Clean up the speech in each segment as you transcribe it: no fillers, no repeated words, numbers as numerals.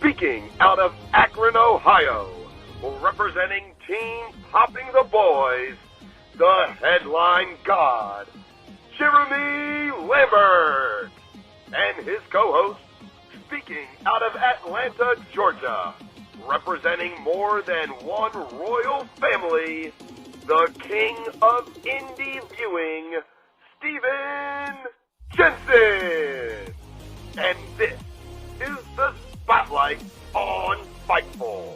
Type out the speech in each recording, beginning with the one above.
Speaking out of Akron, Ohio, representing Team Popping the Boys, the headline god, Jeremy Lambert, and his co-host, speaking out of Atlanta, Georgia, representing more than one royal family, the king of indie viewing, Steven Jensen. And this is the Spotlight on Fightful.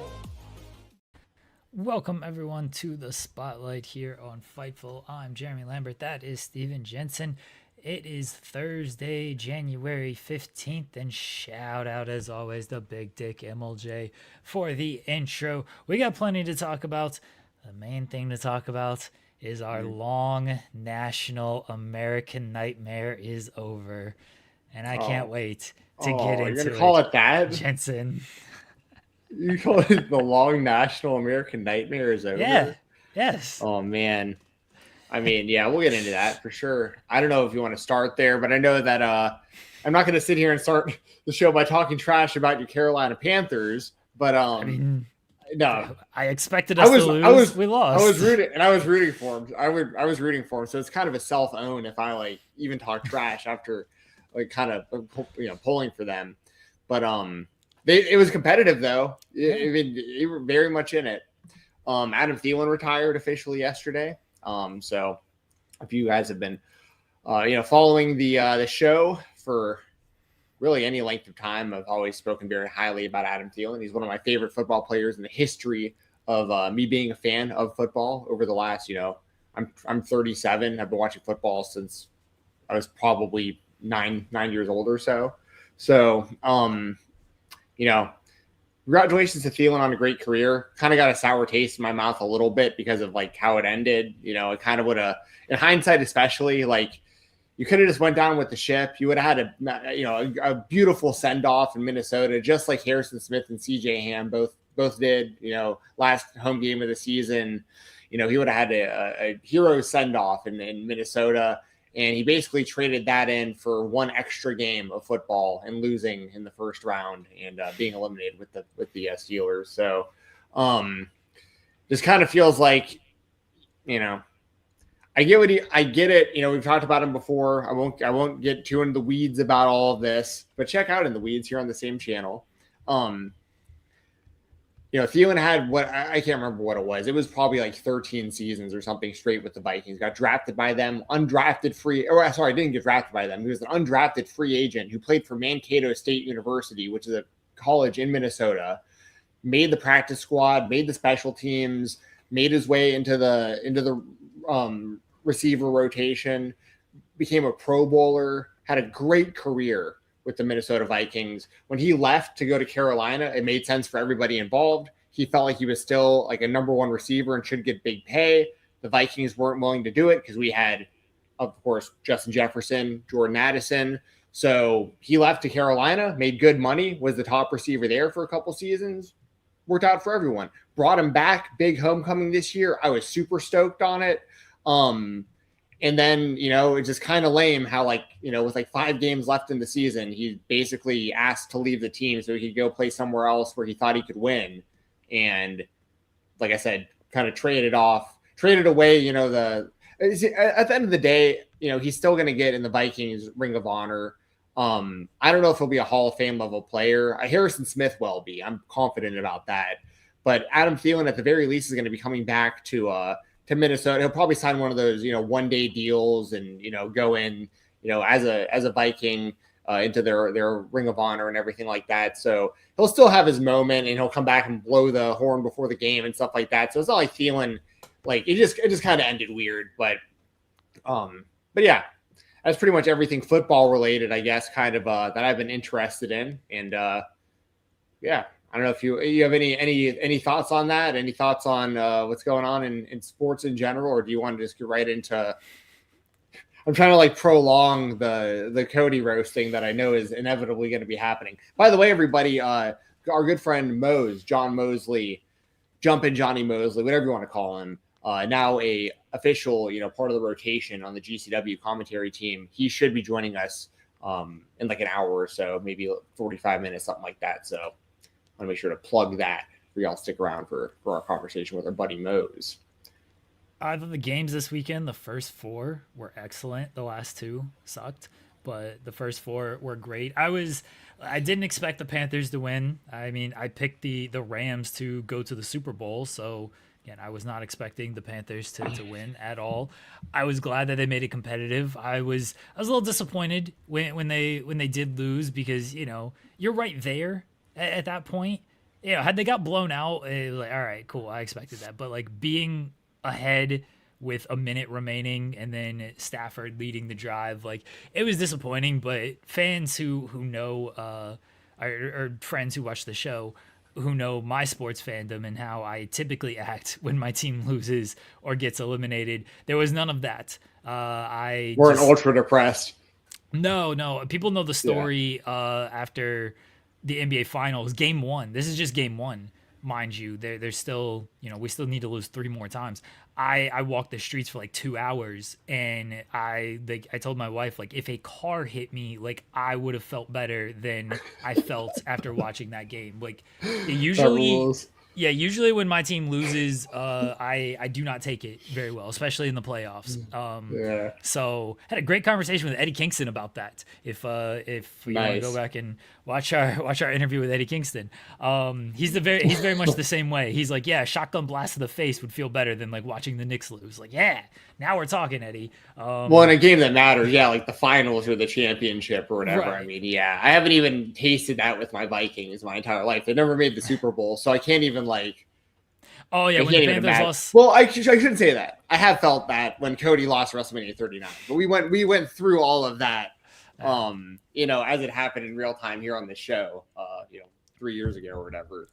Welcome everyone to the Spotlight here on Fightful. I'm Jeremy Lambert. That is Steven Jensen. It is Thursday, January 15th, and shout out as always to Big Dick MLJ for the intro. We got plenty to talk about. The main thing to talk about is our long national American nightmare is over, and I can't wait to get into it. You're gonna call it that, Jensen? You call it the long national American nightmare is over? Yeah. Yes. Oh man. I mean, yeah, we'll get into that for sure. I don't know if you want to start there, but I know that I'm not going to sit here and start the show by talking trash about your Carolina Panthers. But I mean, no, I expected us to lose. We lost. I was rooting for him. I was rooting for him. So it's kind of a self-own if I even talk trash after kind of pulling for them. But it was competitive though. I mean, they were very much in it. Adam Thielen retired officially yesterday. So if you guys have been, following the show for really any length of time, I've always spoken very highly about Adam Thielen. He's one of my favorite football players in the history of me being a fan of football over the last, I'm 37. I've been watching football since I was probably nine years old or so. So, congratulations to Thielen on a great career. Kind of got a sour taste in my mouth a little bit because of how it ended. It kind of would have, in hindsight, especially you could have just went down with the ship. You would have had a beautiful send off in Minnesota, just like Harrison Smith and CJ Ham both did. Last home game of the season, he would have had a hero send off in Minnesota. And he basically traded that in for one extra game of football and losing in the first round and being eliminated with the Steelers. So just kind of feels like, I get it. We've talked about him before. I won't get too into the weeds about all of this, but check out In the Weeds here on the same channel. Thielen had I can't remember what it was. It was probably 13 seasons or something straight with the Vikings. Got drafted by them, didn't get drafted by them. He was an undrafted free agent who played for Mankato State University, which is a college in Minnesota. Made the practice squad, made the special teams, made his way into the receiver rotation, became a Pro Bowler, had a great career with the Minnesota Vikings. When he left to go to Carolina, it made sense for everybody involved. He felt like he was still a number one receiver and should get big pay. The Vikings weren't willing to do it because we had, of course, Justin Jefferson, Jordan Addison. So he left to Carolina, made good money, was the top receiver there for a couple seasons. Worked out for everyone. Brought him back, big homecoming this year. I was super stoked on it. And then, it's just kind of lame how, with 5 games left in the season, he basically asked to leave the team so he could go play somewhere else where he thought he could win. And like I said, kind of traded away, at the end of the day, he's still going to get in the Vikings Ring of Honor. I don't know if he'll be a Hall of Fame level player. Harrison Smith will be. I'm confident about that. But Adam Thielen, at the very least, is going to be coming back to Minnesota. He'll probably sign one of those, one-day deals and, go in, as a Viking into their Ring of Honor and everything like that. So he'll still have his moment and he'll come back and blow the horn before the game and stuff like that. So it's not like Thielen, it just kind of ended weird. But yeah, that's pretty much everything football related, I guess, kind of that I've been interested in. And yeah. I don't know if you have any thoughts on that, any thoughts on what's going on in sports in general, or do you want to just get right into – I'm trying to prolong the Cody roasting that I know is inevitably going to be happening. By the way, everybody, our good friend Mose, John Mosley, Jumpin' Johnny Mosley, whatever you want to call him, now a official, part of the rotation on the GCW commentary team. He should be joining us in an hour or so, maybe 45 minutes, something like that. So to make sure to plug that for y'all. Stick around for our conversation with our buddy Mose. Out of the games this weekend, the first 4 were excellent. The last 2 sucked, but the first 4 were great. I didn't expect the Panthers to win. I mean, I picked the Rams to go to the Super Bowl, so again, I was not expecting the Panthers to win at all. I was glad that they made it competitive. I was a little disappointed when they did lose because, you know, you're right there at that point. You know, had they got blown out, it was like, all right, cool, I expected that. But like being ahead with a minute remaining and then Stafford leading the drive, like it was disappointing. But fans who know or friends who watch the show who know my sports fandom and how I typically act when my team loses or gets eliminated, there was none of that. We're ultra depressed. No, people know the story after the NBA Finals, Game 1. This is just Game 1. Mind you, there's still, you know, we still need to lose 3 more times. I walked the streets for like 2 hours, and I told my wife, like, if a car hit me, like, I would have felt better than I felt after watching that game. Like, usually when my team loses, I do not take it very well, especially in the playoffs. So had a great conversation with Eddie Kingston about that. If you want to go back and watch our interview with Eddie Kingston, he's very much the same way. He's like, yeah, shotgun blast to the face would feel better than like watching the Knicks lose. Like, yeah, now we're talking, Eddie. Well, in a game that matters, like the finals or the championship or whatever. Right. I mean, I haven't even tasted that with my Vikings my entire life. They never made the Super Bowl, so I can't even like. Oh yeah, when the Panthers lost. Well, I shouldn't say that. I have felt that when Cody lost WrestleMania 39, but we went through all of that, you know, as it happened in real time here on the show, 3 years ago or whatever.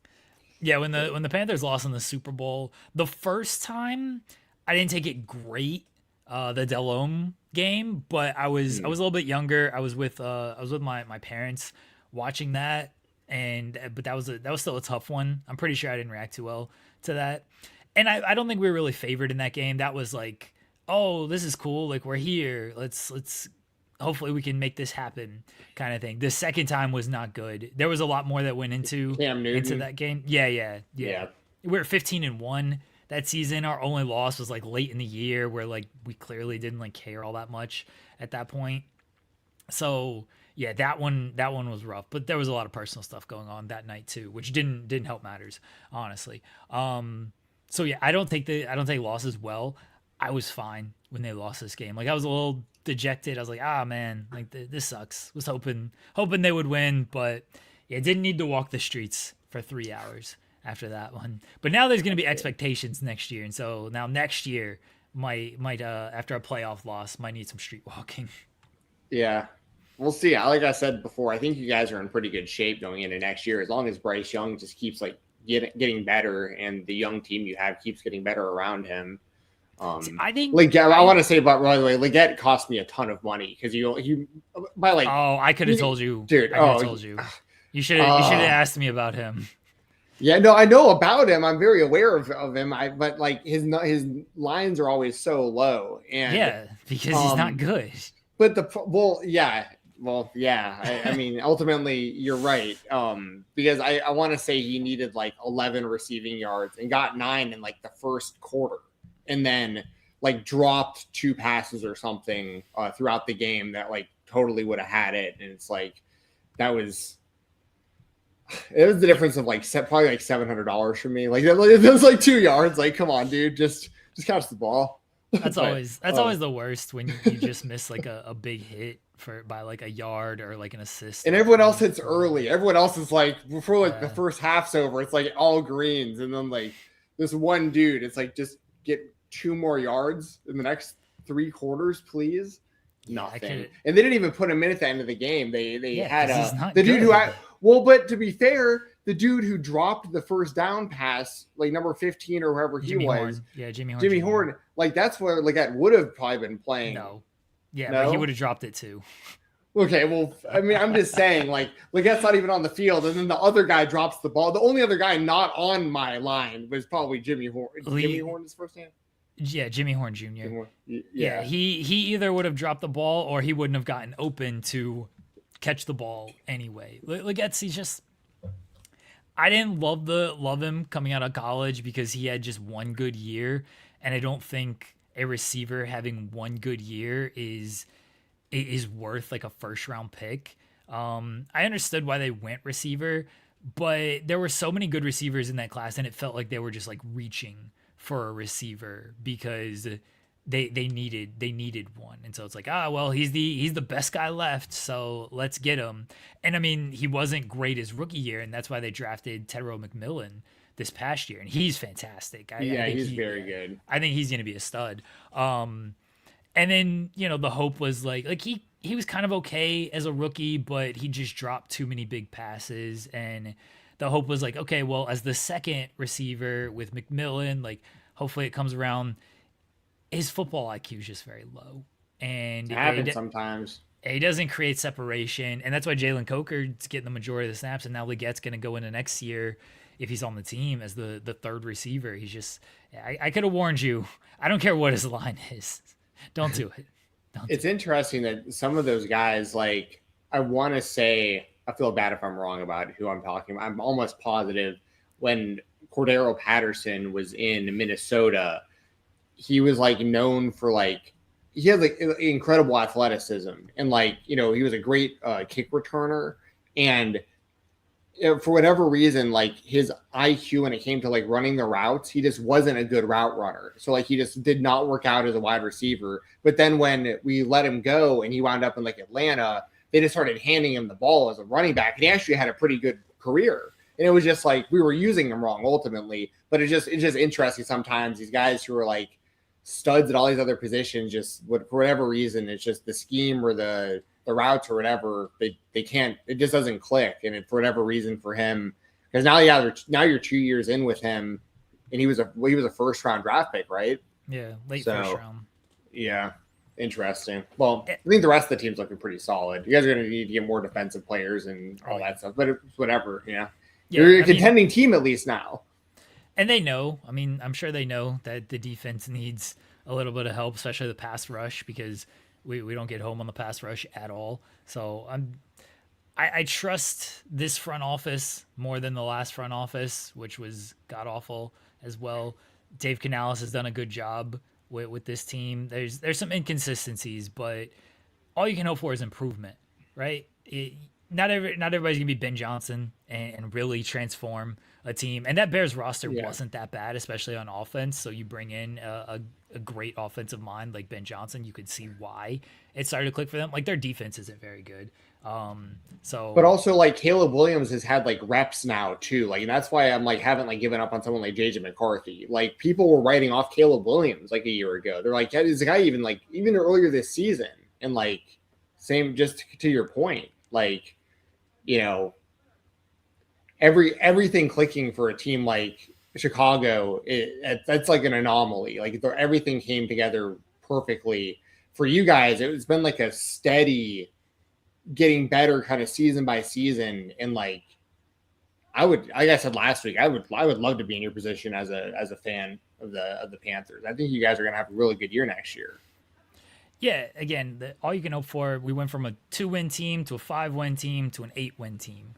Yeah, when the Panthers lost in the Super Bowl, the first time I didn't take it great, the Delhomme game, but I was a little bit younger. I was with my parents watching that, but that was still a tough one. I'm pretty sure I didn't react too well to that, and I don't think we were really favored in that game. That was like, oh, this is cool. Like, we're here. Let's hopefully we can make this happen, kind of thing. The second time was not good. There was a lot more that went into that game. Yeah. We were 15-1 that season. Our only loss was like late in the year, where like we clearly didn't like care all that much at that point. So yeah, that one was rough. But there was a lot of personal stuff going on that night too, which didn't help matters, honestly. So yeah, I don't take losses well. I was fine when they lost this game. Like, I was a little dejected. I was like, man, like this sucks. Was hoping they would win, but yeah, didn't need to walk the streets for 3 hours after that one. But now there's going to be expectations next year, and so now next year might after a playoff loss might need some street walking. Yeah, we'll see. Like I said before, I think you guys are in pretty good shape going into next year, as long as Bryce Young just keeps like getting better, and the young team you have keeps getting better around him. I think Leggett, I want to say about, by the way, Leggett cost me a ton of money because you by like. Oh, I could have told you, dude. You should have asked me about him. Yeah, no, I know about him. I'm very aware of him. But like his lines are always so low, and because he's not good. But I mean, ultimately, you're right. Because I want to say he needed like 11 receiving yards and got 9 in like the first quarter, and then like dropped 2 passes or something throughout the game that like totally would have had it. And it's like it was the difference of like probably like $700 for me. Like it was like 2 yards. Like, come on, dude, just catch the ball. That's always the worst, when you just miss like a big hit by like a yard or like an assist. And everyone else hits early. Everyone else is like, before like the first half's over, it's like all greens, and then like this one dude, it's like, just get 2 more yards in the next 3 quarters, please. Nothing. And they didn't even put him in at the end of the game. They had the dude but to be fair, the dude who dropped the first down pass, like number 15 or whoever he was. Yeah, Jimmy Horn. Like, that's where Leggett would have probably been playing. No. Yeah, but he would have dropped it too. Okay, well, I mean, I'm just saying, like Leggett's not even on the field, and then the other guy drops the ball. The only other guy not on my line was probably Jimmy Horn. Jimmy Horn is first name? Yeah, Jimmy Horn Jr. Yeah, he either would have dropped the ball or he wouldn't have gotten open to catch the ball anyway. Leggett's, he's just, I didn't love him coming out of college because he had just one good year, and I don't think a receiver having one good year is worth like a first round pick. I understood why they went receiver, but there were so many good receivers in that class, and it felt like they were just like reaching for a receiver because they needed one. And so it's like, well, he's the best guy left, so let's get him. And I mean, he wasn't great his rookie year, and that's why they drafted Tedro McMillan this past year, and he's fantastic. He's very good. I think he's going to be a stud. And then, the hope was like he was kind of okay as a rookie, but he just dropped too many big passes. And the hope was like, okay, well, as the second receiver with McMillan, like hopefully it comes around. His football IQ is just very low. And it happens sometimes. He doesn't create separation. And that's why Jalen Coker's getting the majority of the snaps. And now Legette's going to go into next year, if he's on the team, as the third receiver. He's just, I could have warned you. I don't care what his line is. Don't do it. It's interesting that some of those guys, like, I want to say, I feel bad if I'm wrong about who I'm talking about. I'm almost positive when Cordero Patterson was in Minnesota, he was like known for like, he had like incredible athleticism and like, he was a great kick returner. And for whatever reason, like his IQ when it came to like running the routes, he just wasn't a good route runner. So like he just did not work out as a wide receiver. But then when we let him go and he wound up in like Atlanta, they just started handing him the ball as a running back. And he actually had a pretty good career. And it was just like we were using him wrong ultimately. But it's just interesting sometimes these guys who are like studs at all these other positions, just for whatever reason, it's just the scheme or the routes or whatever, they can't, it just doesn't click. And for whatever reason for him, because now you're 2 years in with him, and he was a first round draft pick, right? Yeah, first round. Yeah, interesting. Well, I think the rest of the team's looking pretty solid. You guys are going to need to get more defensive players and all that stuff, but it's whatever. Yeah, you're a contending team at least now. And they know, I mean, I'm sure they know that the defense needs a little bit of help, especially the pass rush, because we don't get home on the pass rush at all. So I trust this front office more than the last front office, which was god-awful as well. Dave Canales has done a good job with this team. There's some inconsistencies, but all you can hope for is improvement, right? Not everybody's going to be Ben Johnson and really transform a team. And that Bears roster wasn't that bad, especially on offense. So you bring in a great offensive mind like Ben Johnson, you could see why it started to click for them. Like their defense isn't very good. But also like Caleb Williams has had like reps now too. Like, and that's why I'm like, haven't like given up on someone like JJ McCarthy. Like people were writing off Caleb Williams like a year ago. They're like, is the guy even earlier this season? And like, same, just to your point, like, everything clicking for a team like Chicago, that's like an anomaly. Like everything came together perfectly for you guys. It's been like a steady getting better kind of season by season. And like, like I said last week, I would love to be in your position as a fan of the Panthers. I think you guys are going to have a really good year next year. Yeah, again, all you can hope for, we went from a 2-win team to a 5-win team to an 8-win team.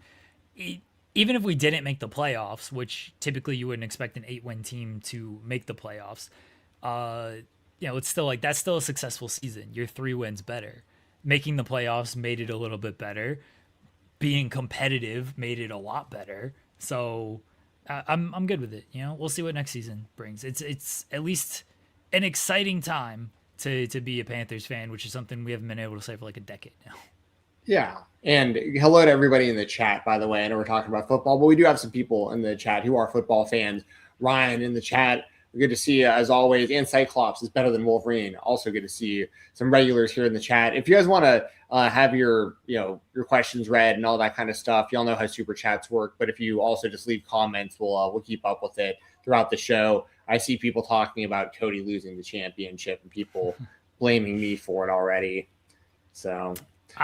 Even if we didn't make the playoffs, which typically you wouldn't expect an 8-win team to make the playoffs, it's still like, that's still a successful season. You're 3 wins better. Making the playoffs made it a little bit better. Being competitive made it a lot better. So I'm good with it. We'll see what next season brings. It's at least an exciting time to be a Panthers fan, which is something we haven't been able to say for like a decade now. Yeah. And hello to everybody in the chat, by the way. I know we're talking about football, but we do have some people in the chat who are football fans. Ryan in the chat, good to see you as always. And Cyclops is better than Wolverine. Also good to see you. Some regulars here in the chat. If you guys want to have your questions read and all that kind of stuff, y'all know how super chats work. But if you also just leave comments, we'll keep up with it throughout the show. I see people talking about Cody losing the championship and people blaming me for it already. So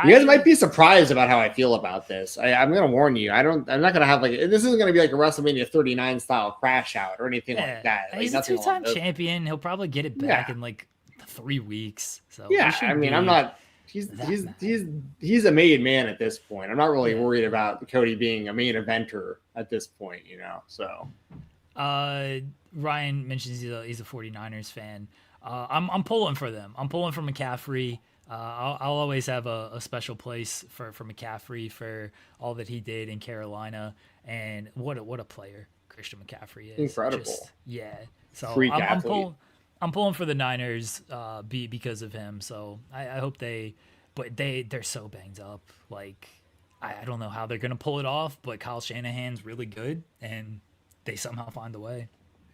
you guys might be surprised about how I feel about this. I'm going to warn you. I'm not going to have this isn't going to be like a WrestleMania 39 style crash out or anything like that. Like, he's a 2-time champion. He'll probably get it back in like 3 weeks. So yeah, I'm not He's a made man at this point. I'm not really worried about Cody being a main eventer at this point, so. Ryan mentions he's a 49ers fan. I'm pulling for them. I'm pulling for McCaffrey. I'll always have a special place for McCaffrey for all that he did in Carolina, and what a player Christian McCaffrey is. Incredible. So I'm pulling for the Niners because of him. So I hope they're so banged up. Like I don't know how they're gonna pull it off, but Kyle Shanahan's really good, and they somehow find a way.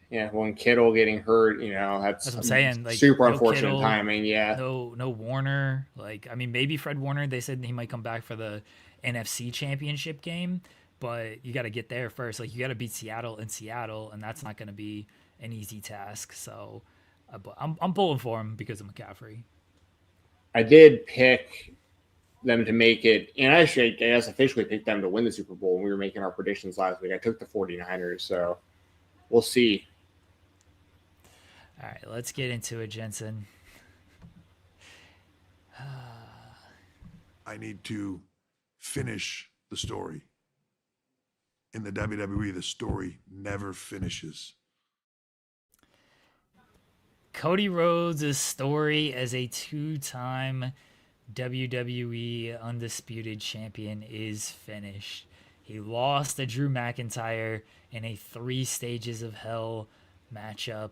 Yeah, when Kittle getting hurt, that's what I'm saying. Like, super unfortunate Kittle, timing. Yeah, no Warner. Like, I mean, maybe Fred Warner. They said he might come back for the NFC Championship game, but you got to get there first. Like, you got to beat Seattle in Seattle, and that's not going to be an easy task. So, I'm pulling for him because of McCaffrey. I did pick them to make it, and I guess officially picked them to win the Super Bowl when we were making our predictions last week. I took the 49ers, so we'll see. All right, let's get into it, Jensen. I need to finish the story. In the WWE, the story never finishes. Cody Rhodes' story as a two-time WWE Undisputed Champion is finished. He lost to Drew McIntyre in a 3 Stages of Hell matchup.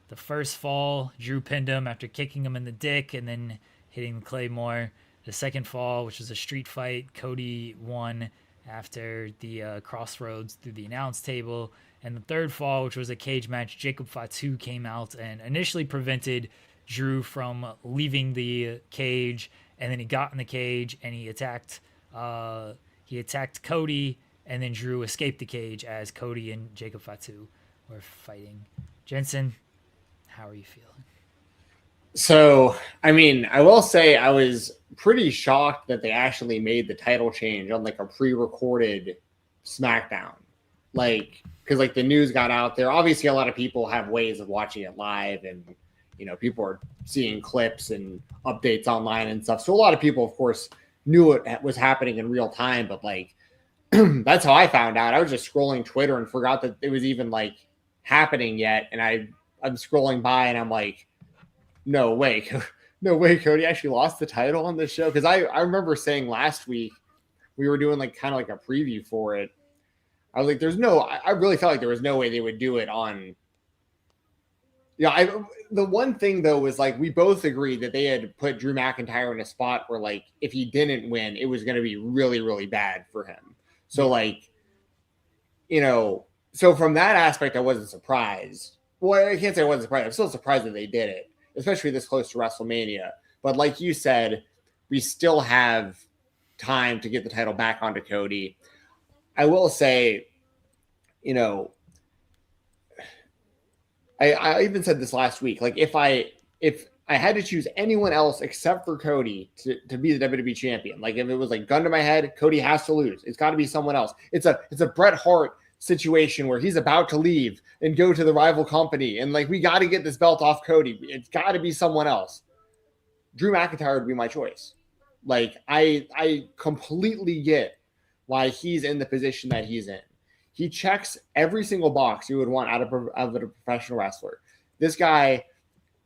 The first fall, Drew pinned him after kicking him in the dick and then hitting the Claymore. The second fall, which was a street fight, Cody won after the crossroads through the announce table. And the third fall, which was a cage match, Jacob Fatu came out and initially prevented Drew from leaving the cage. And then he got in the cage and he attacked Cody, and then Drew escaped the cage as Cody and Jacob Fatu were fighting. Jensen, how are you feeling? So, I mean, I will say I was pretty shocked that they actually made the title change on like a pre-recorded SmackDown. Like, because like the news got out there. Obviously, a lot of people have ways of watching it live, and people are seeing clips and updates online and stuff. So a lot of people, of course, knew it was happening in real time. But like, that's how I found out. I was just scrolling Twitter and forgot that it was even like happening yet. And I'm scrolling by and I'm like, no way, Cody actually lost the title on this show. Because I remember saying last week we were doing like kind of like a preview for it. I was like, I really felt like there was no way they would do it on. The one thing though was like we both agreed that they had put Drew McIntyre in a spot where like if he didn't win, it was going to be really, really bad for him. So like, so from that aspect, I wasn't surprised. Well, I can't say I wasn't surprised. I'm still surprised that they did it, especially this close to WrestleMania. But like you said, we still have time to get the title back onto Cody. I will say, I even said this last week. Like if I had to choose anyone else except for Cody to be the WWE champion, like if it was like gun to my head, Cody has to lose. It's got to be someone else. It's a Bret Hart situation where he's about to leave and go to the rival company, and like we got to get this belt off Cody. It's got to be someone else. Drew McIntyre would be my choice. Like I completely get why he's in the position that he's in. He checks every single box you would want out of a professional wrestler. This guy,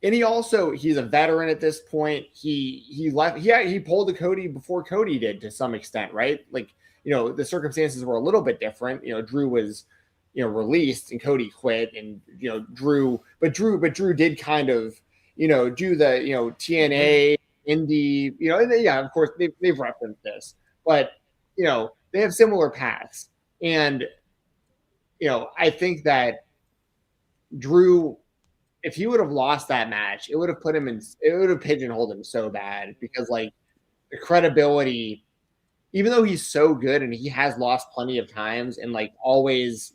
and he's a veteran at this point. He left. He pulled the Cody before Cody did to some extent, right? Like, the circumstances were a little bit different. Drew was, released and Cody quit, and Drew did kind of, do the TNA indie, and yeah, of course they've referenced this, but they have similar paths, and I think that Drew, if he would have lost that match, it would have pigeonholed him so bad, because like the credibility, even though he's so good and he has lost plenty of times and like always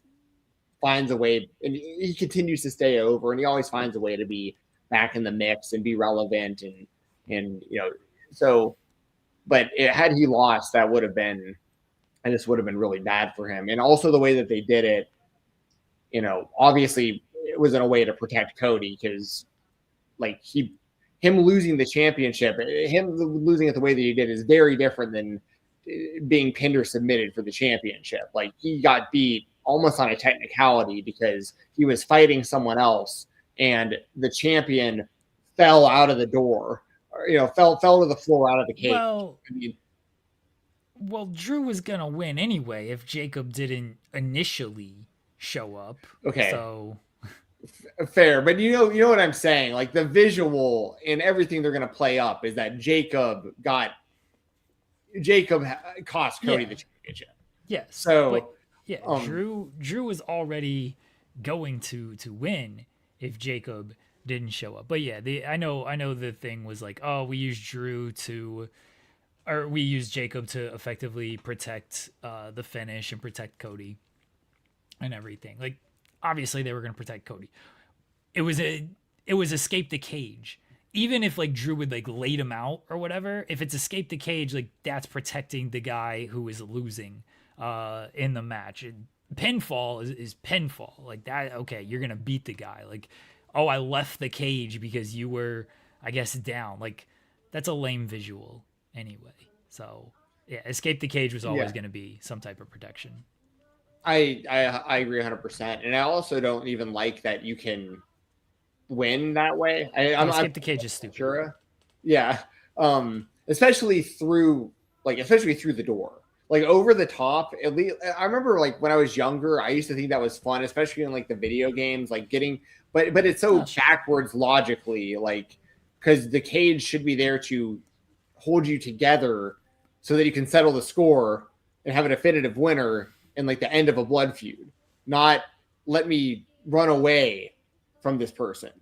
finds a way, and he continues to stay over, and he always finds a way to be back in the mix and be relevant, and so, but had he lost, this would have been really bad for him. And also the way that they did it, obviously it was in a way to protect Cody, because like he him losing the championship, him losing it the way that he did is very different than being pinned or submitted for the championship. Like, he got beat almost on a technicality because he was fighting someone else and the champion fell out of the door, or, fell to the floor out of the cage. Well, Drew was gonna win anyway if Jacob didn't initially show up. Okay. So fair, but you know what I'm saying? Like, the visual and everything they're gonna play up is that Jacob cost Cody the championship. Yes. So Drew was already going to win if Jacob didn't show up. But yeah, I know the thing was like, oh, we used Jacob to effectively protect the finish and protect Cody and everything. Like, obviously they were going to protect Cody. It was escape the cage. Even if like Drew would like laid him out or whatever, if it's escape the cage, like that's protecting the guy who is losing in the match. Pinfall is pinfall. Like that, okay, you're going to beat the guy. Like, oh, I left the cage because you were, I guess, down. Like, that's a lame visual anyway. So yeah, escape the cage was always going to be some type of protection. I agree 100%. And I also don't even like that you can win that way. Escape the cage is stupid. Sure. Yeah. Especially through the door. Like, over the top, at least I remember like when I was younger, I used to think that was fun, especially in like the video games, like getting, but it's so backwards logically, like, because the cage should be there to hold you together so that you can settle the score and have a definitive winner in like the end of a blood feud, not let me run away from this person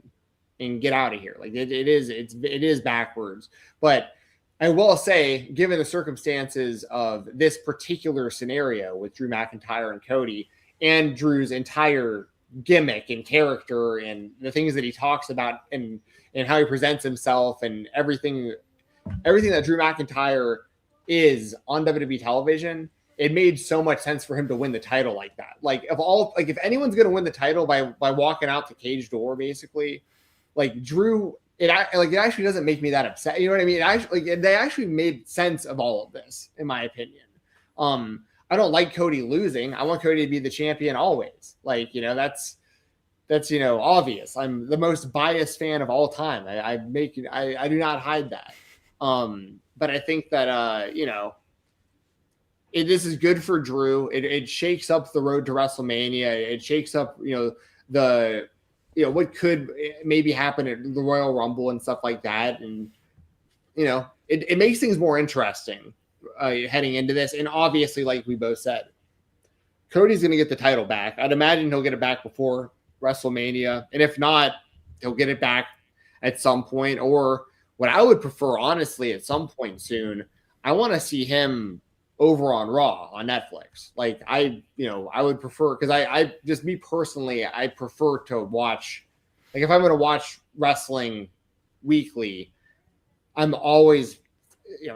and get out of here. Like, it is backwards. But I will say, given the circumstances of this particular scenario with Drew McIntyre and Cody, and Drew's entire gimmick and character and the things that he talks about and how he presents himself and everything that Drew McIntyre is on WWE television, it made so much sense for him to win the title like that. Like, if anyone's going to win the title by walking out the cage door, basically, like Drew, it actually doesn't make me that upset. You know what I mean? They actually made sense of all of this, in my opinion. I don't like Cody losing. I want Cody to be the champion always. Like, that's obvious. I'm the most biased fan of all time. I do not hide that. But I think that this is good for Drew. It shakes up the road to WrestleMania. It shakes up what could maybe happen at the Royal Rumble and stuff like that. And, it makes things more interesting heading into this. And obviously, like we both said, Cody's going to get the title back. I'd imagine he'll get it back before WrestleMania. And if not, he'll get it back at some point. Or what I would prefer, honestly, at some point soon, I want to see him over on Raw on Netflix. Like, I would prefer, because I just, me personally, I prefer to watch, like, if I'm going to watch wrestling weekly, I'm always,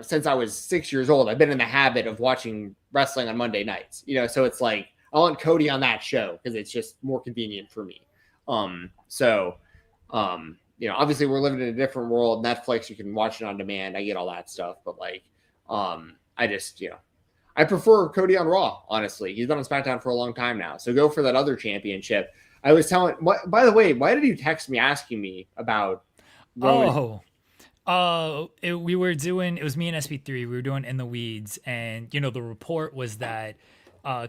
since I was 6 years old, I've been in the habit of watching wrestling on Monday nights, so it's like, I want Cody on that show because it's just more convenient for me. Obviously we're living in a different world. Netflix, you can watch it on demand. I get all that stuff, but like, I just, I prefer Cody on Raw, honestly. He's been on SmackDown for a long time now. So go for that other championship. I was telling, by the way, why did you text me asking me about Roman? It was me and SP3. We were doing In the Weeds. And, the report was that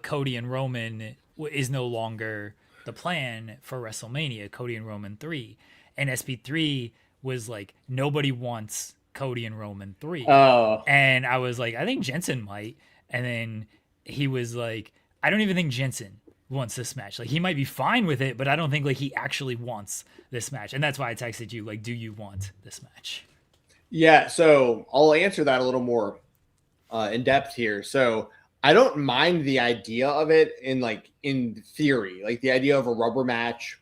Cody and Roman is no longer the plan for WrestleMania, Cody and Roman 3. And SP3 was like, nobody wants Cody and Roman 3. Oh. And I was like, I think Jensen might. And then he was like, I don't even think Jensen wants this match. Like, he might be fine with it, but I don't think like he actually wants this match. And that's why I texted you, like, do you want this match? Yeah, so I'll answer that a little more in depth here. So I don't mind the idea of it in theory, like the idea of a rubber match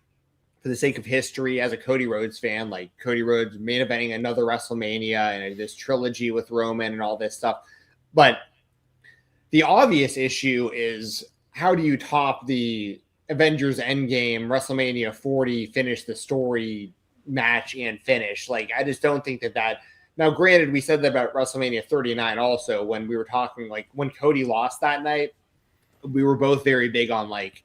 for the sake of history. As a Cody Rhodes fan, like Cody Rhodes main eventing another WrestleMania and this trilogy with Roman and all this stuff. But the obvious issue is, how do you top the Avengers Endgame, WrestleMania 40, finish the story match and finish. Like, I just don't think that. Now, granted, we said that about WrestleMania 39 also when we were talking, like, when Cody lost that night, we were both very big on, like,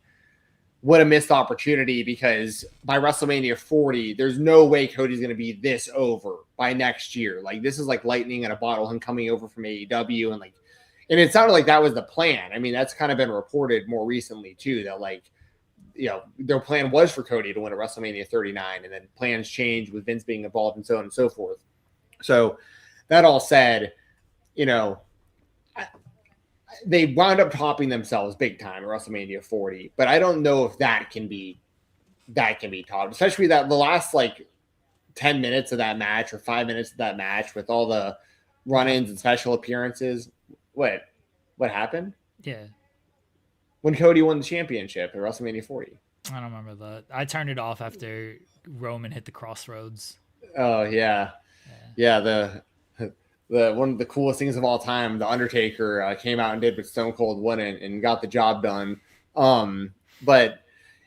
what a missed opportunity, because by WrestleMania 40, there's no way Cody's going to be this over by next year. Like, this is like lightning in a bottle, him coming over from AEW, and it sounded like that was the plan. I mean, that's kind of been reported more recently too, that, like, you know, their plan was for Cody to win at WrestleMania 39, and then plans changed with Vince being involved and so on and so forth. So that all said, you know, they wound up topping themselves big time at WrestleMania 40, but I don't know if that can be topped, especially the last like 10 minutes of that match or 5 minutes of that match with all the run-ins and special appearances. What happened? Yeah. When Cody won the championship at WrestleMania 40. I don't remember that. I turned it off after Roman hit the crossroads. Oh yeah. The one of the coolest things of all time, the Undertaker came out and did what Stone Cold wouldn't and got the job done. But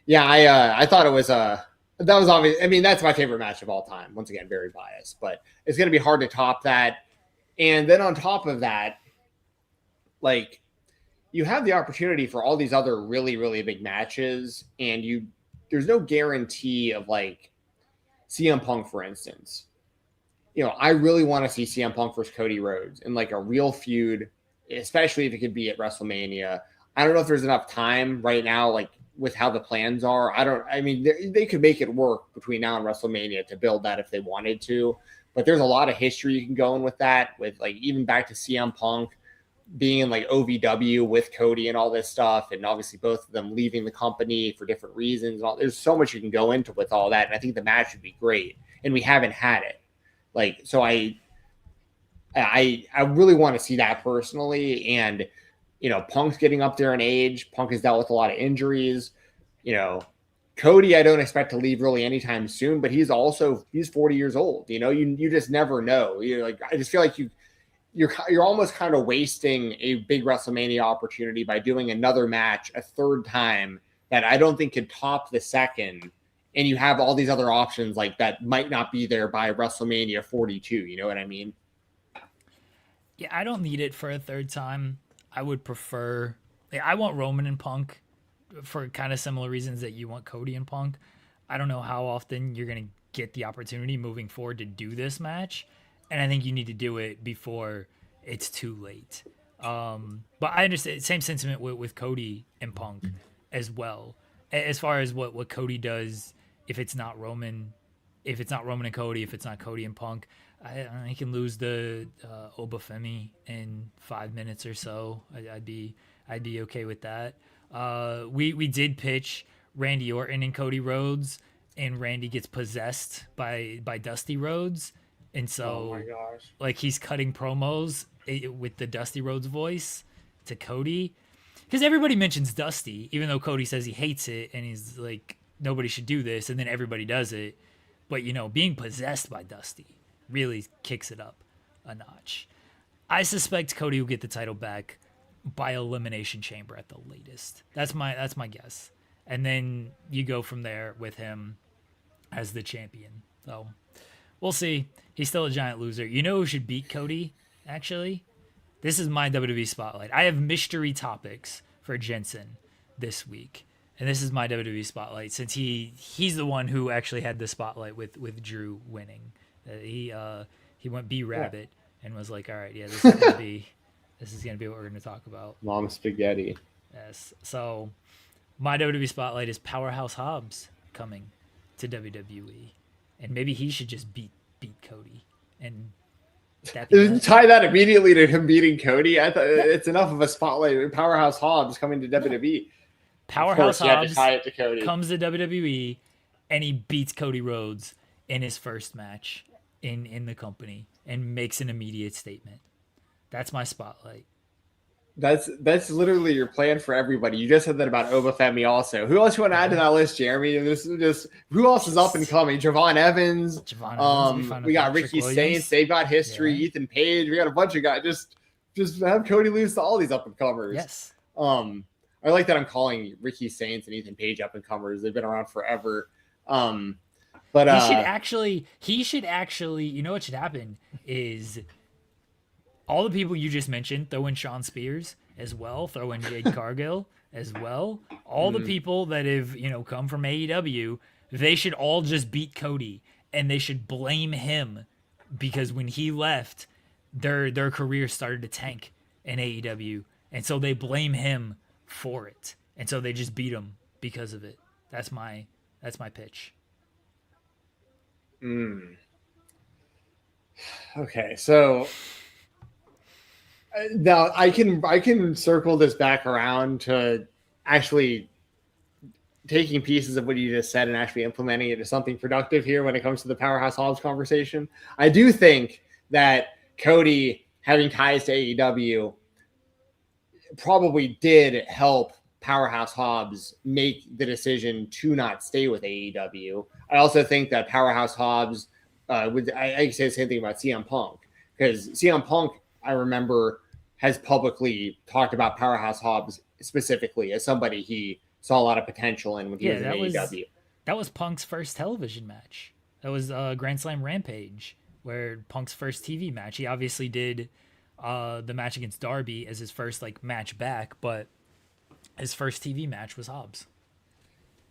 yeah, I thought it was that was obvious. I mean, that's my favorite match of all time. Once again, very biased, but it's going to be hard to top that. And then on top of that, like, you have the opportunity for all these other really, really big matches, and there's no guarantee of, like, CM Punk, for instance. You know, I really want to see CM Punk versus Cody Rhodes in, like, a real feud, especially if it could be at WrestleMania. I don't know if there's enough time right now, like, with how the plans are. I mean, they could make it work between now and WrestleMania to build that if they wanted to, but there's a lot of history you can go in with that, with, like, even back to CM Punk being in, like, OVW with Cody and all this stuff, and obviously both of them leaving the company for different reasons. There's so much you can go into with all that, and I think the match would be great, and we haven't had it. Like, so I really want to see that personally, and, you know, Punk's getting up there in age. Punk has dealt with a lot of injuries. You know, Cody, I don't expect to leave really anytime soon, but he's 40 years old. You know, you just never know. You're like, I just feel like you're almost kind of wasting a big WrestleMania opportunity by doing another match a third time that I don't think could top the second. And you have all these other options like that might not be there by WrestleMania 42. You know what I mean? Yeah, I don't need it for a third time. I would prefer, I want Roman and Punk for kind of similar reasons that you want Cody and Punk. I don't know how often you're going to get the opportunity moving forward to do this match, and I think you need to do it before it's too late. But I understand, same sentiment with Cody and Punk as well. As far as what Cody does, if it's not Roman and Cody, if it's not Cody and Punk, I can lose the Obafemi in 5 minutes or so. I'd be okay with that. We did pitch Randy Orton and Cody Rhodes, and Randy gets possessed by Dusty Rhodes, and so, oh my gosh, like, he's cutting promos with the Dusty Rhodes voice to Cody, because everybody mentions Dusty, even though Cody says he hates it and he's like, nobody should do this, and then everybody does it. But, you know, being possessed by Dusty really kicks it up a notch. I suspect Cody will get the title back by Elimination Chamber at the latest. That's my guess. And then you go from there with him as the champion. So we'll see. He's still a giant loser. You know who should beat Cody, actually? This is my WWE Spotlight. I have mystery topics for Jensen this week. And this is my WWE Spotlight, since he's the one who actually had the spotlight with Drew winning. He went B-Rabbit and was like, all right, yeah, this is gonna be what we're gonna talk about. Mom spaghetti. Yes. So my WWE Spotlight is Powerhouse Hobbs coming to WWE, and maybe he should just beat Cody, and tie that immediately to him beating Cody. I thought it's enough of a spotlight. Powerhouse Hobbs coming to WWE. Powerhouse Hobbs tie it to Cody. Comes to WWE, and he beats Cody Rhodes in his first match in the company and makes an immediate statement. That's my spotlight. That's literally your plan for everybody. You just said that about Obafemi also. Who else you want to add to that list, Jeremy? This is just who else is up and coming? Javon Evans. We got Ricky Saints. They've got history. Yeah. Ethan Page. We got a bunch of guys. Just have Cody lose to all these up and comers. Yes. I like that I'm calling Ricky Saints and Ethan Page up and comers. They've been around forever. But he should actually, you know what should happen is all the people you just mentioned, throw in Sean Spears as well, throw in Jade Cargill as well. All the people that have, come from AEW, they should all just beat Cody, and they should blame him because when he left, their career started to tank in AEW, and so they blame him for it, and so they just beat him because of it. That's my pitch. Okay, so now I can circle this back around to actually taking pieces of what you just said and actually implementing it into something productive here when it comes to the Powerhouse Hobbs conversation. I do think that Cody having ties to AEW probably did help Powerhouse Hobbs make the decision to not stay with AEW. I also think that Powerhouse Hobbs I say the same thing about CM Punk, because CM Punk, I remember, has publicly talked about Powerhouse Hobbs specifically as somebody he saw a lot of potential in when he was in AEW. That was Punk's first television match. That was Grand Slam Rampage, where Punk's first TV match. He obviously did the match against Darby as his first match back, but his first TV match was Hobbs.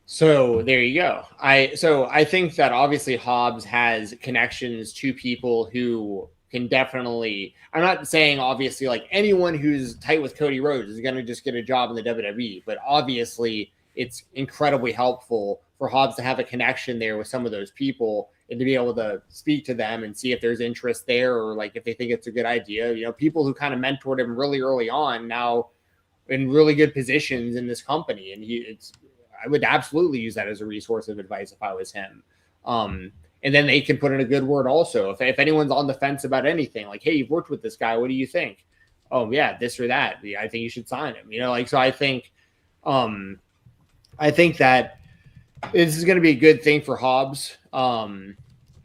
So there you go. I think that obviously Hobbs has connections to people who can definitely, I'm not saying obviously anyone who's tight with Cody Rhodes is going to just get a job in the WWE, but obviously it's incredibly helpful for Hobbs to have a connection there with some of those people and to be able to speak to them and see if there's interest there, or if they think it's a good idea. People who kind of mentored him really early on now in really good positions in this company. And I would absolutely use that as a resource of advice if I was him. And then they can put in a good word also. If anyone's on the fence about anything, hey, you've worked with this guy, what do you think? Oh yeah, this or that. I think you should sign him. So I think that this is going to be a good thing for Hobbs. I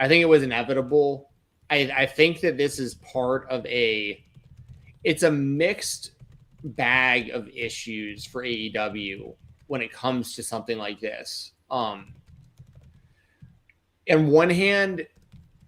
think it was inevitable. I think that this is part of it's a mixed bag of issues for AEW when it comes to something like this. On one hand,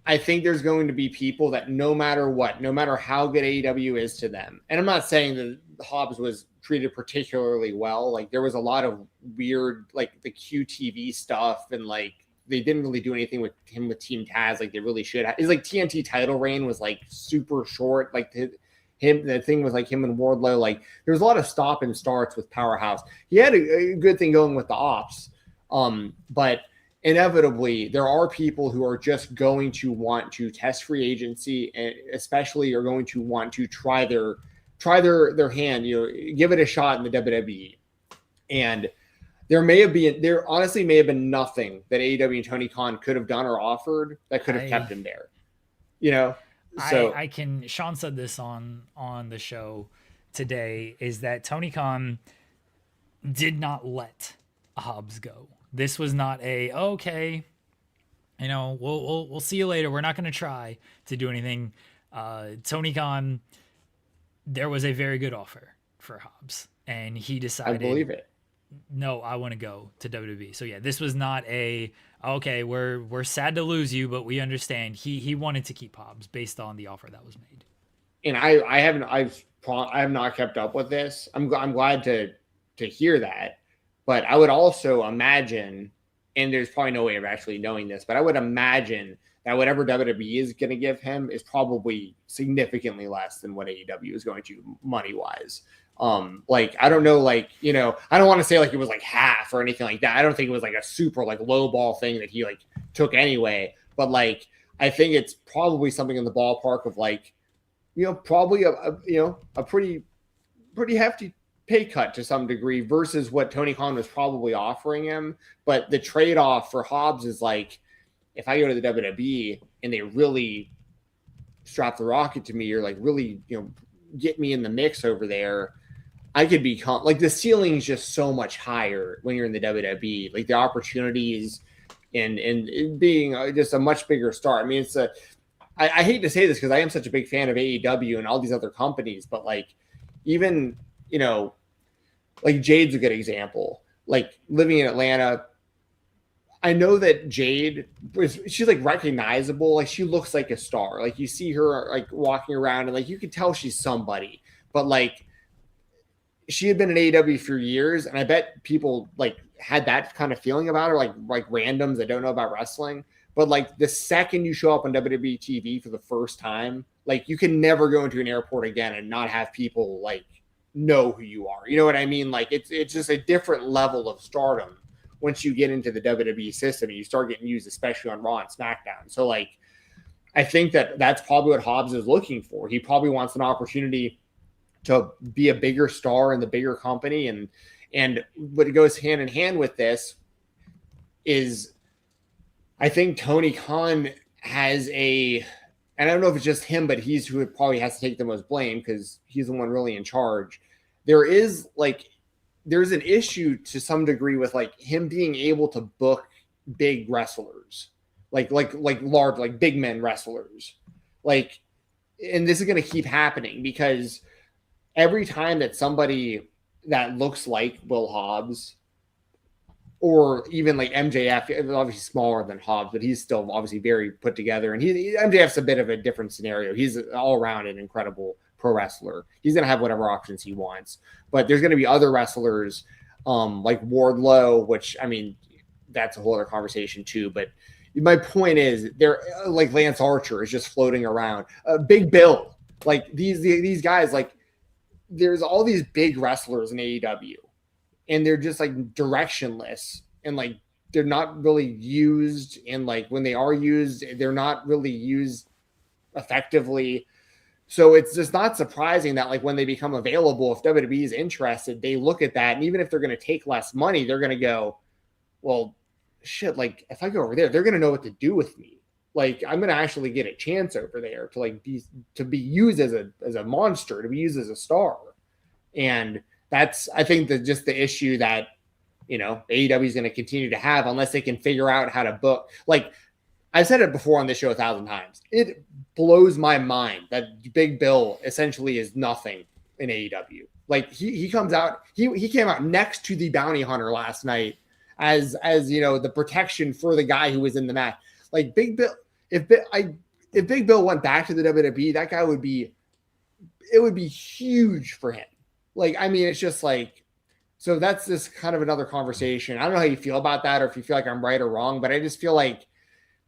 I think there's going to be people that no matter what, no matter how good AEW is to them, and I'm not saying that Hobbs was treated particularly well. There was a lot of weird, the QTV stuff, and they didn't really do anything with him with Team Taz they really should have. It's TNT title reign was super short. The thing was him and Wardlow. There was a lot of stop and starts with Powerhouse. He had a good thing going with the ops, but inevitably there are people who are just going to want to test free agency, and especially are going to want to try their hand, give it a shot in the WWE. And there honestly may have been nothing that AEW and Tony Khan could have done or offered that could have kept him there. So Sean said this on the show today, is that Tony Khan did not let Hobbs go. This was not okay, we'll see you later. We're not going to try to do anything. Tony Khan, there was a very good offer for Hobbs, and he decided, I believe it. No, I want to go to WWE. So yeah, this was not okay, we're sad to lose you, but we understand. He wanted to keep Hobbs based on the offer that was made. And I have not kept up with this. I'm glad to hear that, but I would also imagine, and there's probably no way of actually knowing this, but I would imagine that whatever WWE is going to give him is probably significantly less than what AEW is going to money wise. I don't know, I don't want to say it was half or anything like that. I don't think it was a super low ball thing that he took anyway, but I think it's probably something in the ballpark of probably a pretty hefty pay cut to some degree versus what Tony Khan was probably offering him. But the trade-off for Hobbs is if I go to the WWE and they really strap the rocket to me, or really, get me in the mix over there, I could become the ceiling is just so much higher when you're in the WWE. The opportunities and being just a much bigger star. I mean, I hate to say this because I am such a big fan of AEW and all these other companies, but even, Jade's a good example. Living in Atlanta, I know that Jade she's like recognizable. Like she looks like a star. Like you see her like walking around and like you can tell she's somebody. But like she had been in AEW for years, and I bet people like had that kind of feeling about her, like randoms that don't know about wrestling. But like the second you show up on WWE TV for the first time, like you can never go into an airport again and not have people like know who you are. You know what I mean? Like it's just a different level of stardom once you get into the WWE system and you start getting used, especially on Raw and SmackDown. So like I think that that's probably what Hobbs is looking for. He probably wants an opportunity to be a bigger star in the bigger company. And what goes hand in hand with this is I think Tony Khan has and I don't know if it's just him, but he's who probably has to take the most blame because he's the one really in charge. There's an issue to some degree with like him being able to book big wrestlers, like large, like big men wrestlers. Like, and this is going to keep happening because every time that somebody that looks like Will Hobbs or even like MJF, obviously smaller than Hobbs, but he's still obviously very put together. And MJF's a bit of a different scenario. He's all around an incredible pro wrestler. He's going to have whatever options he wants, but there's going to be other wrestlers like Wardlow, which I mean, that's a whole other conversation too. But my point is they're like Lance Archer is just floating around. Big Bill, like these guys, like there's all these big wrestlers in AEW and they're just like directionless and like they're not really used. And like when they are used, they're not really used effectively. So it's just not surprising that like when they become available, if WWE is interested, they look at that. And even if they're going to take less money, they're going to go, well, shit, like if I go over there, they're going to know what to do with me. Like I'm going to actually get a chance over there to like be used as a monster, to be used as a star. And that's, I think that just the issue that, you know, AEW is going to continue to have unless they can figure out how to book. Like I've said it before on this show 1,000 times. It blows my mind that Big Bill essentially is nothing in AEW. Like he comes out, he came out next to the bounty hunter last night as you know, the protection for the guy who was in the match. Like Big Bill, if Big Bill went back to the WWE, that guy would be huge for him. Like, I mean, it's just like, so that's just kind of another conversation. I don't know how you feel about that or if you feel like I'm right or wrong, but I just feel like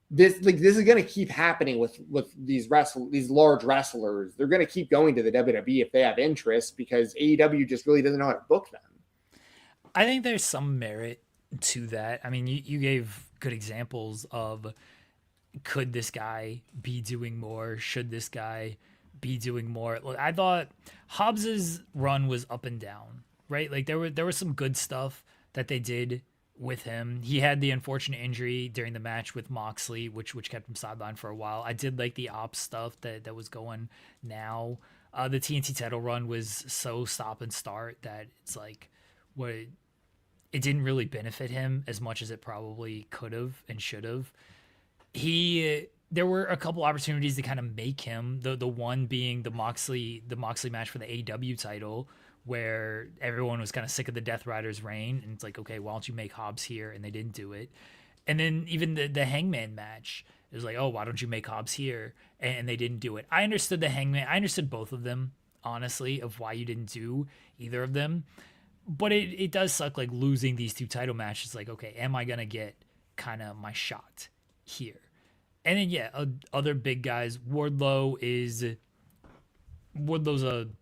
this is going to keep happening with these large wrestlers. They're going to keep going to the WWE if they have interest because AEW just really doesn't know how to book them. I think there's some merit to that. I mean, you gave good examples of could this guy be doing more? Should this guy be doing more? Look, I thought Hobbs's run was up and down, right? Like there was some good stuff that they did with him. He had the unfortunate injury during the match with Moxley, which kept him sidelined for a while. I did like the ops stuff that was going now. The TNT title run was so stop and start that it's like it didn't really benefit him as much as it probably could have and should have. There were a couple opportunities to kind of make him, the one being the Moxley match for the AEW title, where everyone was kind of sick of the Death Rider's reign, and it's like, okay, why don't you make Hobbs here? And they didn't do it. And then even the Hangman match, it was like, oh, why don't you make Hobbs here? And they didn't do it. I understood the Hangman. I understood both of them, honestly, of why you didn't do either of them. But it does suck, like, losing these two title matches. Like, okay, am I going to get kind of my shot here? And then, yeah, other big guys. Wardlow's an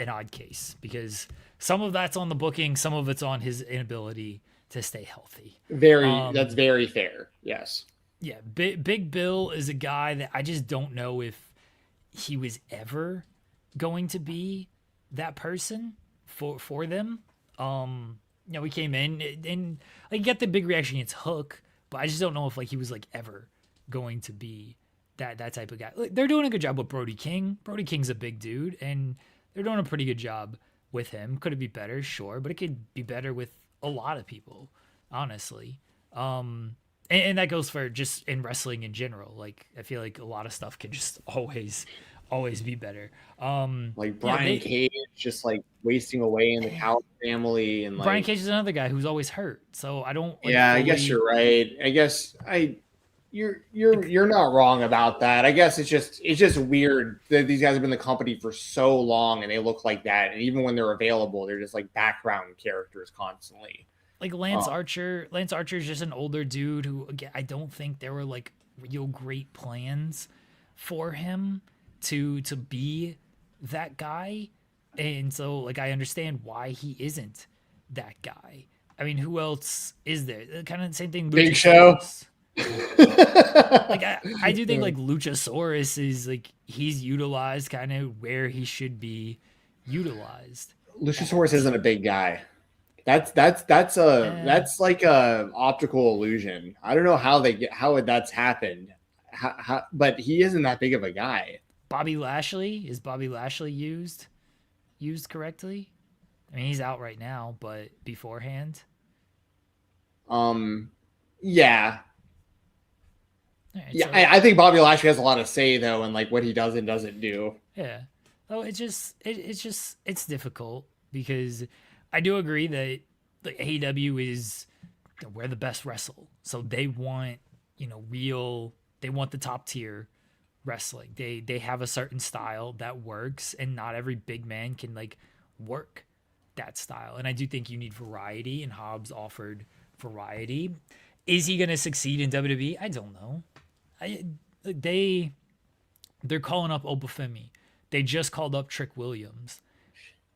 odd case because some of that's on the booking, some of it's on his inability to stay healthy. That's very fair. Yes. Yeah. Big Bill is a guy that I just don't know if he was ever going to be that person for them. You know, we came in and I get the big reaction against Hook, but I just don't know if like he was like ever going to be that type of guy. Like, they're doing a good job with Brody King. Brody King's a big dude, and they're doing a pretty good job with him. Could it be better? Sure, but it could be better with a lot of people, honestly. And that goes for just in wrestling in general. Like, I feel like a lot of stuff can just always always be better. Like Brian Cage just like wasting away in the Callis family, and Brian like Cage is another guy who's always hurt. So I don't like. I guess you're right. I guess you're not wrong about that. I guess it's just weird that these guys have been in the company for so long and they look like that, and even when they're available, they're just like background characters constantly. Like Lance Archer. Lance Archer is just an older dude who, again, I don't think there were like real great plans for him to be that guy, and so like I understand why he isn't that guy. I mean, who else is there? Kind of the same thing. Big Show. Like I do think like Luchasaurus is like he's utilized kind of where he should be utilized. Luchasaurus isn't a big guy. That's like a optical illusion. I don't know how that's happened. But he isn't that big of a guy. Bobby Lashley, is Bobby Lashley used correctly? I mean, he's out right now, but beforehand, yeah. Right, yeah, so, I think Bobby Lashley has a lot of say though in like what he does and doesn't do. Yeah. Oh, it's difficult because I do agree that like AEW is where the best wrestle. So they want, they want the top tier wrestling. They have a certain style that works, and not every big man can like work that style. And I do think you need variety, and Hobbs offered variety. Is he going to succeed in WWE? I don't know. They're calling up Obafemi. They just called up Trick Williams.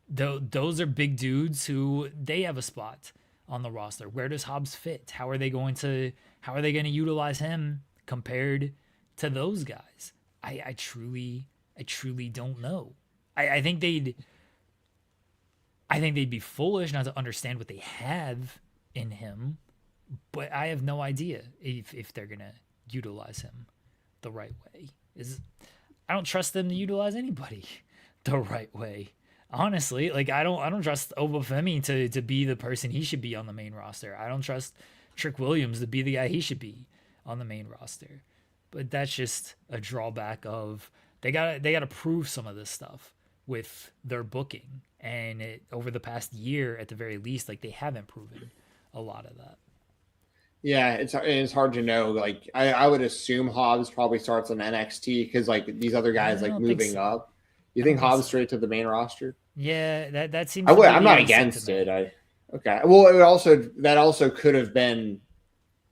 Those are big dudes who they have a spot on the roster. Where does Hobbs fit? How are they going to utilize him compared to those guys? I truly don't know. I think they'd be foolish not to understand what they have in him, but I have no idea if they're gonna utilize him the right way. I don't trust them to utilize anybody the right way. Honestly, like I don't trust Obafemi to be the person he should be on the main roster. I don't trust Trick Williams to be the guy he should be on the main roster. But that's just a drawback of they gotta prove some of this stuff with their booking, and over the past year at the very least, like they haven't proven a lot of that. Yeah, it's hard to know. Like I would assume Hobbs probably starts on NXT because like these other guys like moving up. You think Hobbs straight to the main roster? Yeah, that seems. I'm not against it. Okay. Well, that also could have been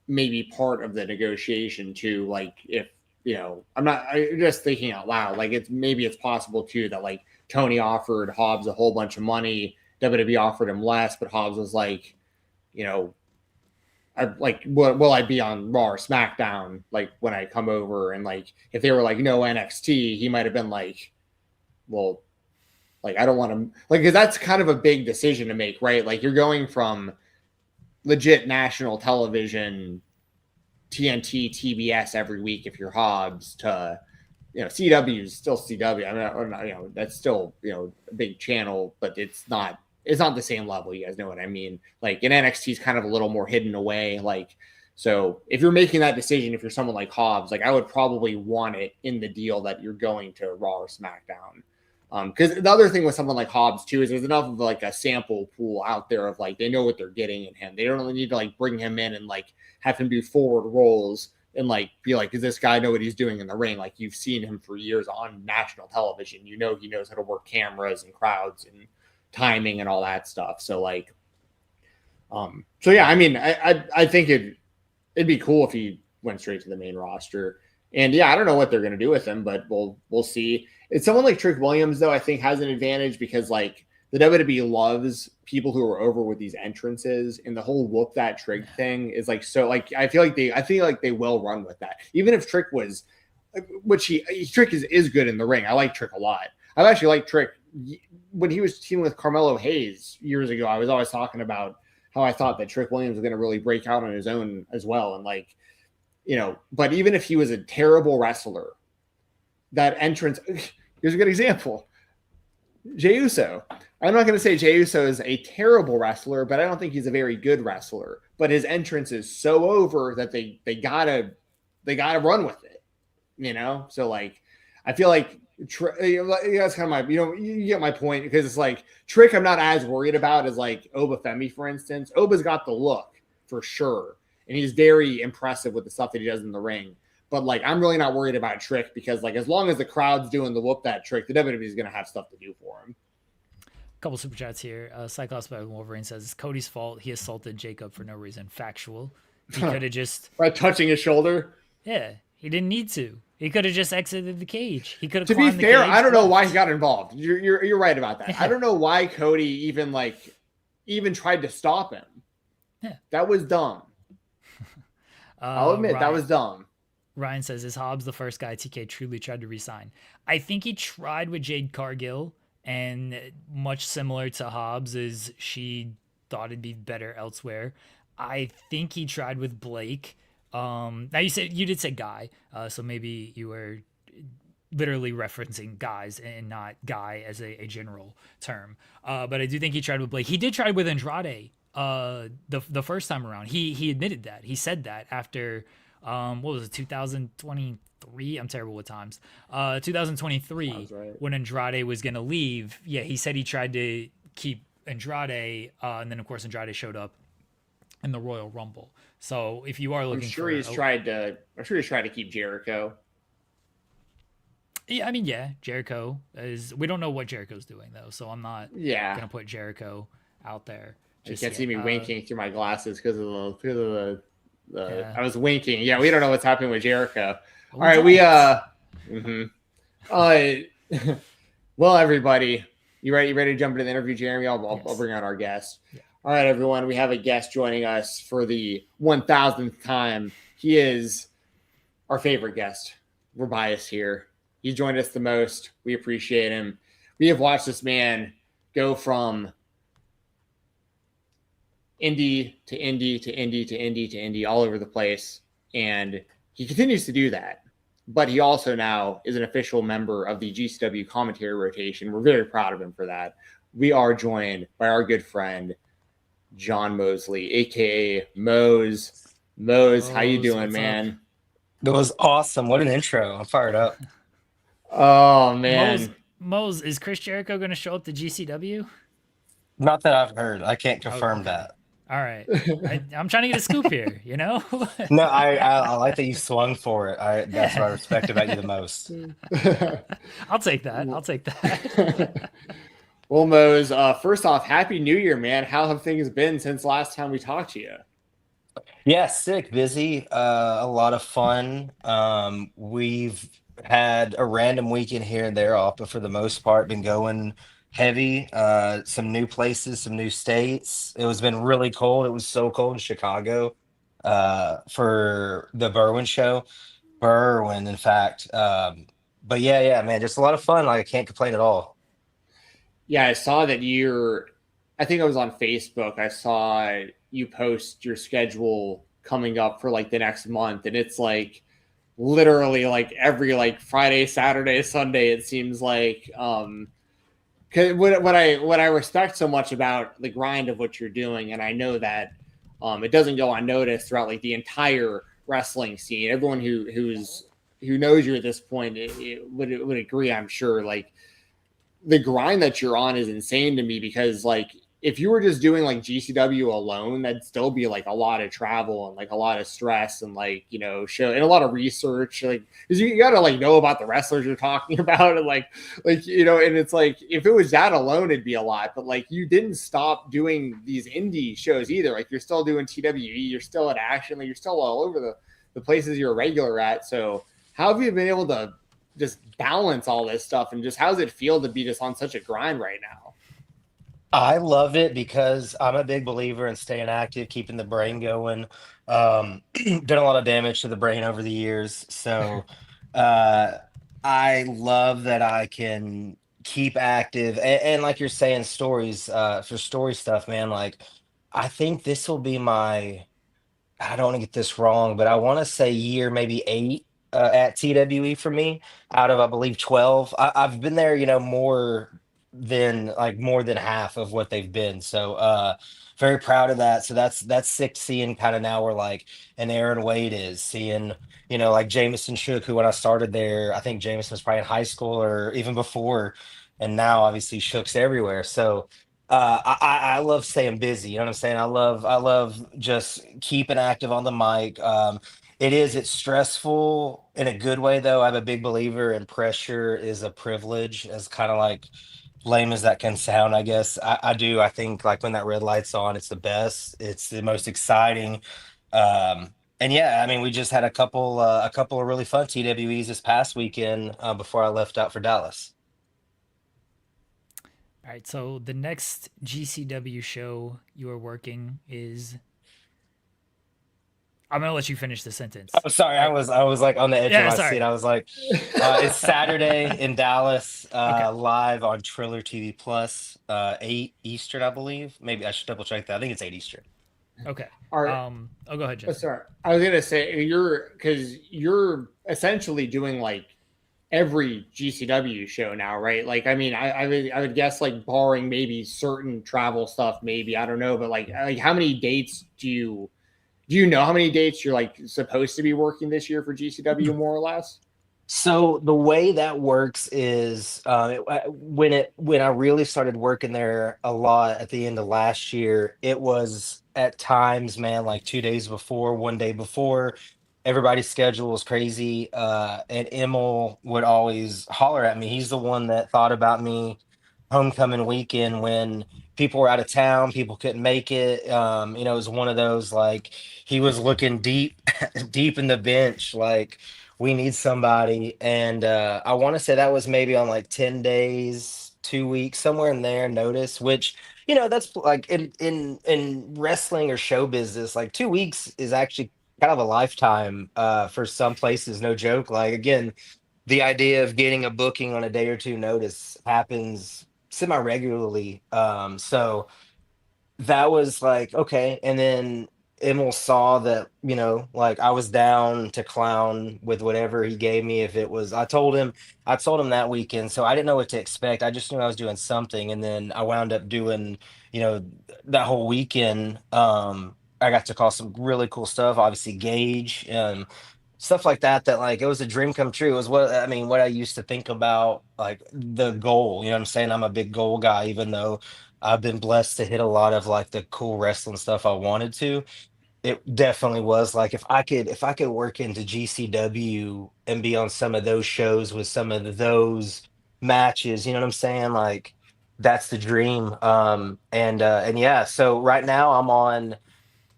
maybe part of the negotiation too. Like if I'm just thinking out loud. Like it's possible too that like Tony offered Hobbs a whole bunch of money, WWE offered him less, but Hobbs was like, will I be on Raw or SmackDown like when I come over? And like if they were like no NXT, he might have been like, well, like I don't want to like because that's kind of a big decision to make, right? Like you're going from legit national television, TNT, TBS every week if you're Hobbs to CW is still CW. I mean, that's still a big channel, but it's not the same level. You guys know what I mean? Like in NXT is kind of a little more hidden away. Like, so if you're making that decision, if you're someone like Hobbs, like I would probably want it in the deal that you're going to Raw or SmackDown. Because the other thing with someone like Hobbs too is there's enough of like a sample pool out there of like they know what they're getting in him. They don't really need to like bring him in and like have him do forward rolls and like be like, does this guy know what he's doing in the ring? Like you've seen him for years on national television. He knows how to work cameras and crowds and timing and all that stuff. So like, so yeah, I mean, I think it'd be cool if he went straight to the main roster. And yeah, I don't know what they're going to do with him, but we'll see. It's someone like Trick Williams, though, I think has an advantage because like the WWE loves people who are over with these entrances, and the whole whoop that Trick thing is like so. Like I feel like they will run with that, even if Trick was, which Trick is good in the ring. I like Trick a lot. I actually like Trick when he was teaming with Carmelo Hayes years ago. I was always talking about how I thought that Trick Williams was going to really break out on his own as well, and like but even if he was a terrible wrestler, that entrance. Here's a good example. Jey Uso. I'm not going to say Jey Uso is a terrible wrestler, but I don't think he's a very good wrestler. But his entrance is so over that they gotta run with it. So like, I feel like That's kind of my, you get my point, because it's like Trick I'm not as worried about as like Obafemi, for instance. Oba's got the look for sure, and he's very impressive with the stuff that he does in the ring. But like, I'm really not worried about Trick, because like, as long as the crowd's doing the whoop that Trick, the WWE is going to have stuff to do for him. Couple super chats here. Cyclops by Wolverine says it's Cody's fault. He assaulted Jacob for no reason. Factual. He could have just by touching his shoulder. Yeah, he didn't need to. He could have just exited the cage. He could have. To be fair, I don't know why he got involved. You're right about that. Yeah. I don't know why Cody even tried to stop him. Yeah, that was dumb. I'll admit that was dumb. Ryan says, is Hobbs the first guy TK truly tried to resign? I think he tried with Jade Cargill, and much similar to Hobbs, is she thought it'd be better elsewhere. I think he tried with Blake. Now you did say Guy, so maybe you were literally referencing guys and not Guy as a general term. But I do think he tried with Blake. He did try with Andrade the first time around. He admitted that. He said that after what was it, 2023? I'm terrible with times. 2023, right, when Andrade was gonna leave. Yeah, he said he tried to keep Andrade, and then of course Andrade showed up in the Royal Rumble. So if you are looking, I'm sure he's tried to keep Jericho. Yeah, I mean, yeah, Jericho is. We don't know what Jericho's doing though, so I'm not gonna put Jericho out there. You can't see me winking through my glasses because of the yeah. I was winking. Yeah, we don't know what's happening with Jericho. All right, well, everybody, you ready to jump into the interview, Jeremy? I'll bring on our guest. Yeah. All right, everyone, we have a guest joining us for the 1000th time. He is our favorite guest. We're biased here. He joined us the most. We appreciate him. We have watched this man go from indie to indie to indie to indie to indie all over the place, and he continues to do that. But he also now is an official member of the GCW commentary rotation. We're very proud of him for that. We are joined by our good friend John Mosley, aka Mose. Mose, how you doing, man? Up? That was awesome. What an intro. I'm fired up. Oh man. Mose, is Chris Jericho going to show up to GCW? Not that I've heard. I can't confirm that. All right. I'm trying to get a scoop here, you know? No, I like that you swung for it. That's what I respect about you the most. I'll take that. Well, Mose, first off, Happy New Year, man. How have things been since last time we talked to you? Yeah, sick, busy, a lot of fun. We've had a random weekend here and there off, but for the most part, been going heavy. Some new places, some new states. It was been really cold. It was so cold in Chicago for the Berwyn, in fact. But yeah, man, just a lot of fun. Like, I can't complain at all. Yeah, I saw that I think I was on Facebook. I saw you post your schedule coming up for like the next month, and it's like literally like every like Friday, Saturday, Sunday, it seems like. Cause what I respect so much about the grind of what you're doing, and I know that it doesn't go unnoticed throughout like the entire wrestling scene. Everyone who knows you at this point would agree, I'm sure. Like, the grind that you're on is insane to me, because like if you were just doing like GCW alone, that'd still be like a lot of travel and like a lot of stress and like, show and a lot of research, like, because you got to like know about the wrestlers you're talking about, and like, and it's like, if it was that alone, it'd be a lot. But like, you didn't stop doing these indie shows either. Like, you're still doing TWE, you're still at Action, like you're still all over the places you're a regular at. So how have you been able to just balance all this stuff, and just how does it feel to be just on such a grind right now? I love it because I'm a big believer in staying active, keeping the brain going. Done a lot of damage to the brain over the years. So I love that I can keep active. And like you're saying, stories, for story stuff, man, like, I think this will be I don't want to get this wrong, but I want to say year maybe 8 at TWE for me out of, I believe, 12. I've been there, more than like more than half of what they've been. So very proud of that. So that's sick seeing kind of now where like an Aaron Wade is seeing, like Jameson Shook, who when I started there, I think Jameson was probably in high school or even before, and now obviously Shook's everywhere. So I love staying busy. You know what I'm saying? I love just keeping active on the mic. It's stressful in a good way though. I'm a big believer in pressure is a privilege, as kind of like lame as that can sound, I guess. I do. I think like when that red light's on, it's the best. It's the most exciting. And yeah, I mean, we just had a couple of really fun TWEs this past weekend before I left out for Dallas. All right, so the next GCW show you are working is. I'm gonna let you finish the sentence. Oh, sorry, All right. I was like on the edge of Yeah, my sorry. seat. I was like, it's Saturday in Dallas, Okay. live on Triller TV Plus, 8 Eastern, I believe. Maybe I should double check that. I think it's 8 Eastern. Okay. Are Oh, go ahead, Jensen. sorry, I was gonna say you're essentially doing like every GCW show now, right? Like, I mean, I would guess like barring maybe certain travel stuff, maybe I don't know, but like how many dates do you know how many dates you're like supposed to be working this year for GCW more or less? So the way that works is when I really started working there a lot at the end of last year, it was at times, man, like 2 days before, one day before. Everybody's schedule was crazy, and Emil would always holler at me. He's the one that thought about me homecoming weekend when people were out of town, people couldn't make it. It was one of those like he was looking deep, deep in the bench, like we need somebody. And I want to say that was maybe on like 10 days, 2 weeks, somewhere in there notice, which, that's like in wrestling or show business, like 2 weeks is actually kind of a lifetime for some places, no joke. Like again, the idea of getting a booking on a day or two notice happens semi regularly. So that was like okay, and then Emil saw that like I was down to clown with whatever he gave me. If it was, I told him that weekend, so I didn't know what to expect. I just knew I was doing something, and then I wound up doing you know that whole weekend. I got to call some really cool stuff, obviously Gage and stuff like that. That like it was a dream come true. It was what I used to think about, like the goal. You know what I'm saying? I'm a big goal guy, even though I've been blessed to hit a lot of like the cool wrestling stuff I wanted to. It definitely was like if I could work into GCW and be on some of those shows with some of those matches, you know what I'm saying? Like that's the dream. And yeah, so right now I'm on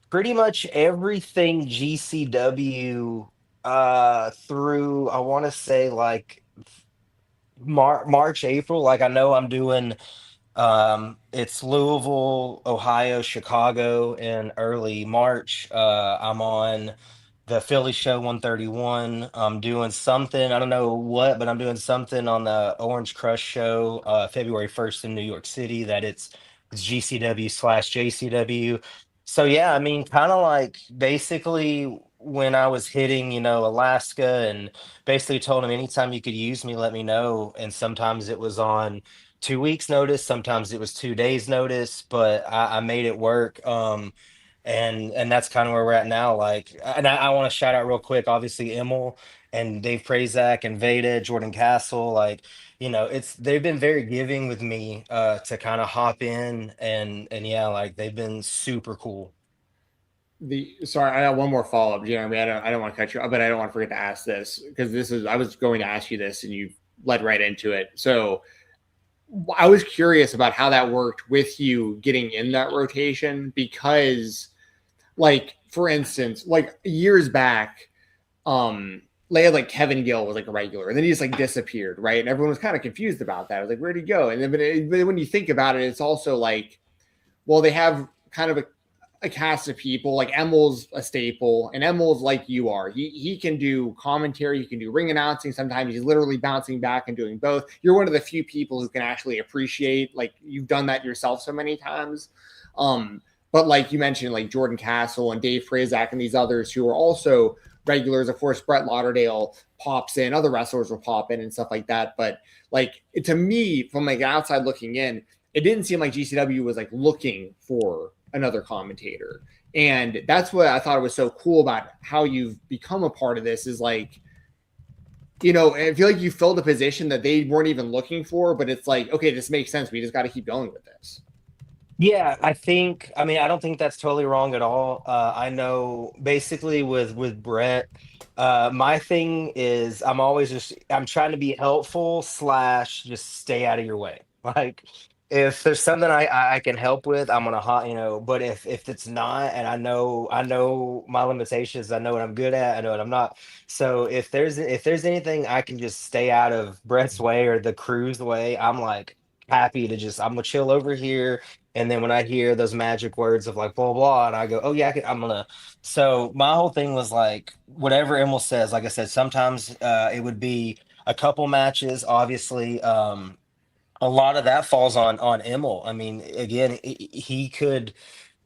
pretty much everything GCW through I want to say like March, April. Like I know I'm doing it's Louisville, Ohio, Chicago in early March. I'm on the Philly show 131. I'm doing something, I don't know what, but I'm doing something on the Orange Crush show February 1st in New York City that it's GCW/JCW. So yeah, I mean, kind of like basically when I was hitting, Alaska and basically told him anytime you could use me, let me know. And sometimes it was on 2 weeks notice, sometimes it was 2 days notice, but I made it work. And that's kind of where we're at now. Like, and I want to shout out real quick, obviously Emil and Dave Prazak and Veda, Jordan Castle. Like, it's they've been very giving with me to kind of hop in and yeah, like they've been super cool. Sorry, I got one more follow up, Jeremy. I don't want to cut you, but I don't want to forget to ask this because I was going to ask you this and you led right into it. So I was curious about how that worked with you getting in that rotation because, like, for instance, like years back, they had like Kevin Gill was like a regular, and then he just like disappeared, right? And everyone was kind of confused about that. I was like, where'd he go? And then, but when you think about it, it's also like, well, they have kind of a cast of people. Like Emil's a staple, and Emil's like you are. He can do commentary, he can do ring announcing. Sometimes he's literally bouncing back and doing both. You're one of the few people who can actually appreciate, like you've done that yourself so many times. But like you mentioned, like Jordan Castle and Dave Frazak and these others who are also regulars. Of course, Brett Lauderdale pops in, other wrestlers will pop in and stuff like that. But like to me, from like outside looking in, it didn't seem like GCW was like looking for another commentator. And that's what I thought was so cool about how you've become a part of this is like, I feel like you filled a position that they weren't even looking for, but it's like, okay, this makes sense. We just got to keep going with this. Yeah, I mean, I don't think that's totally wrong at all. I know basically with Brett, my thing is I'm trying to be helpful slash just stay out of your way. Like if there's something I can help with, I'm gonna but if it's not, and I know my limitations, I know what I'm good at, I know what I'm not. So if there's anything I can just stay out of Brett's way or the crew's way, I'm like happy to just I'm gonna chill over here, and then when I hear those magic words of like blah blah, and I go, oh yeah, I'm gonna. So my whole thing was like whatever Emil says. Like I said, sometimes it would be a couple matches. Obviously, a lot of that falls on Emil. I mean, again, he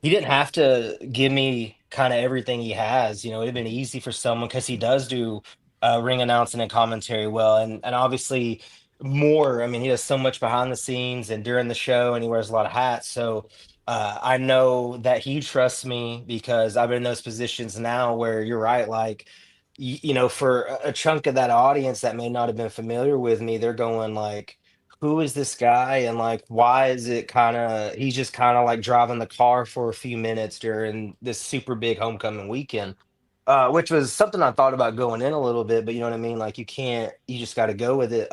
didn't have to give me kind of everything he has. It'd been easy for someone because he does do ring announcing and commentary well, and obviously more. I mean, he does so much behind the scenes and during the show, and he wears a lot of hats. So I know that he trusts me because I've been in those positions now where you're right, like. For a chunk of that audience that may not have been familiar with me, they're going like, who is this guy, and like why is it kind of he's just kind of like driving the car for a few minutes during this super big homecoming weekend, which was something I thought about going in a little bit, but you know what I mean, like you just got to go with it.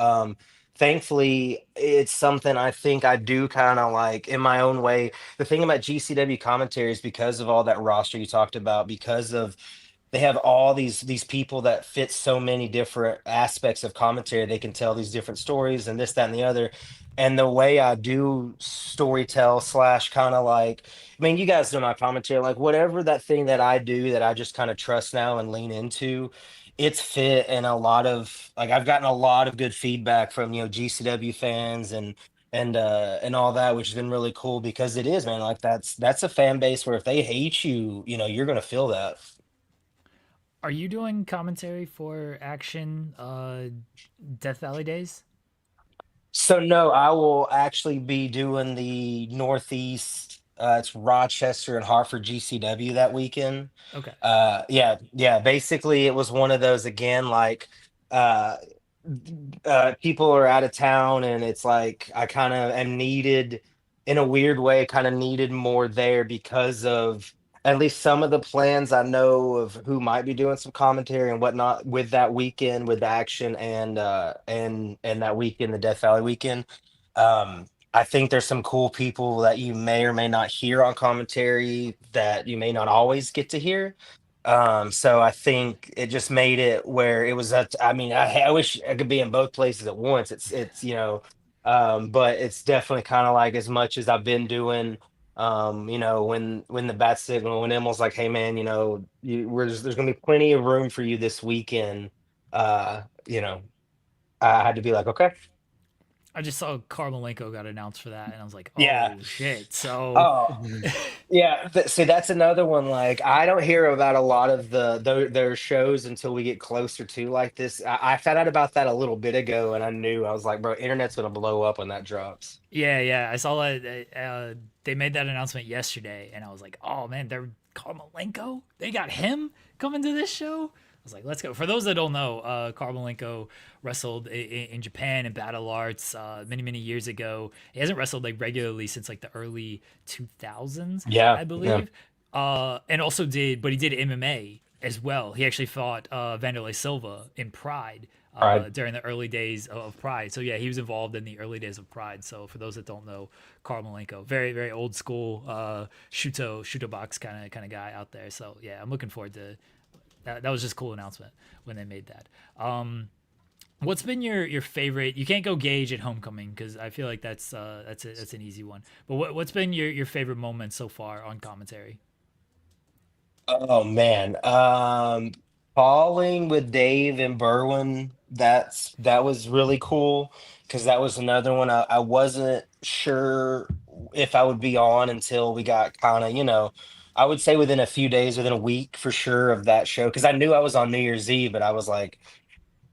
Thankfully it's something I think I do kind of like in my own way. The thing about GCW commentary is because of all that roster you talked about, because of they have all these people that fit so many different aspects of commentary. They can tell these different stories and this, that, and the other. And the way I do story tell slash kind of like, I mean, you guys know my commentary, like whatever that thing that I do that I just kind of trust now and lean into, it's fit. And a lot of like I've gotten a lot of good feedback from GCW fans and all that, which has been really cool because it is, man, like that's a fan base where if they hate you, you're gonna feel that. Are you doing commentary for Action Death Valley Days? So no, I will actually be doing the Northeast. It's Rochester and Hartford GCW that weekend. Okay. Yeah, yeah. Basically, it was one of those again, like uh, people are out of town, and it's like I kind of am needed in a weird way. Kind of needed more there because of at least some of the plans I know of who might be doing some commentary and whatnot with that weekend with Action and that weekend, the Death Valley weekend. I think there's some cool people that you may or may not hear on commentary that you may not always get to hear. So I think it just made it where it was that. I mean, I wish I could be in both places at once. But it's definitely kind of like as much as I've been doing. When the bat signal, when Emil's like, "Hey man, there's gonna be plenty of room for you this weekend." Uh, you know, I had to be like, "Okay, I just saw Carmelenko got announced for that, and I was like, yeah." oh shit. So, Oh, yeah, see, that's another one. Like, I don't hear about a lot of their shows until we get closer to like this. I found out about that a little bit ago, and I was like, bro, internet's gonna blow up when that drops. yeah, yeah. I saw that they made that announcement yesterday, and I was like, oh man, they're Carmelenko? They got him coming to this show? I was like, let's go. For those that don't know, Carmelenko wrestled in Japan in Battle Arts many, many years ago. He hasn't wrestled like regularly since like the early 2000s, Yeah, I yeah, believe. And also but he did MMA as well. He actually fought Vanderlei Silva in Pride right. during the early days of Pride. So yeah, he was involved in the early days of Pride. So for those that don't know, Carmelenko, very, very old school shuto box kind of guy out there. So yeah, I'm looking forward to that was just a cool announcement when they made that. What's been your favorite? You can't go Gage at Homecoming because I feel like that's an easy one. But what's been your favorite moment so far on commentary? Oh man, calling with Dave and Berwin. That was really cool because that was another one I wasn't sure if I would be on until we got kind of I would say within a few days, within a week for sure of that show, because I knew I was on New Year's Eve, but I was like,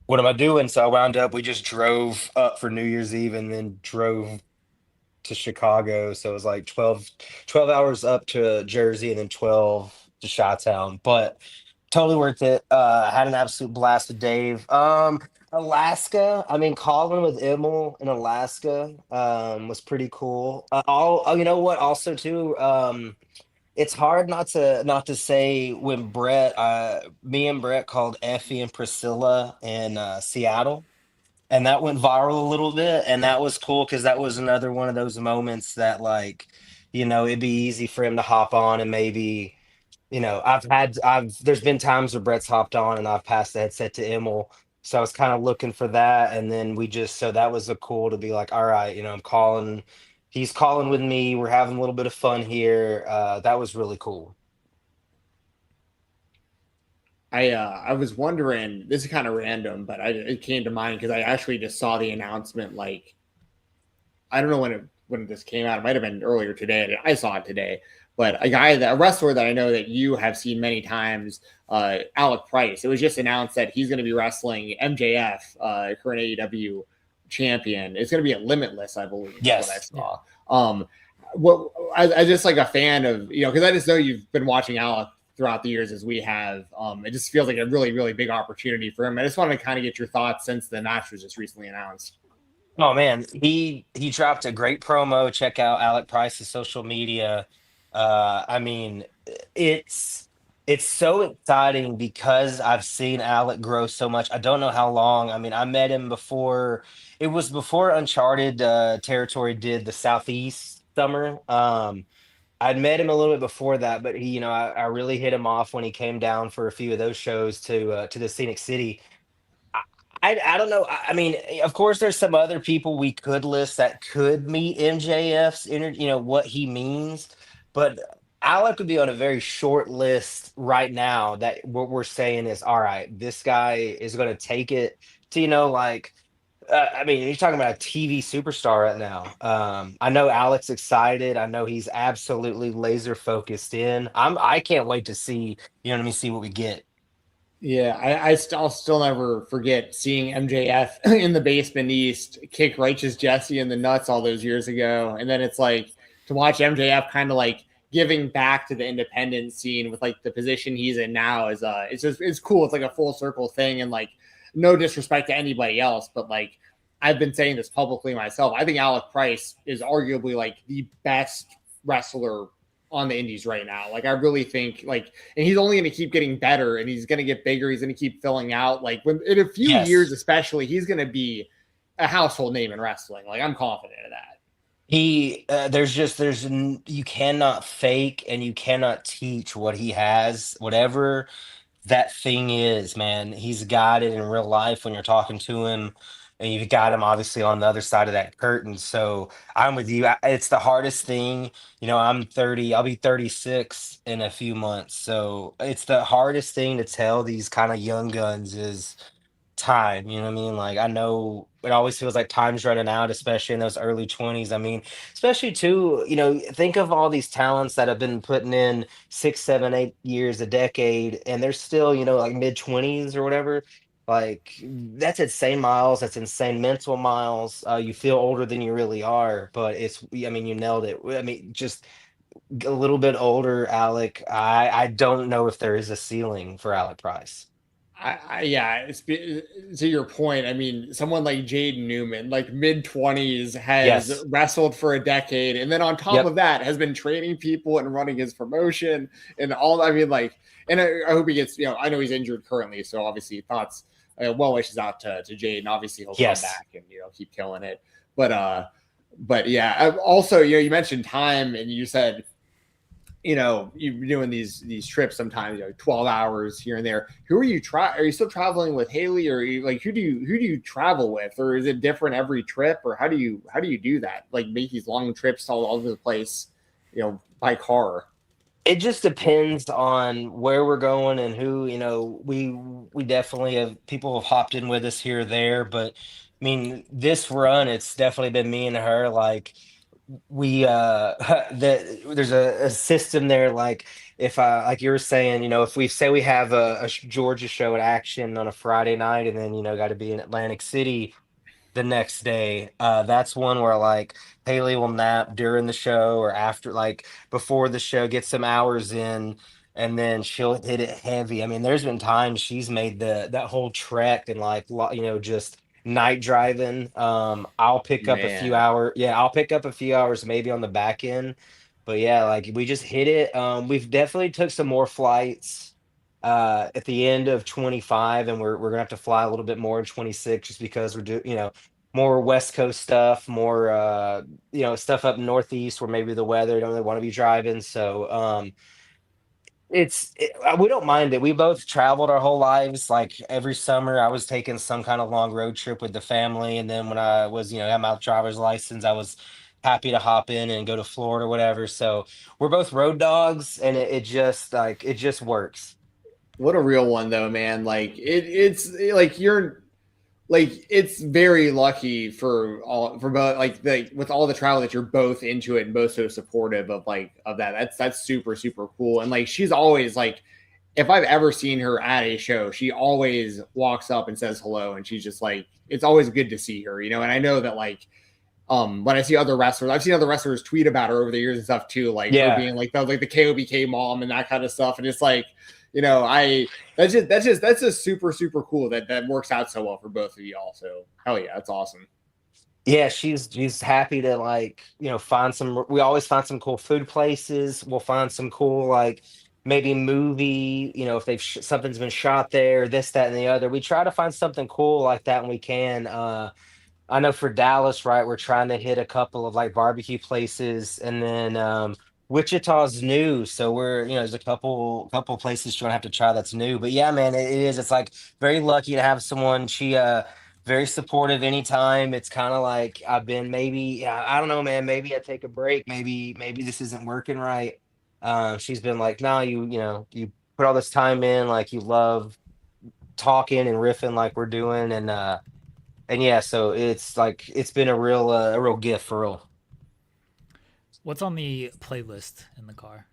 what am I doing? So I wound up, we just drove up for New Year's Eve and then drove to Chicago. So it was like 12 hours up to Jersey and then 12 to Chi-Town. But totally worth it. Had an absolute blast with Dave. Alaska, I mean, calling with Immel in Alaska was pretty cool. You know what? Also, too, it's hard not to say when me and Brett called Effie and Priscilla in Seattle, and that went viral a little bit, and that was cool because that was another one of those moments that, like, it'd be easy for him to hop on and maybe, there's been times where Brett's hopped on and I've passed the headset to Emil. So I was kind of looking for that. And then so that was a cool to be like, all right, he's calling with me. We're having a little bit of fun here. That was really cool. I was wondering, this is kind of random, but it came to mind because I actually just saw the announcement. Like, I don't know when this came out. It might have been earlier today. I saw it today. But a wrestler that I know that you have seen many times, Alec Price. It was just announced that he's going to be wrestling MJF, current AEW champion. It's going to be at Limitless, I believe. Yes. What I saw. What I just like a fan of, because I just know you've been watching Alec throughout the years as we have. It just feels like a really, really big opportunity for him. I just want to kind of get your thoughts since the match was just recently announced. Oh man, he dropped a great promo. Check out Alec Price's social media. I mean, it's it's so exciting because I've seen Alec grow so much. I don't know how long. I mean, I met him before. It was before Uncharted territory did the Southeast summer. I'd met him a little bit before that, but I really hit him off when he came down for a few of those shows to the Scenic City. I don't know. I mean, of course, there's some other people we could list that could meet MJF's what he means, but Alec would be on a very short list right now. That what we're saying is, all right, this guy is going to take it to like. I mean, you're talking about a TV superstar right now. I know Alex excited. I know he's absolutely laser focused in. I can't wait to see. Let me see what we get. Yeah, I'll still never forget seeing MJF in the basement East kick Righteous Jesse in the nuts all those years ago. And then it's like to watch MJF kind of like giving back to the independent scene with like the position he's in now is it's cool. It's like a full circle thing. And like no disrespect to anybody else, but like I've been saying this publicly myself. I think Alec Price is arguably like the best wrestler on the indies right now. Like I really think like, and he's only going to keep getting better and he's going to get bigger. He's going to keep filling out. Like when in a few years, especially, he's going to be a household name in wrestling. Like I'm confident of that. You cannot fake and you cannot teach what he has, whatever that thing is, man. He's got it in real life when you're talking to him, and you've got him obviously on the other side of that curtain. So I'm with you. It's the hardest thing. I'm 30, I'll be 36 in a few months. So it's the hardest thing to tell these kind of young guns is time. You know what I mean? Like I know it always feels like time's running out, especially in those early 20s. I mean, especially too, think of all these talents that have been putting in 6, 7, 8 years, a decade, and they're still, like mid 20s or whatever. Like that's insane miles. That's insane mental miles. You feel older than you really are, but I mean, you nailed it. I mean, just a little bit older, Alec. I don't know if there is a ceiling for Alec Price. Yeah, to your point. I mean, someone like Jaden Newman, like mid 20s, has Yes. wrestled for a decade, and then on top of that, has been training people and running his promotion and all. I mean, like, and I hope he gets. I know he's injured currently, so obviously thoughts, well wishes out to Jaden. Obviously, he'll come back and keep killing it. But yeah, also you mentioned time, and you said you're doing these trips sometimes, 12 hours here and there. Who are you are you still traveling with Haley, or are you like who do you travel with, or is it different every trip, or how do you do that? Like make these long trips all over the place, by car? It just depends on where we're going and who, we definitely have people have hopped in with us here or there, but I mean, this run, it's definitely been me and her. Like there's a system there. Like if I, like you were saying, if we say we have a Georgia show at Action on a Friday night, and then got to be in Atlantic City the next day, that's one where like Haley will nap during the show or after, like before the show, get some hours in, and then she'll hit it heavy. I mean, there's been times she's made that whole trek and like just night driving. I'll pick up a few Man. hours. Yeah, I'll pick up a few hours maybe on the back end. But yeah, like we just hit it. We've definitely took some more flights at the end of 25, and we're gonna have to fly a little bit more in 26 just because we're more West Coast stuff, more stuff up northeast where maybe the weather don't really want to be driving. So we don't mind it. We both traveled our whole lives. Like every summer, I was taking some kind of long road trip with the family, and then when I was had my driver's license, I was happy to hop in and go to Florida or whatever. So we're both road dogs, and it just works. What a real one though, man. Like it's like you're like it's very lucky for both like with all the travel that you're both into it and both so supportive of that. That's super super cool. And like she's always like, if I've ever seen her at a show, she always walks up and says hello, and she's just like, it's always good to see her, you know. And I know that like when I see other wrestlers, I've seen other wrestlers tweet about her over the years and stuff too, like her being like the KOBK mom and that kind of stuff. And it's like, that's just super, super cool that works out so well for both of y'all. So hell yeah, that's awesome. Yeah, she's happy to like, find some, we always find some cool food places. We'll find some cool like maybe movie, if something's been shot there, this, that, and the other. We try to find something cool like that when we can. I know for Dallas, right, we're trying to hit a couple of like barbecue places, and then Wichita's new, so there's a couple places you're gonna have to try that's new. But yeah, man, it is. It's like very lucky to have someone. She very supportive anytime. It's kind of like I've been maybe, yeah, I don't know, man. Maybe I take a break. Maybe this isn't working right. She's been like, no, you put all this time in, like you love talking and riffing like we're doing, and yeah, so it's like it's been a real gift for real. What's on the playlist in the car?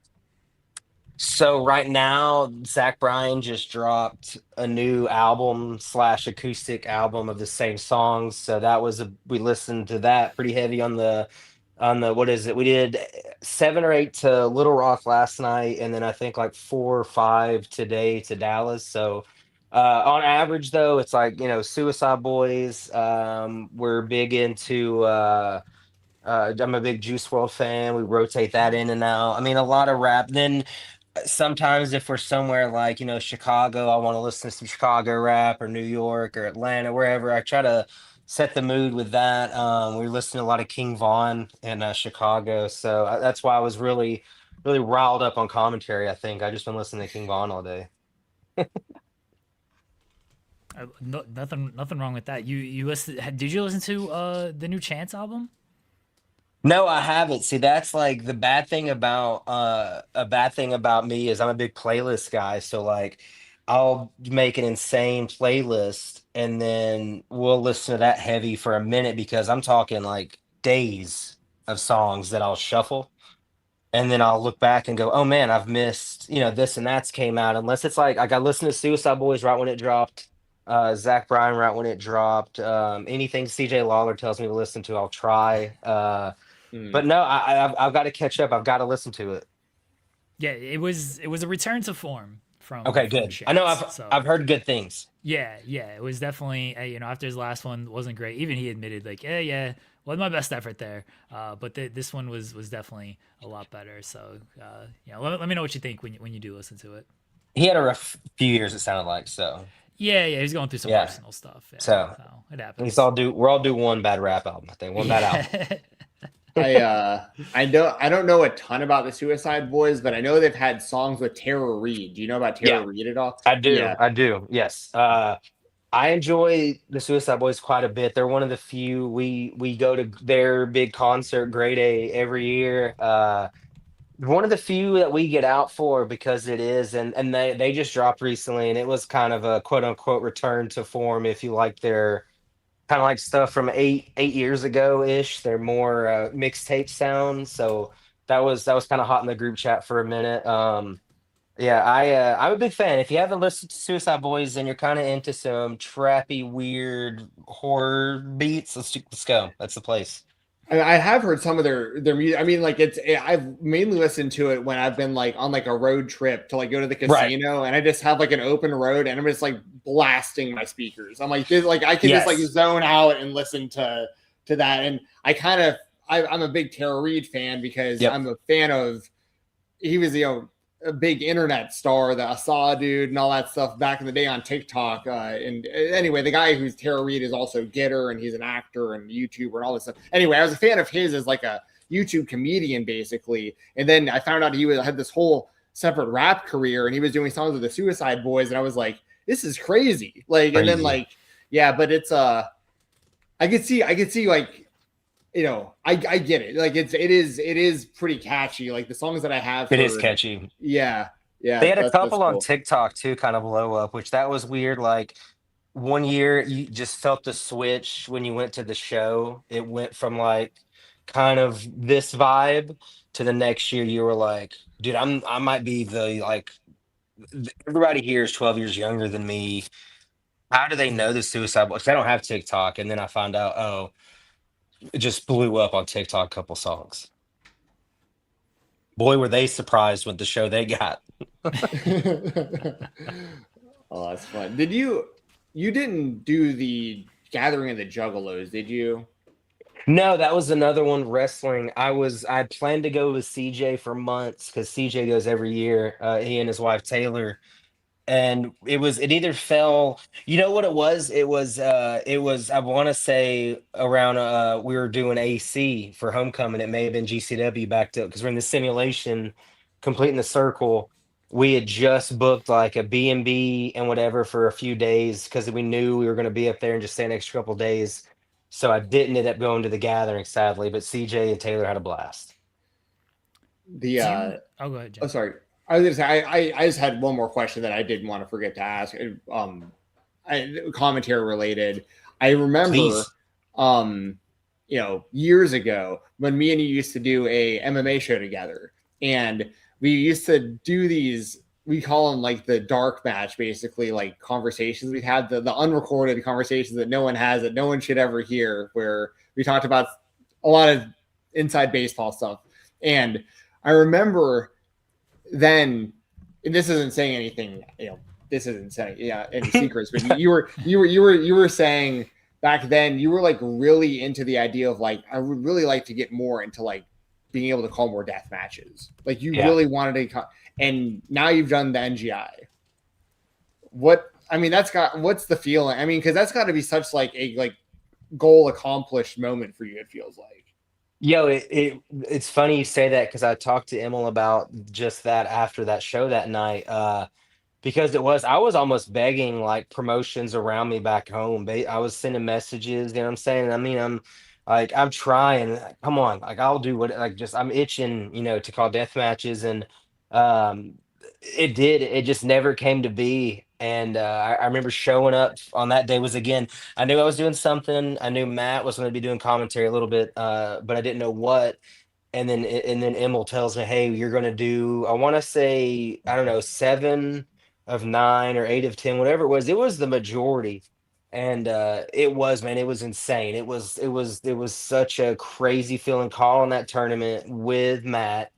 So right now, Zach Bryan just dropped a new album slash acoustic album of the same songs. So we listened to that pretty heavy on the what is it? We did 7 or 8 to Little Rock last night, and then I think like 4 or 5 today to Dallas. So on average, though, it's like Suicide Boys. We're big into. I'm a big Juice World fan. We rotate that in and out. I mean, a lot of rap. Then sometimes if we're somewhere like Chicago, I want to listen to some Chicago rap, or New York or Atlanta, wherever. I try to set the mood with that. We listen to a lot of King Von in Chicago, so that's why I was really really riled up on commentary. I think I just been listening to King Von all day. No, nothing wrong with that. You listen? Did you listen to the new Chance album? No, I haven't. See, that's like the bad thing about a bad thing about me is I'm a big playlist guy. So like I'll make an insane playlist, and then we'll listen to that heavy for a minute because I'm talking like days of songs that I'll shuffle. And then I'll look back and go, oh man, I've missed, this and that's came out. Unless it's like I got listened to Suicide Boys right when it dropped, Zach Bryan right when it dropped. Anything CJ Lawler tells me to listen to, I'll try. Hmm. But no, I've got to catch up. I've got to listen to it. Yeah, it was a return to form Okay, from good. I know Chance. So I've heard good things. yeah, it was definitely after his last one wasn't great. Even he admitted like, yeah, wasn't my best effort there. But this one was definitely a lot better. So let me know what you think when you do listen to it. He had a rough few years, it sounded like. So Yeah, he's going through some yeah. personal stuff. Yeah, So so it let's happens. all do we're all do one bad rap album, I think. One bad album. Yeah. I don't know a ton about the Suicide Boys, but I know they've had songs with Tara Reid. Do you know about Yeah, Tara Reid at all? I do. Yeah. I do. Yes. I enjoy the Suicide Boys quite a bit. They're one of the few we go to their big concert, Grade A, every year. One of the few that we get out for because it is, and they just dropped recently, and it was kind of a quote unquote return to form. If you like their kind of like stuff from 8 years ago ish, they're more mixtape sound. So that was kind of hot in the group chat for a minute. Yeah, I'm a big fan. If you haven't listened to Suicide Boys and you're kind of into some trappy, weird horror beats, let's go. That's the place. I have heard some of their music. I mean, like I've mainly listened to it when I've been like on like a road trip to like go to the Right. casino, and I just have like an open road, and I'm just like blasting my speakers. I'm like, this, like I can just like Yes. zone out and listen to that. And I'm a big Tara Reid fan because Yep. I'm a fan of he was a big internet star, the Asa dude, and all that stuff back in the day on TikTok. And anyway, the guy who's Tara Reid is also Getter, and he's an actor and YouTuber and all this stuff. Anyway, I was a fan of his as like a YouTube comedian, basically. And then I found out had this whole separate rap career, and he was doing songs with the Suicide Boys, and I was like, this is crazy. Like, and then Crazy. like, yeah, but it's I could see like I get it. Like it is pretty catchy. Like the songs that I have It is heard. catchy. Yeah, They yeah, had a that's couple on cool. TikTok too, kind of blow up, which that was weird. Like one year, you just felt the switch when you went to the show. It went from like kind of this vibe to the next year. You were like, dude, I might be the like everybody here is 12 years younger than me. How do they know the Suicide Boys? I don't have TikTok, and then I found out, oh, it just blew up on TikTok. Couple songs. Boy, were they surprised with the show they got. Oh, that's fun. You didn't do the Gathering of the Juggalos, did you? No, that was another one wrestling. I planned to go with CJ for months because CJ goes every year. He and his wife Taylor, and it either fell. You know what it was? It was I want to say around we were doing AC for homecoming. It may have been GCW backed up because we're in the simulation, completing the circle. We had just booked like a B&B and whatever for a few days because we knew we were going to be up there and just stay an extra couple days. So I didn't end up going to the gathering, sadly, but CJ and Taylor had a blast. The Do you? Oh, go ahead, oh, Jensen. sorry. I was gonna say I just had one more question that I didn't want to forget to ask. Commentary related. I remember, Please. um, years ago when me and you used to do a MMA show together, and we used to do these. We call them like the dark match, basically like conversations. We had the unrecorded conversations that no one has, that no one should ever hear, where we talked about a lot of inside baseball stuff. And I remember then, and this isn't saying anything, this isn't saying any secrets, but you were saying back then you were like really into the idea of like I would really like to get more into like being able to call more death matches. Like you Yeah. really wanted to, and now you've done the NGI. What I mean, what's the feeling? I mean, because that's got to be such like a goal accomplished moment for you. It feels like. Yo, it's funny you say that because I talked to Emil about just that after that show that night. Because I was almost begging like promotions around me back home. I was sending messages, you know what I'm saying? I mean, I'm trying. Come on, like I'll do what like just I'm itching, to call death matches and um it just never came to be. And I remember showing up on that day was again, I knew I was doing something. I knew Matt was going to be doing commentary a little bit, but I didn't know what. And then Emil tells me, "Hey, you're going to do. I want to say I don't know 7 of 9 or 8 of 10, whatever it was. It was the majority, and it was man, it was insane. It was such a crazy feeling calling that tournament with Matt,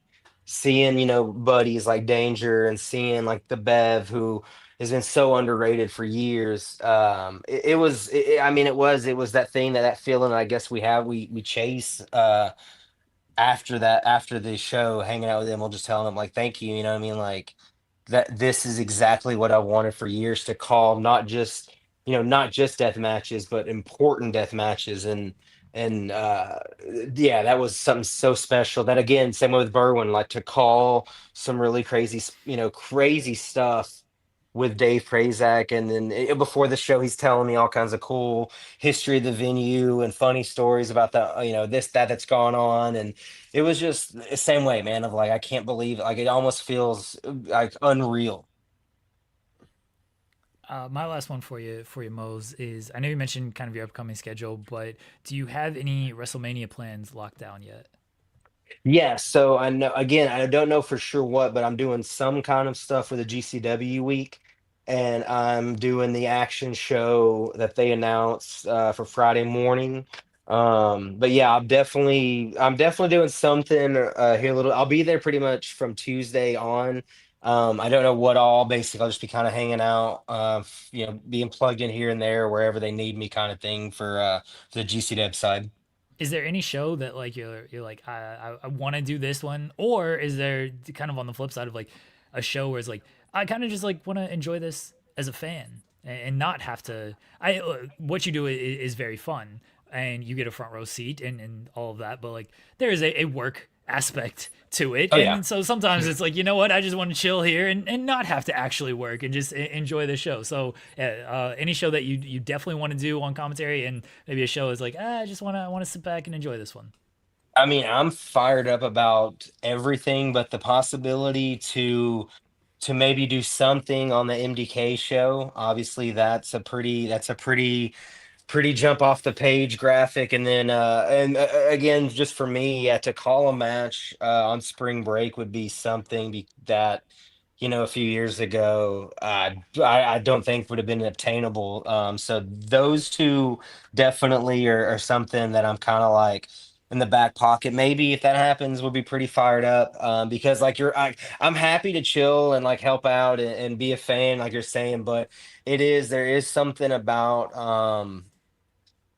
seeing buddies like Danger and seeing like the Bev who has been so underrated for years. I mean, it was that thing that feeling I guess we chase. After the show, hanging out with them, we'll just tell them like, thank you. You know what I mean? Like that this is exactly what I wanted for years to call, not just death matches, but important death matches. And yeah, that was something so special that again, same with Berwin, like to call some really crazy, crazy stuff with Dave Prazak. And then before the show, he's telling me all kinds of cool history of the venue and funny stories about the, this, that's gone on. And it was just the same way, man, of like, I can't believe it. Like, it almost feels like unreal. My last one for you, Mose, is I know you mentioned kind of your upcoming schedule, but do you have any WrestleMania plans locked down yet? Yeah, so I know again, I don't know for sure what, but I'm doing some kind of stuff for the GCW week, and I'm doing the action show that they announced for Friday morning. But yeah, I'm definitely doing something here a little. I'll be there pretty much from Tuesday on. I don't know what all. Basically, I'll just be kind of hanging out, being plugged in here and there wherever they need me, kind of thing for the GCW side. Is there any show that like you're like I want to do this one, or is there kind of on the flip side of like a show where it's like I kind of just like want to enjoy this as a fan and not have to. I What you do is very fun and you get a front row seat and all of that, but like there is a work aspect to it, Oh yeah. and so sometimes it's like, you know what, I just want to chill here and not have to actually work and just enjoy the show. So any show that you definitely want to do on commentary, and maybe a show is like, I just want to sit back and enjoy this one. I mean, I'm fired up about everything, but the possibility to maybe do something on the MDK show. Obviously, that's a pretty jump off the page graphic. And then again, just for me, yeah, to call a match on spring break would be something that a few years ago, I don't think would have been obtainable. So those two definitely are something that I'm kind of like in the back pocket. Maybe if that happens, we'll be pretty fired up. Because like I'm happy to chill and like help out and be a fan, like you're saying, but there is something about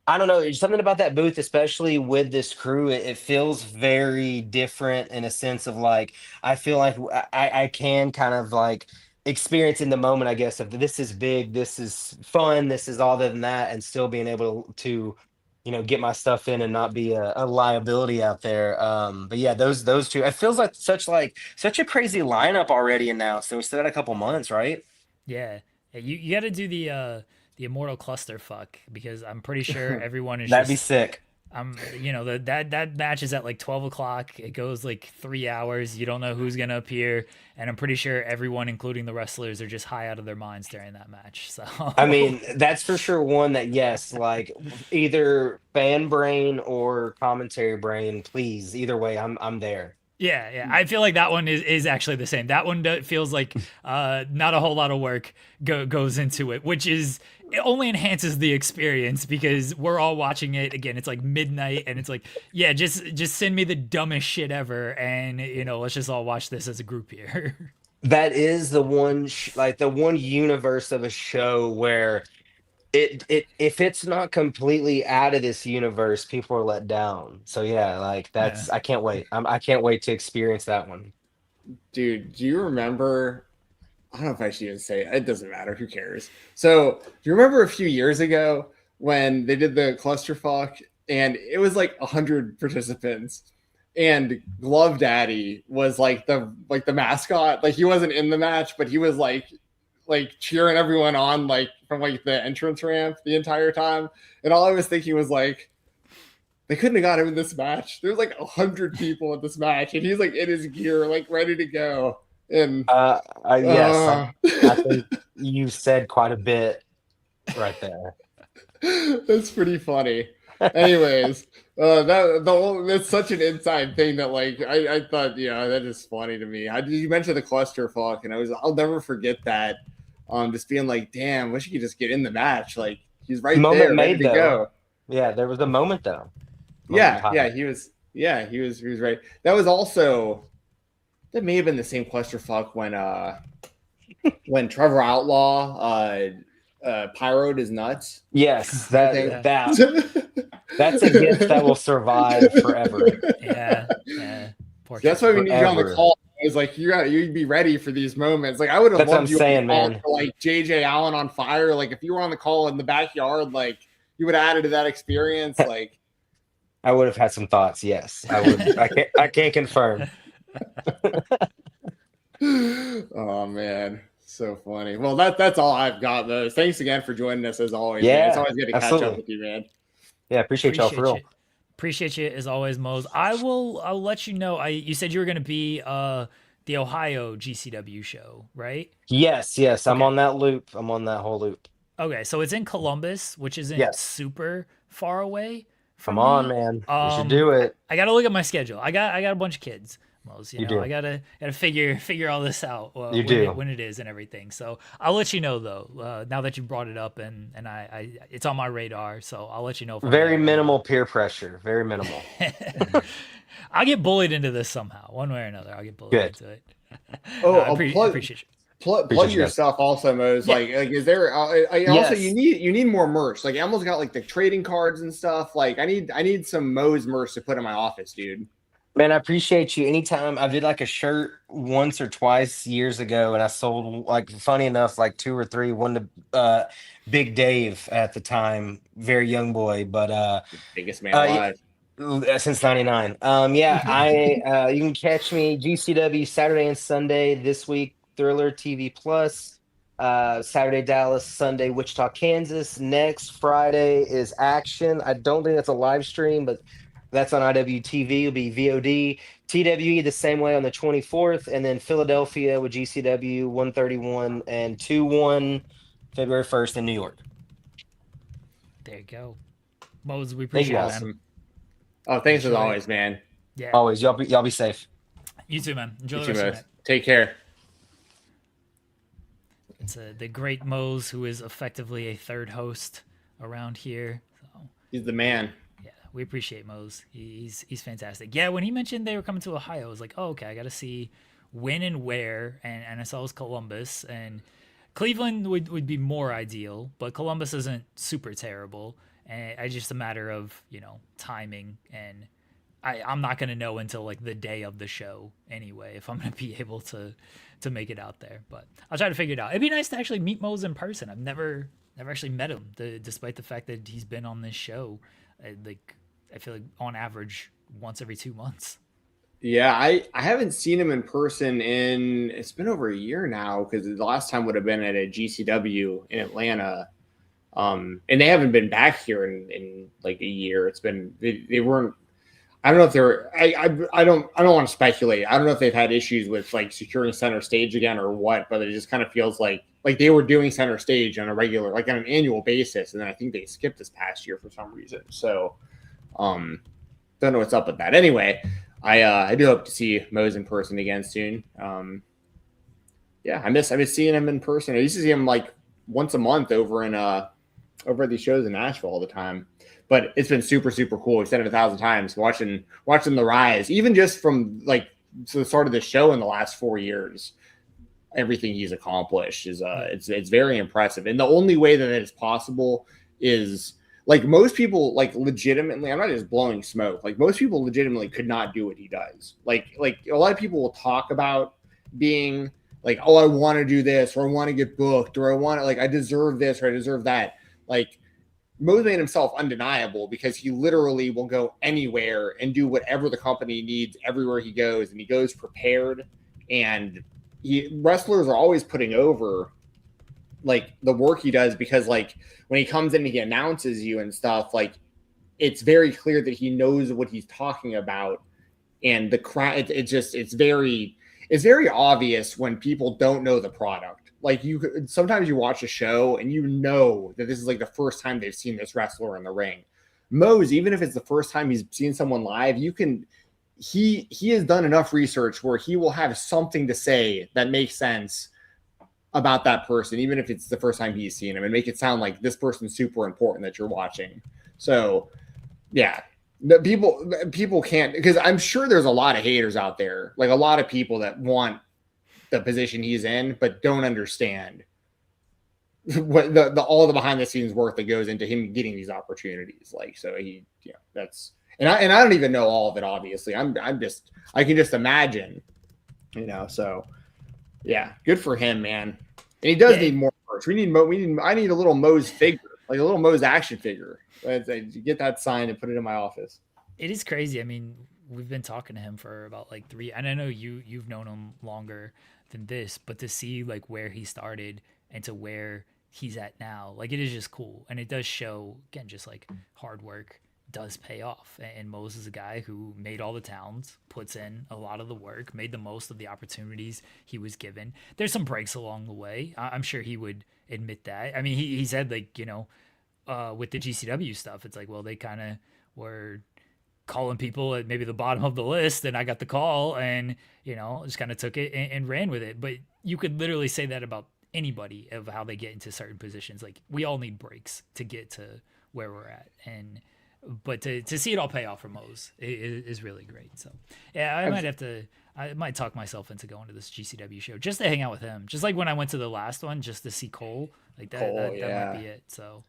I don't know. There's something about that booth, especially with this crew. It feels very different in a sense of like I feel like I can kind of like experience in the moment, I guess, of this is big, this is fun, this is all than that, and still being able to get my stuff in and not be a liability out there. But yeah, those two. It feels like such a crazy lineup already announced, and we still got a couple months, right? Yeah, yeah, you got to do the immortal clusterfuck, because I'm pretty sure everyone is That'd be just sick. that match is at like 12 o'clock. It goes like 3 hours. You don't know who's gonna appear, and I'm pretty sure everyone, including the wrestlers, are just high out of their minds during that match. I So mean, that's for sure one that, yes, like either fan brain or commentary brain, please. Either way, I'm there. yeah, yeah, I feel like that one is actually the same. That one feels like not a whole lot of work goes into it, which is it only enhances the experience because we're all watching it again. It's like midnight, and it's like, yeah, just send me the dumbest shit ever, and let's just all watch this as a group here. That is the one, like the one universe of a show where it if it's not completely out of this universe, people are let down. So yeah, like Yeah. I can't wait. I can't wait to experience that one. Dude, do you remember? I don't know if I should even say it. It doesn't matter. Who cares? So, do you remember a few years ago when they did the clusterfuck and it was like 100 participants, and Glove Daddy was like the mascot. Like he wasn't in the match, but he was like cheering everyone on like from like the entrance ramp the entire time. And all I was thinking was like, they couldn't have got him in this match. There's like 100 people at this match, and he's like in his gear, like ready to go. And Yes, I think you said quite a bit right there. that's pretty funny. Anyways, that's such an inside thing that like I thought, that is funny to me. You mentioned the clusterfuck, and I'll never forget that. Just being like, damn, wish he could just get in the match. Like he's right Moment there, ready made to though. go. Yeah, there was a moment though. He was right. That was also that may have been the same clusterfuck when Trevor Outlaw pyroed his nuts. Yes, I that's a think. gift that will survive forever. Yeah, yeah. Poor That's why we need you on the Forever. call. It's like you'd be ready for these moments. Like I would have That's what loved I'm you saying, on the call man. for like JJ Allen on fire. Like if you were on the call in the backyard, like you would have added to that experience. Like I would have had some thoughts. Yes, I would. I can't confirm. oh man, so funny. Well, that's all I've got, though. Thanks again for joining us as always. Man. Yeah, It's always good to catch absolutely. up with you, man. Yeah, appreciate y'all for real. you. Appreciate you as always, Mose. I'll let you know. You said you were gonna be the Ohio GCW show, right? Yes, yes. I'm Okay. on that loop. I'm on that whole loop. Okay, so it's in Columbus, which isn't Yes. super far away For Come on, me, man. We should do it. I gotta look at my schedule. I got a bunch of kids. Most, You I do. gotta figure all this out You when do. it is and everything. So I'll let you know though. Now that you brought it up and I it's on my radar. So I'll let you know if I'm Very there or minimal not. peer pressure. Very minimal. I'll get bullied into this somehow, one way or another. I'll get bullied Good. into it. Oh, No, plug appreciate you. plug Appreciate you your guys. stuff also, Mose. Yeah. Like is there also Yes. you need more merch. Like I almost got like the trading cards and stuff. Like I need some Mose merch to put in my office, dude. Man, I appreciate you. Anytime I did like a shirt once or twice years ago, and I sold like funny enough, like two or three. One to Big Dave at the time, very young boy, but Biggest man uh, alive. since '99. Yeah, I you can catch me GCW Saturday and Sunday this week. Thriller TV Plus. Saturday Dallas, Sunday Wichita, Kansas. Next Friday is Action. I don't think that's a live stream, but that's on IWTV. It'll be VOD. TWE the same way on the 24th, and then Philadelphia with GCW 131 and 21 February 1st in New York. There you go. Mose, we Thank you, appreciate it, guys. man. Awesome. Oh, thanks as Enjoy. always, man. Yeah. Always, y'all be safe. You too, man. Enjoy You the too, rest of your Mose. night. Take care. It's the great Mose, who is effectively a third host around here. So He's the man. yeah, we appreciate Mose. He's fantastic. Yeah, when he mentioned they were coming to Ohio, I was like, oh, okay, I got to see when and where. And I saw it was Columbus, and Cleveland would be more ideal, but Columbus isn't super terrible. And it's just a matter of timing, and I'm not gonna know until like the day of the show anyway if I'm gonna be able to make it out there. But I'll try to figure it out. It'd be nice to actually meet Mose in person. I've never actually met him, despite the fact that he's been on this show. I feel like on average once every 2 months. Yeah, I haven't seen him in person it's been over a year now because the last time would have been at a GCW in Atlanta. And they haven't been back here in like a year. It's been they weren't. I don't know if they're. I don't want to speculate. I don't know if they've had issues with like securing center stage again or what. But it just kind of feels like they were doing center stage on a regular, like on an annual basis, and then I think they skipped this past year for some reason. So, don't know what's up with that. Anyway, I do hope to see Mose in person again soon. Yeah, I miss seeing him in person. I used to see him like once a month over at these shows in Nashville all the time. But it's been super, super cool. We've said it 1,000 times, watching the rise, even just from like the start of the show in the last 4 years. Everything he's accomplished is it's very impressive. And the only way that it's possible is like most people like legitimately, I'm not just blowing smoke. Like most people legitimately could not do what he does. Like a lot of people will talk about being like, oh, I want to do this, or I want to get booked, or I want to, like, I deserve this, or I deserve that. Like, Mose made himself undeniable because he literally will go anywhere and do whatever the company needs everywhere he goes, and he goes prepared. And wrestlers are always putting over like the work he does because like when he comes in and he announces you and stuff, like it's very clear that he knows what he's talking about. And the crowd, it's very obvious when people don't know the product. Like sometimes you watch a show and you know that this is like the first time they've seen this wrestler in the ring. Mose, even if it's the first time he's seen someone live, he has done enough research where he will have something to say that makes sense about that person, even if it's the first time he's seen him, and make it sound like this person's super important that you're watching. So yeah, the people can't, because I'm sure there's a lot of haters out there, like a lot of people that want the position he's in, but don't understand what all the behind the scenes work that goes into him getting these opportunities. Like, so that's, and I don't even know all of it. Obviously I can just imagine, so yeah, good for him, man. And he does need more merch. I need a little Mose figure, like a little Mose action figure. Get that signed and put it in my office. It is crazy. I mean, we've been talking to him for about like 3, and I know you've known him longer than this, but to see like where he started and to where he's at now, like it is just cool. And it does show, again, just like hard work does pay off. And Mose is a guy who made all the towns, puts in a lot of the work, made the most of the opportunities he was given. There's some breaks along the way. I'm sure he would admit that. I mean, he said like, with the GCW stuff, it's like, well, they kind of were calling people at maybe the bottom of the list, and I got the call and, just kind of took it and ran with it. But you could literally say that about anybody of how they get into certain positions. Like, we all need breaks to get to where we're at. But to see it all pay off for Mose is really great. So yeah, I might talk myself into going to this GCW show just to hang out with him. Just like when I went to the last one, just to see Cole. Like that might be it. So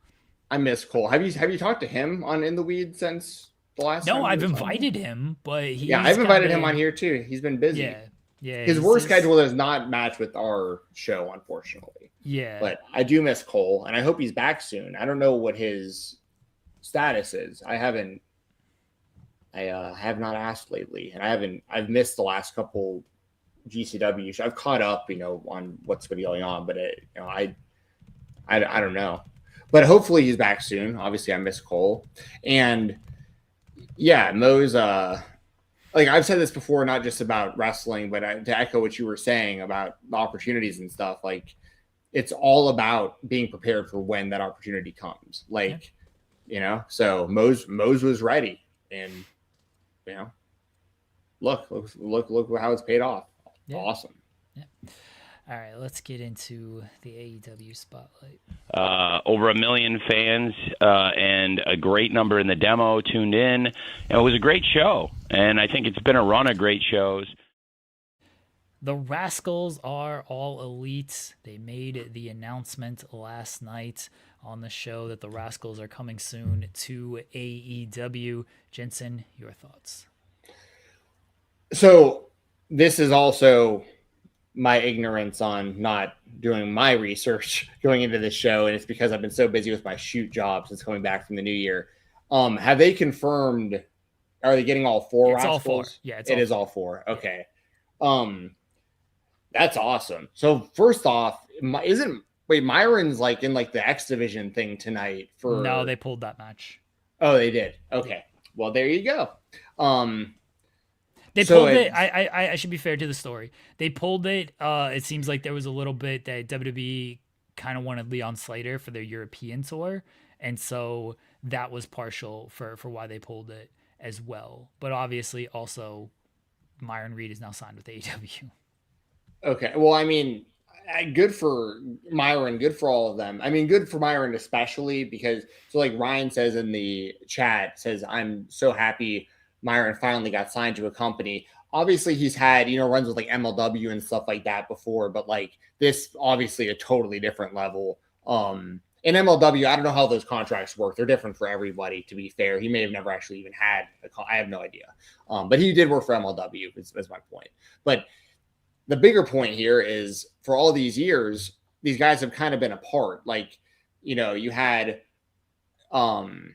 I miss Cole. Have you talked to him on In the Weed since the last time? No, I've invited him, but I've invited him on here too. He's been busy. Yeah. His work schedule does not match with our show, unfortunately. Yeah. But I do miss Cole, and I hope he's back soon. I don't know what his status is. I have not asked lately, and I've missed the last couple GCW. I've caught up, on what's been going on, but I don't know. But hopefully he's back soon. Obviously, I miss Cole, and yeah, Mose. Like I've said this before, not just about wrestling, but to echo what you were saying about the opportunities and stuff. Like, it's all about being prepared for when that opportunity comes. Like, so Mose was ready, and look how it's paid off. Yeah. Awesome. Yeah. All right, let's get into the AEW spotlight. Over 1 million fans and a great number in the demo tuned in. It was a great show, and I think it's been a run of great shows. The Rascalz are all elite. They made the announcement last night on the show that the Rascalz are coming soon to AEW. Jensen, your thoughts? So this is also my ignorance on not doing my research going into this show, and it's because I've been so busy with my shoot job since coming back from the new year. Have they confirmed? Are they getting all four? It's Rascalz? All four. Yeah, it is all four. Okay, that's awesome. So first off, Myron's like in like the X Division thing tonight? No, they pulled that match. Oh, they did. Okay, well there you go. They pulled it. I should be fair to the story. They pulled it. It seems like there was a little bit that WWE kind of wanted Leon Slater for their European tour, and so that was partial for why they pulled it as well. But obviously, also, Myron Reed is now signed with AEW. Okay. Well, I mean, good for Myron. Good for all of them. I mean, good for Myron especially because, so like Ryan says in the chat, says, I'm so happy Myron finally got signed to a company. Obviously, he's had, runs with like MLW and stuff like that before, but like this, obviously a totally different level. In MLW, I don't know how those contracts work. They're different for everybody, to be fair. He may have never actually even had I have no idea. But he did work for MLW, is my point. But the bigger point here is for all these years, these guys have kind of been apart. Like, you had, I'm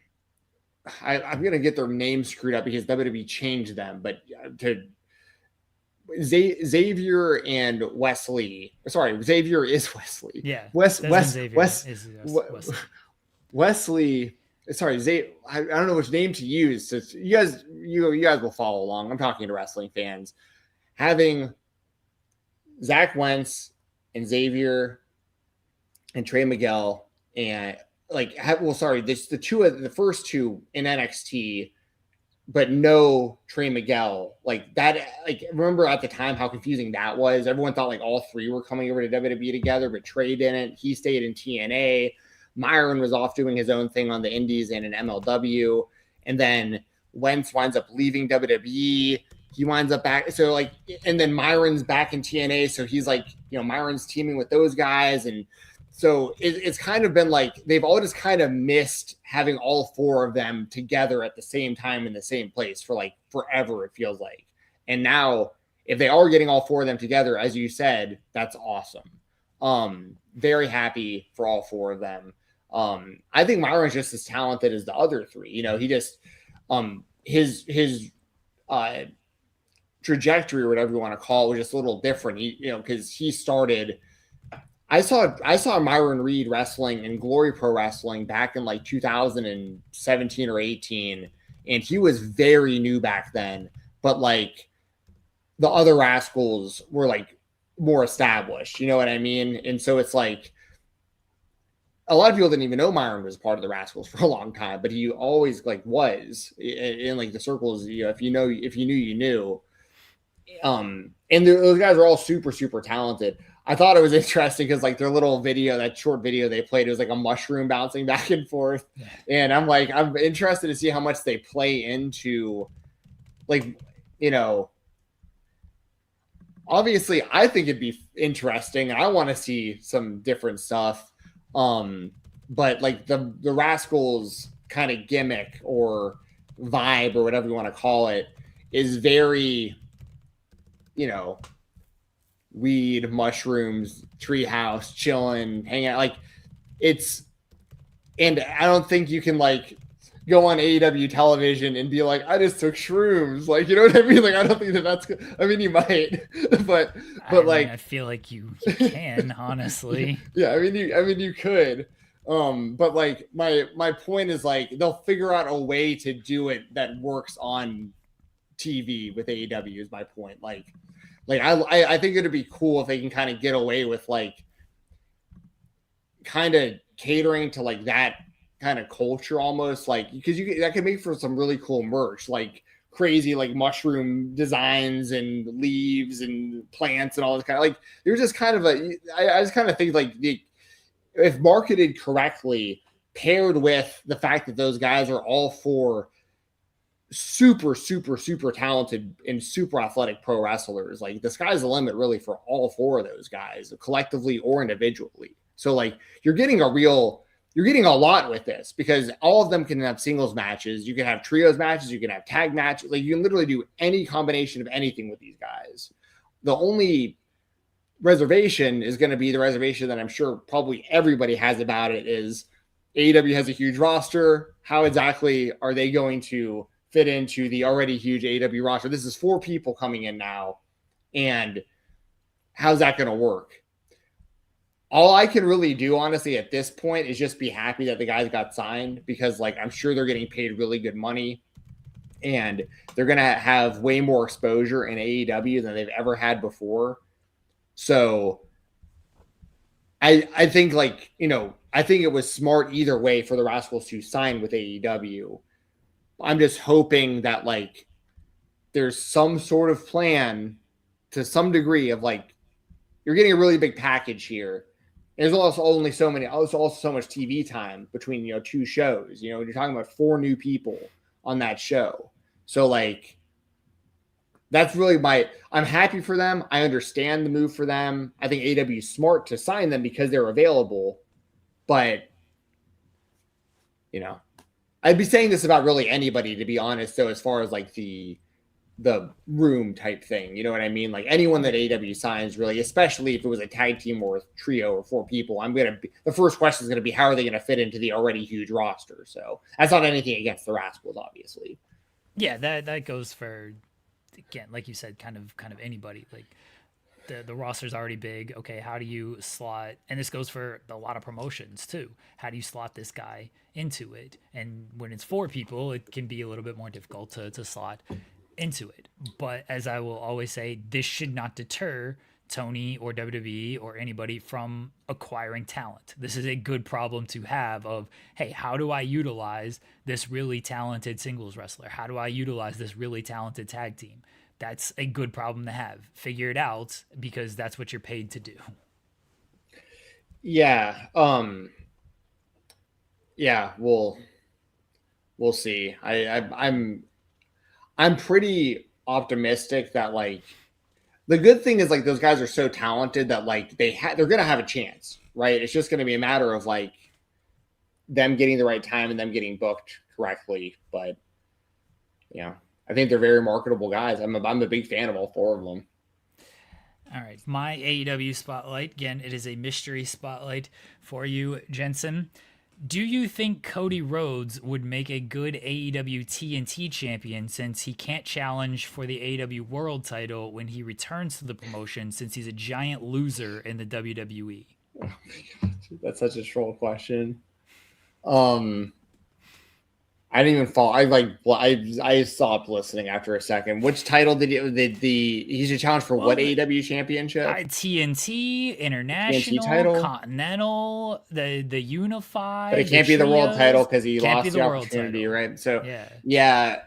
going to get their names screwed up because WWE changed them, but to Xavier and Wesley. Sorry, Xavier is Wesley. Yeah. Wesley. Sorry, I don't know which name to use. So you guys will follow along. I'm talking to wrestling fans. Having Zach Wentz and Xavier and Trey Miguel and the first two in NXT, but no Trey Miguel. Like that, remember at the time how confusing that was? Everyone thought like all three were coming over to WWE together, but Trey didn't. He stayed in TNA. Myron was off doing his own thing on the Indies and in MLW. And then Wentz winds up leaving WWE. He winds up back. So and then Myron's back in TNA. So he's Myron's teaming with those guys. And so it's kind of been like they've all just kind of missed having all four of them together at the same time in the same place for like forever, it feels like. And now if they are getting all four of them together, as you said, that's awesome. Very happy for all four of them. I think Myron's just as talented as the other three. He just his trajectory or whatever you want to call it was just a little different. Because he started. I saw Myron Reed wrestling in Glory Pro Wrestling back in like 2017 or 18, and he was very new back then. But like the other Rascalz were like more established, you know what I mean? And so it's like a lot of people didn't even know Myron was part of the Rascalz for a long time, but he always like was in like the circles. You know, if you knew, you knew. And those guys are all super, super talented. I thought it was interesting because like their little video, that short video they played, it was like a mushroom bouncing back and forth. And I'm interested to see how much they play into, like, you know, obviously I think it'd be interesting and I want to see some different stuff. But like the Rascalz kind of gimmick or vibe or whatever you want to call it is very, you know, weed, mushrooms, treehouse, chilling, hanging out. Like it's, and I don't think you can like go on AEW television and be like, I just took shrooms. Like, you know what I mean? Like, I don't think that's good. I mean, you might, but like, I feel like you can, honestly. Yeah. I mean, you could. But like my point is like, they'll figure out a way to do it that works on TV with AEW is my point. Like I think it'd be cool if they can kind of get away with like kind of catering to like that kind of culture almost, like because that could make for some really cool merch, like crazy like mushroom designs and leaves and plants and all this kind of like there's just kind of I just kind of think like if marketed correctly, paired with the fact that those guys are all four super, super, super talented and super athletic pro wrestlers, like the sky's the limit really for all four of those guys, collectively or individually. So like you're getting a lot with this because all of them can have singles matches. You can have trios matches. You can have tag matches. Like you can literally do any combination of anything with these guys. The only reservation is going to be the reservation that I'm sure probably everybody has about it is AEW has a huge roster. How exactly are they going to fit into the already huge AEW roster? This is 4 people coming in now. And how's that going to work? All I can really do, honestly, at this point is just be happy that the guys got signed because, like, I'm sure they're getting paid really good money and they're going to have way more exposure in AEW than they've ever had before. So I think, like, you know, I think it was smart either way for the Rascalz to sign with AEW. I'm just hoping that, like, there's some sort of plan to some degree of, like, you're getting a really big package here. There's also only so much TV time between, you know, 2 shows. You know, you're talking about 4 new people on that show. So, like, that's really I'm happy for them. I understand the move for them. I think AEW is smart to sign them because they're available. But, you know, I'd be saying this about really anybody, to be honest, though, as far as, like, the room type thing. You know what I mean? Like anyone that AEW signs, really, especially if it was a tag team or a trio or 4 people, the first question is going to be, how are they going to fit into the already huge roster? So that's not anything against the Rascalz, obviously. Yeah, that goes for, again, like you said, kind of anybody. Like the roster's already big. Okay, how do you slot? And this goes for a lot of promotions too. How do you slot this guy into it? And when it's 4 people, it can be a little bit more difficult to slot into it. But as I will always say, this should not deter Tony or WWE or anybody from acquiring talent. This is a good problem to have of, hey, how do I utilize this really talented singles wrestler? How do I utilize this really talented tag team? That's a good problem to have. Figure it out because that's what you're paid to do. Yeah. Yeah, we'll see. I'm pretty optimistic that, like, the good thing is, like, those guys are so talented that, like, they're going to have a chance, right? It's just going to be a matter of, like, them getting the right time and them getting booked correctly. But, you know, I think they're very marketable guys. I'm a big fan of all 4 of them. All right. My AEW spotlight, again, it is a mystery spotlight for you, Jensen. Do you think Cody Rhodes would make a good AEW TNT champion since he can't challenge for the AEW world title when he returns to the promotion since he's a giant loser in the WWE? Oh my God, that's such a troll question. I I didn't even follow. I stopped listening after a second. Which title did he's a challenge for what AEW championship? TNT, International, title? Continental, the Unified. But it can't be the world title because he lost the opportunity, title. right? So yeah.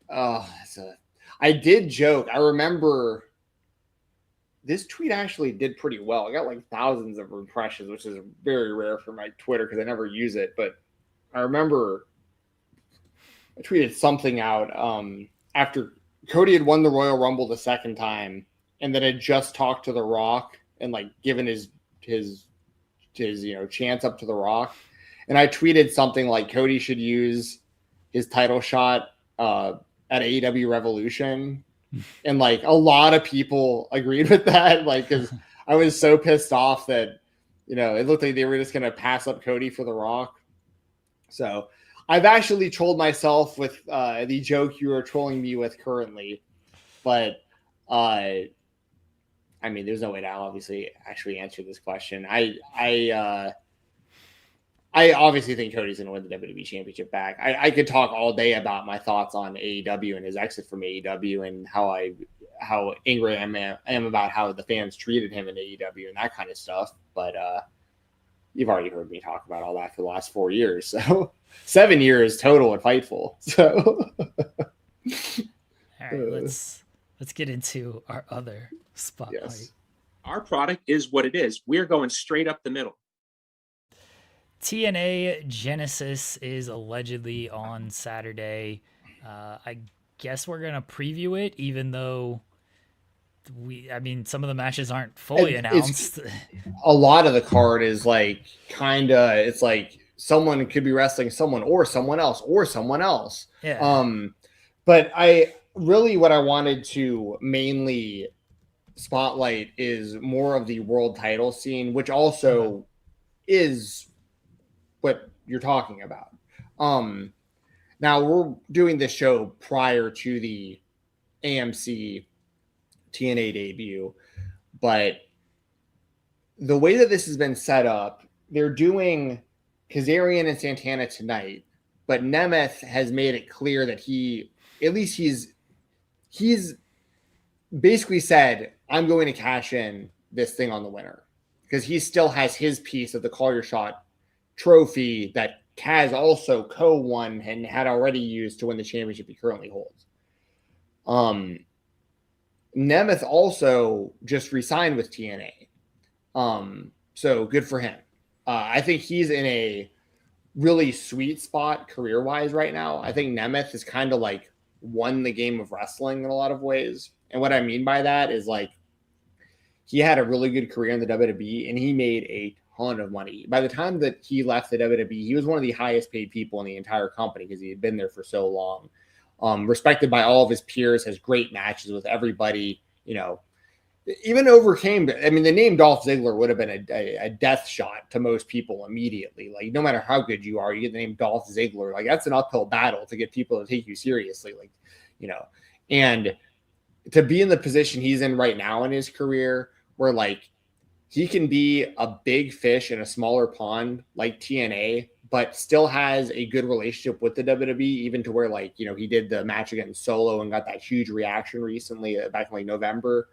Oh, I did joke. I remember this tweet actually did pretty well. I got like thousands of impressions, which is very rare for my Twitter because I never use it. But I remember I tweeted something out after Cody had won the Royal Rumble the second time and then had just talked to The Rock and like given his chance up to The Rock. And I tweeted something like Cody should use his title shot at AEW Revolution. And like a lot of people agreed with that. Like, cause I was so pissed off that, it looked like they were just going to pass up Cody for The Rock. So I've actually trolled myself with the joke you are trolling me with currently, but there's no way to obviously actually answer this question. I obviously think Cody's going to win the WWE Championship back. I could talk all day about my thoughts on AEW and his exit from AEW and how angry I am about how the fans treated him in AEW and that kind of stuff. But you've already heard me talk about all that for the last 4 years. So 7 years total at Fightful. So all right, let's get into our other spotlight. Yes. Our product is what it is. We're going straight up the middle. TNA Genesis is allegedly on Saturday. I guess we're gonna preview it, even though some of the matches aren't fully announced. A lot of the card is like it's like someone could be wrestling someone or someone else or someone else. Yeah. But what I wanted to mainly spotlight is more of the world title scene, which also is what you're talking about. Now we're doing this show prior to the AMC TNA debut, but the way that this has been set up, they're doing Kazarian and Santana tonight, but Nemeth has made it clear that he's basically said, I'm going to cash in this thing on the winner, because he still has his piece of the Call Your Shot trophy that Kaz also co-won and had already used to win the championship he currently holds. Nemeth also just re-signed with TNA. So good for him. I think he's in a really sweet spot career-wise right now. I think Nemeth is kind of like won the game of wrestling in a lot of ways. And what I mean by that is like he had a really good career in the WWE and he made a ton of money. By the time that he left the WWE, he was one of the highest paid people in the entire company because he had been there for so long. Respected by all of his peers, has great matches with everybody, even overcame. The name Dolph Ziggler would have been a death shot to most people immediately. Like, no matter how good you are, you get the name Dolph Ziggler. Like, that's an uphill battle to get people to take you seriously. And to be in the position he's in right now in his career, where like he can be a big fish in a smaller pond like TNA, but still has a good relationship with the WWE, even to where he did the match against Solo and got that huge reaction recently back in November.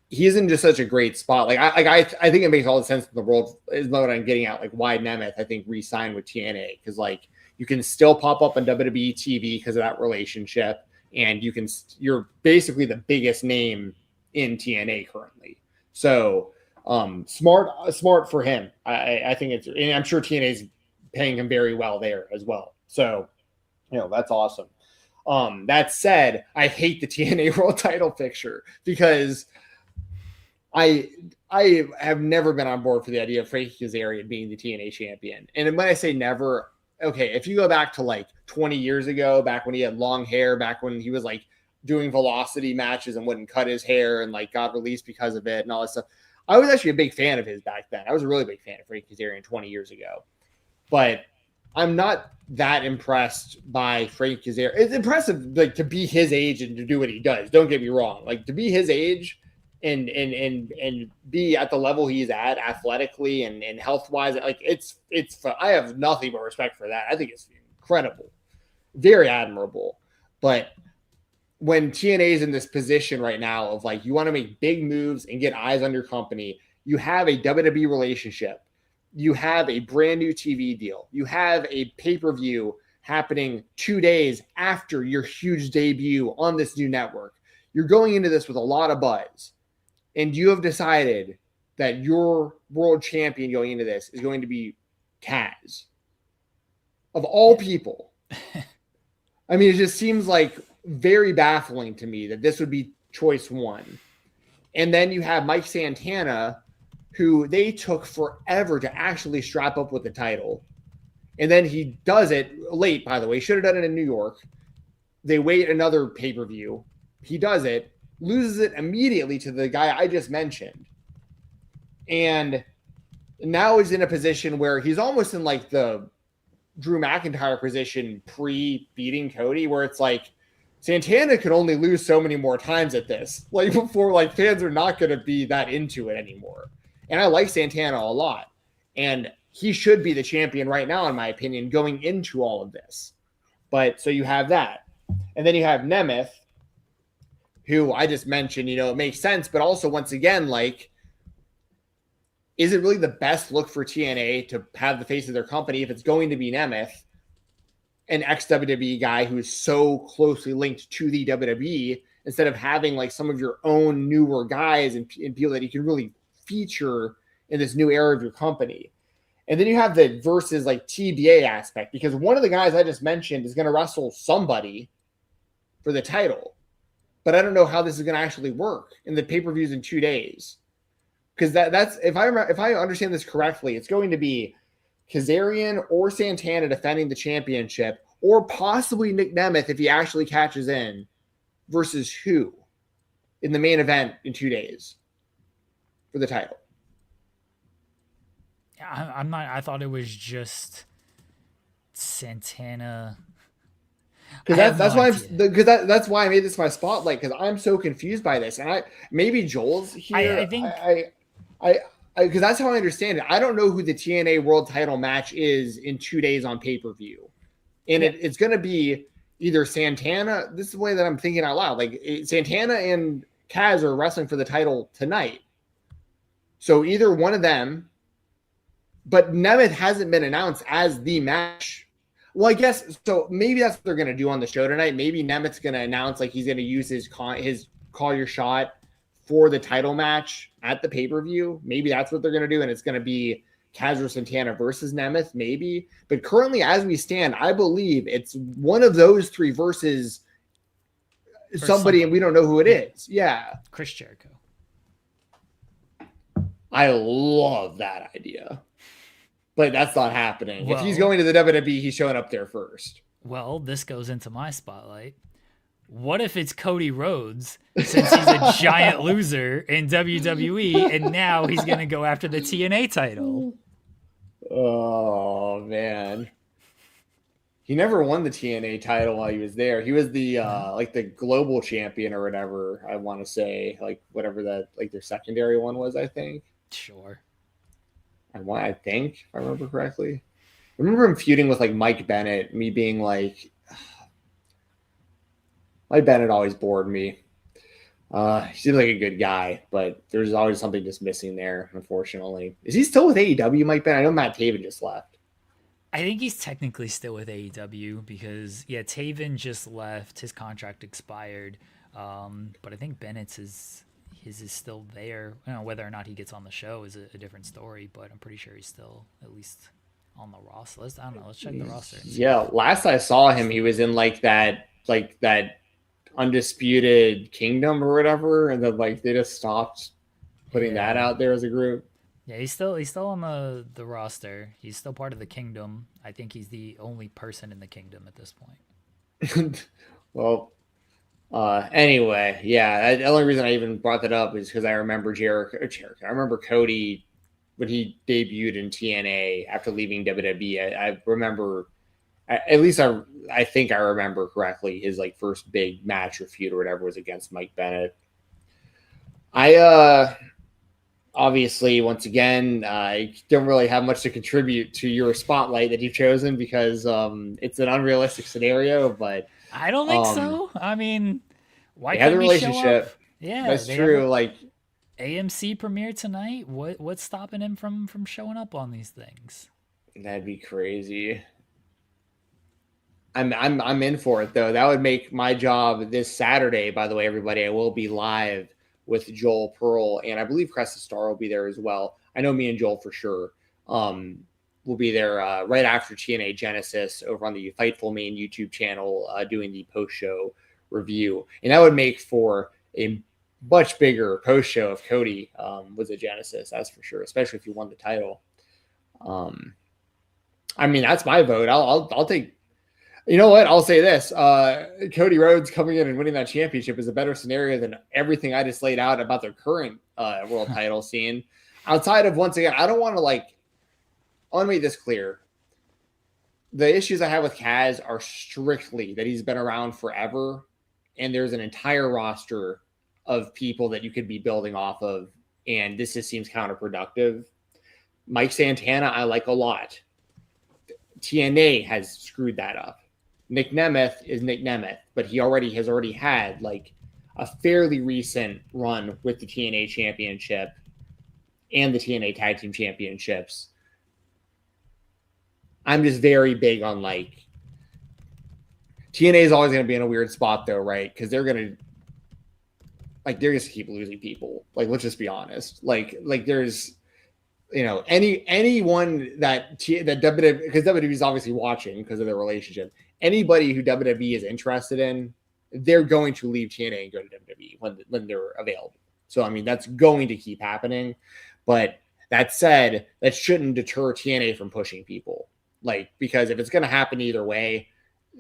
He's in just such a great spot. I think it makes all the sense in the world is what I'm getting at. Like why Nemeth, I think, re-signed with TNA, because you can still pop up on WWE TV because of that relationship, and you're basically the biggest name in TNA currently. So smart for him. I think and I'm sure TNA is paying him very well there as well. So, that's awesome. That said, I hate the TNA World Title picture because I have never been on board for the idea of Frankie Kazarian being the TNA champion. And when I say never, okay, if you go back to 20 years ago, back when he had long hair, back when he was doing velocity matches and wouldn't cut his hair and got released because of it and all that stuff, I was actually a big fan of his back then. I was a really big fan of Frankie Kazarian 20 years ago. But I'm not that impressed by Frankie Kazarian. It's impressive to be his age and to do what he does. Don't get me wrong. To be his age and be at the level he's at athletically and health-wise, it's I have nothing but respect for that. I think it's incredible, very admirable. But when TNA is in this position right now of like, you want to make big moves and get eyes on your company, you have a WWE relationship, you have a brand new TV deal, you have a pay-per-view happening 2 days after your huge debut on this new network. You're going into this with a lot of buzz, and you have decided that your world champion going into this is going to be Kaz. Of all people. I mean, it just seems like very baffling to me that this would be choice one. And then you have Mike Santana, who they took forever to actually strap up with the title. And then he does it late, by the way. Should have done it in New York. They wait another pay-per-view. He does it, loses it immediately to the guy I just mentioned. And now he's in a position where he's almost in like the Drew McIntyre position pre-beating Cody, where it's like Santana could only lose so many more times at this. Like before, like fans are not going to be that into it anymore. And I like Santana a lot. And he should be the champion right now, in my opinion, going into all of this. But so you have that. And then you have Nemeth, who I just mentioned, you know, it makes sense. But also, once again, like, is it really the best look for TNA to have the face of their company if it's going to be Nemeth, an ex-WWE guy who is so closely linked to the WWE, instead of having like some of your own newer guys and people that you can really feature in this new era of your company? And then you have the versus like TBA aspect, because one of the guys I just mentioned is going to wrestle somebody for the title, but I don't know how this is going to actually work in the pay-per-views in 2 days. Because that's if I understand this correctly, it's going to be Kazarian or Santana defending the championship, or possibly Nick Nemeth if he actually catches in, versus who in the main event in 2 days for the title. Yeah, I'm not. I thought it was just Santana. Because that's why I made this my spotlight, because I'm so confused by this, and maybe Joel's here. I think because that's how I understand it. I don't know who the TNA World Title match is in 2 days on pay-per-view, and it's going to be either Santana. This is the way that I'm thinking out loud. Like Santana and Kaz are wrestling for the title tonight, so either one of them. But Nemeth hasn't been announced as the match. Well, I guess so. Maybe that's what they're going to do on the show tonight. Maybe Nemeth's going to announce like he's going to use his call your shot for the title match at the pay-per-view. Maybe that's what they're going to do, and it's going to be Kaz or Santana versus Nemeth, maybe. But currently, as we stand, I believe it's one of those three versus somebody, and we don't know who it is. Yeah, Chris Jericho. I love that idea. But that's not happening. Well, if he's going to the WWE, he's showing up there first. Well, this goes into my spotlight. What if it's Cody Rhodes, since he's a giant loser in WWE, and now he's going to go after the TNA title? Oh, man. He never won the TNA title while he was there. He was the like the global champion or whatever, I want to say. Like whatever that, like their secondary one was, I think. Sure. I think, if I remember correctly. I remember him feuding with like Mike Bennett, me being like, Mike Bennett always bored me. He seemed like a good guy, but there's always something just missing there, unfortunately. Is he still with AEW, Mike Bennett? I know Matt Taven just left. I think he's technically still with AEW because, Taven just left. His contract expired. But I think Bennett's is still there. You know, whether or not he gets on the show is a different story, but I'm pretty sure he's still at least on the roster. I don't know. Let's check the roster. Yeah, last I saw him, he was in like that Undisputed Kingdom or whatever, and then like they just stopped putting that out there as a group. Yeah, he's still on the roster. He's still part of the Kingdom. I think he's the only person in the Kingdom at this point. Well, anyway, the only reason I even brought that up is because I remember Jericho. I remember Cody when he debuted in TNA after leaving WWE. I remember, at least I think I remember correctly, his like first big match or feud or whatever was against Mike Bennett. I obviously, once again, I don't really have much to contribute to your spotlight that you've chosen because it's an unrealistic scenario. But I don't think so. I mean, why they have the couldn't he show up? relationship. Yeah, That's they true. have Like AMC premiere tonight. What's stopping him from showing up on these things? that'd be crazy. I'm in for it though. That would make my job this Saturday. By the way, everybody, I will be live with Joel Pearl, and I believe Cresta Star will be there as well. I know me and Joel for sure. We'll be there right after TNA Genesis over on the Fightful main YouTube channel, doing the post show review, and that would make for a much bigger post show if Cody was at Genesis. That's for sure, especially if he won the title. I mean, that's my vote. I'll take. You know what? I'll say this. Cody Rhodes coming in and winning that championship is a better scenario than everything I just laid out about their current world title scene. Outside of, once again, I want to make this clear. The issues I have with Kaz are strictly that he's been around forever, and there's an entire roster of people that you could be building off of, and this just seems counterproductive. Mike Santana, I like a lot. TNA has screwed that up. Nick Nemeth is Nick Nemeth, but he has already had like a fairly recent run with the TNA Championship and the TNA Tag Team Championships. I'm just very big on like TNA is always going to be in a weird spot though, right? Because they're going to keep losing people. Like, let's just be honest. Like there's, anyone that WWE, because WWE is obviously watching because of their relationship. Anybody who WWE is interested in, they're going to leave TNA and go to WWE when they're available. So, I mean, that's going to keep happening. But that said, that shouldn't deter TNA from pushing people. Like, because if it's going to happen either way,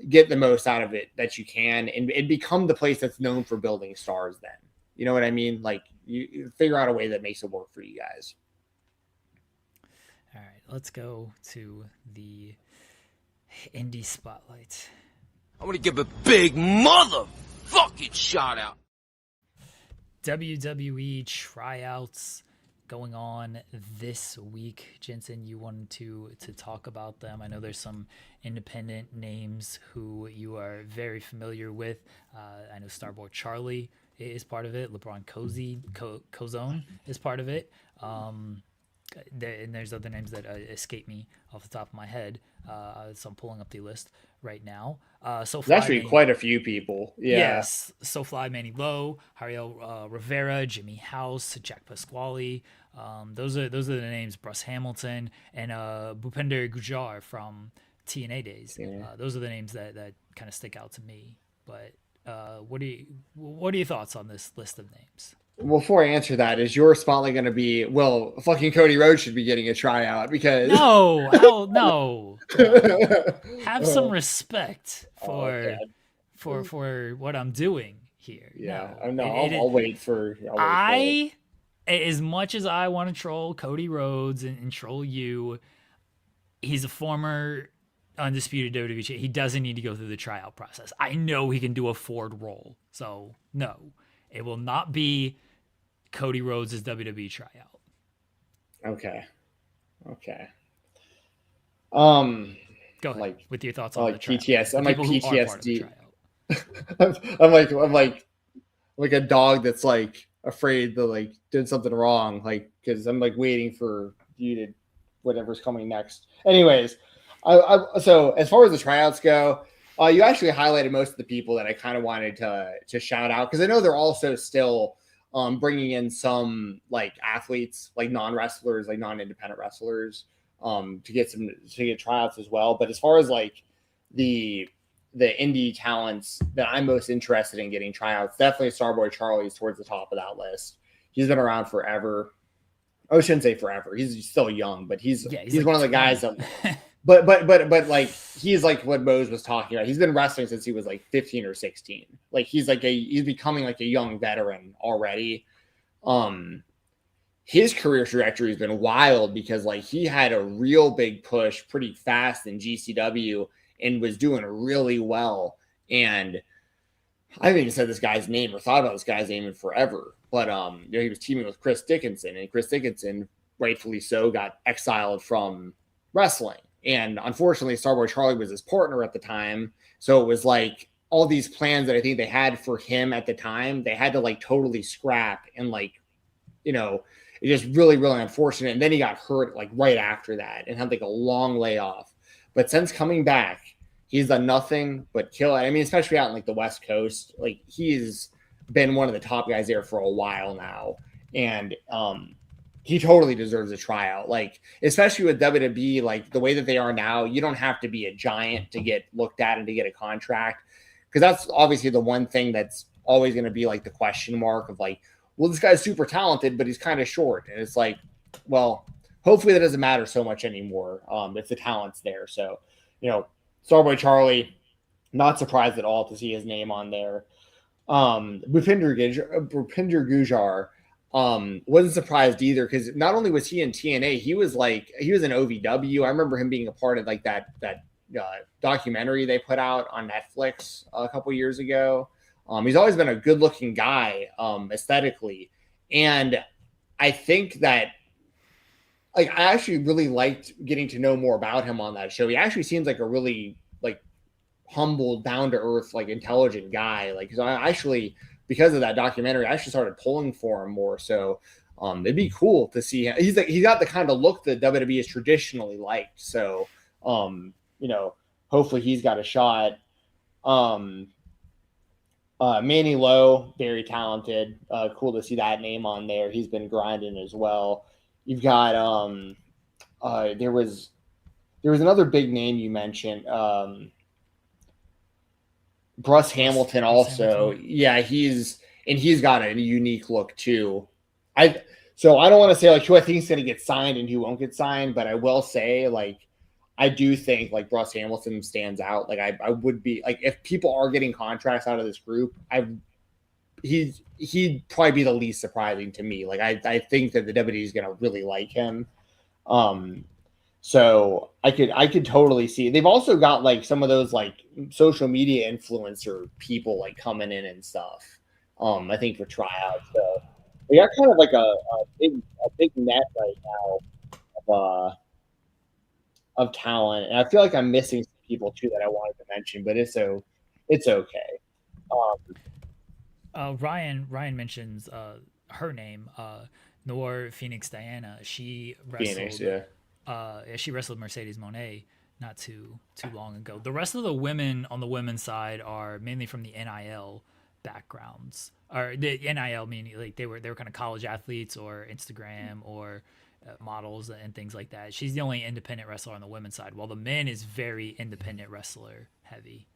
get the most out of it that you can and become the place that's known for building stars then. You know what I mean? Like, you figure out a way that makes it work for you guys. All right, let's go to the indie spotlight. I want to give a big motherfucking shout out. WWE tryouts going on this week. Jensen, you wanted to talk about them. I know there's some independent names who you are very familiar with. I know Starboy Charlie is part of it. LeBron Cozone is part of it. And there's other names that escape me off the top of my head. So I'm pulling up the list right now. So there's actually quite a few people. Yeah. Yes. SoFly, Manny Lowe, Ariel Rivera, Jimmy House, Jack Pasquale. Those are the names. Bruce Hamilton and Bhupinder Gujar from TNA days. Yeah. Those are the names that kind of stick out to me. But what are your thoughts on this list of names? Before I answer that, is your spotlight going to be, well, fucking Cody Rhodes should be getting a tryout because... No. Have some respect for what I'm doing here. Yeah, I'll wait for... As much as I want to troll Cody Rhodes and troll you, he's a former undisputed WWE champion. He doesn't need to go through the tryout process. I know he can do a forward roll. So, no. It will not be Cody Rhodes' WWE tryout. Okay. Go ahead with your thoughts on the tryout. PTSD. I'm like PTSD. I'm like a dog that's like afraid that like did something wrong, like because I'm like waiting for you to whatever's coming next. Anyways, so as far as the tryouts go, you actually highlighted most of the people that I kind of wanted to shout out because I know they're also still bringing in some like athletes, like non-wrestlers, like non-independent wrestlers, to get tryouts as well. But as far as like the indie talents that I'm most interested in getting tryouts, definitely Starboy Charlie's towards the top of that list. He's been around forever. I shouldn't say forever. He's still young, but he's like one of the guys that. But like he's like what Mose was talking about. He's been wrestling since he was like 15 or 16. Like he's becoming like a young veteran already. His career trajectory has been wild because like he had a real big push pretty fast in GCW and was doing really well. And I haven't even said this guy's name or thought about this guy's name in forever. But he was teaming with Chris Dickinson, and Chris Dickinson, rightfully so, got exiled from wrestling. And unfortunately, Starboy Charlie was his partner at the time. So it was like all these plans that I think they had for him at the time, they had to like totally scrap. And like, it's just really, really unfortunate. And then he got hurt like right after that and had like a long layoff. But since coming back, he's done nothing but kill it. I mean, especially out in like the West Coast, like he's been one of the top guys there for a while now. And he totally deserves a tryout. Like, especially with WWE, like the way that they are now, you don't have to be a giant to get looked at and to get a contract. Because that's obviously the one thing that's always going to be like the question mark of like, well, this guy's super talented, but he's kind of short. And it's like, well, hopefully that doesn't matter so much anymore if the talent's there. So, Starboy Charlie, not surprised at all to see his name on there. Bhupinder Gujar wasn't surprised either, because not only was he in TNA, he was in OVW. I remember him being a part of like that documentary they put out on Netflix a couple years ago. He's always been a good looking guy aesthetically. And I think that like I actually really liked getting to know more about him on that show. He actually seems like a really like humble, down to earth, like intelligent guy. Like, so I actually, because of that documentary, I actually started pulling for him more. So it'd be cool to see him. He's got the kind of look that WWE is traditionally liked. So hopefully he's got a shot. Manny Lowe, very talented. Cool to see that name on there. He's been grinding as well. You've got there was another big name you mentioned. Bruce Hamilton also. Hamilton. Yeah, he's got a unique look too. So I don't want to say like who I think is going to get signed and who won't get signed, but I will say like I do think like Bruce Hamilton stands out. Like I would be like, if people are getting contracts out of this group, he'd probably be the least surprising to me. Like I think that the WWE is going to really like him. So I could totally see. They've also got like some of those like social media influencer people like coming in and stuff. I think for tryouts. So they got kind of like a big net right now of talent, and I feel like I'm missing some people too that I wanted to mention, but it's okay. Ryan mentions her name, Noor Phoenix Diana. She wrestled. She wrestled Mercedes Moné not too long ago. The rest of the women on the women's side are mainly from the NIL backgrounds, or the NIL meaning like they were kind of college athletes or Instagram or models and things like that. She's the only independent wrestler on the women's side, while the men is very independent wrestler heavy.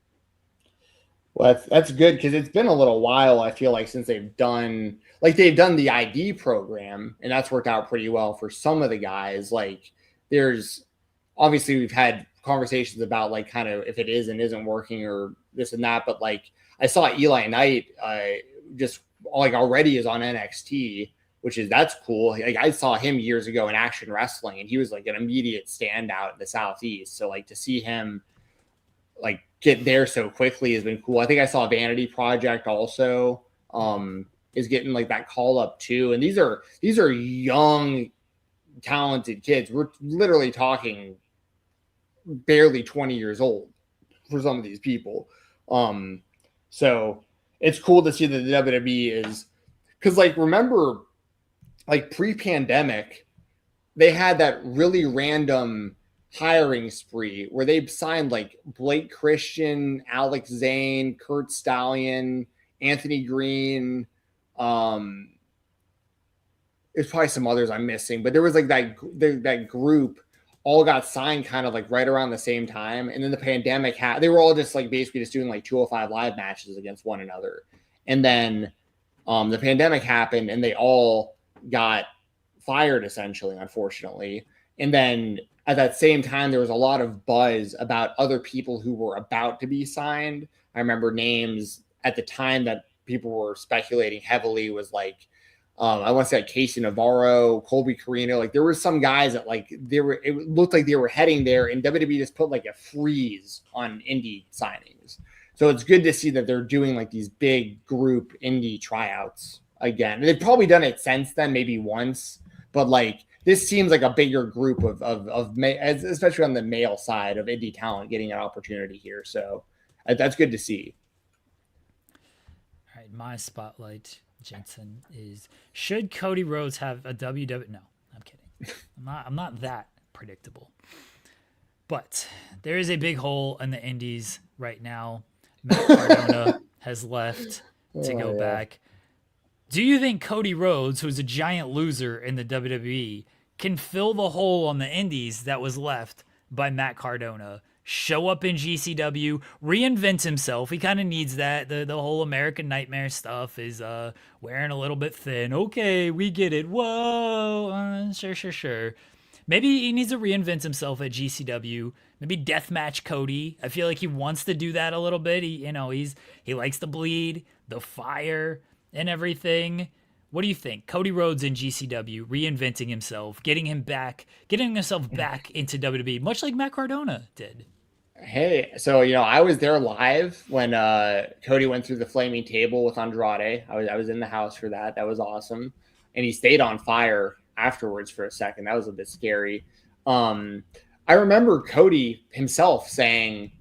Well, that's good, because it's been a little while, I feel like, since they've done the ID program, and that's worked out pretty well for some of the guys. Like there's obviously we've had conversations about like kind of if it is and isn't working or this and that, but like I saw Eli Knight just like already is on NXT, that's cool. Like I saw him years ago in Action Wrestling, and he was like an immediate standout in the Southeast. So like to see him like get there so quickly has been cool. I think I saw Vanity Project also is getting like that call up too. And these are young, talented kids. We're literally talking barely 20 years old for some of these people. So it's cool to see that the WWE is, because like remember, like pre-pandemic, they had that really random hiring spree where they signed like Blake Christian, Alex Zane, Kurt Stallion, Anthony Green. There's probably some others I'm missing, but there was like that group all got signed kind of like right around the same time. And then the pandemic they were all just like basically just doing like 205 live matches against one another. And then the pandemic happened and they all got fired essentially, unfortunately. And then at that same time, there was a lot of buzz about other people who were about to be signed. I remember names at the time that people were speculating heavily was like, I want to say like Casey Navarro, Colby Carino. Like there were some guys that like it looked like they were heading there, and WWE just put like a freeze on indie signings. So it's good to see that they're doing like these big group indie tryouts again. They've probably done it since then, maybe once, but like this seems like a bigger group of especially on the male side of indie talent getting an opportunity here. So that's good to see. All right, my spotlight, Jensen, is should Cody Rhodes have a WWE? No, I'm kidding. I'm not that predictable. But there is a big hole in the indies right now. Matt Cardona has left to go back. Do you think Cody Rhodes, who's a giant loser in the WWE, can fill the hole on the indies that was left by Matt Cardona? Show up in GCW, reinvent himself. He kind of needs that. The whole American Nightmare stuff is wearing a little bit thin. Okay, we get it. Whoa, sure. Maybe he needs to reinvent himself at GCW. Maybe deathmatch Cody. I feel like he wants to do that a little bit. He likes to bleed, the fire, and everything. What do you think? Cody Rhodes in GCW, reinventing himself, getting himself back into WWE, much like Matt Cardona did. Hey, so I was there live when Cody went through the flaming table with Andrade. I was in the house for that. That was awesome, and he stayed on fire afterwards for a second. That was a bit scary. I remember Cody himself saying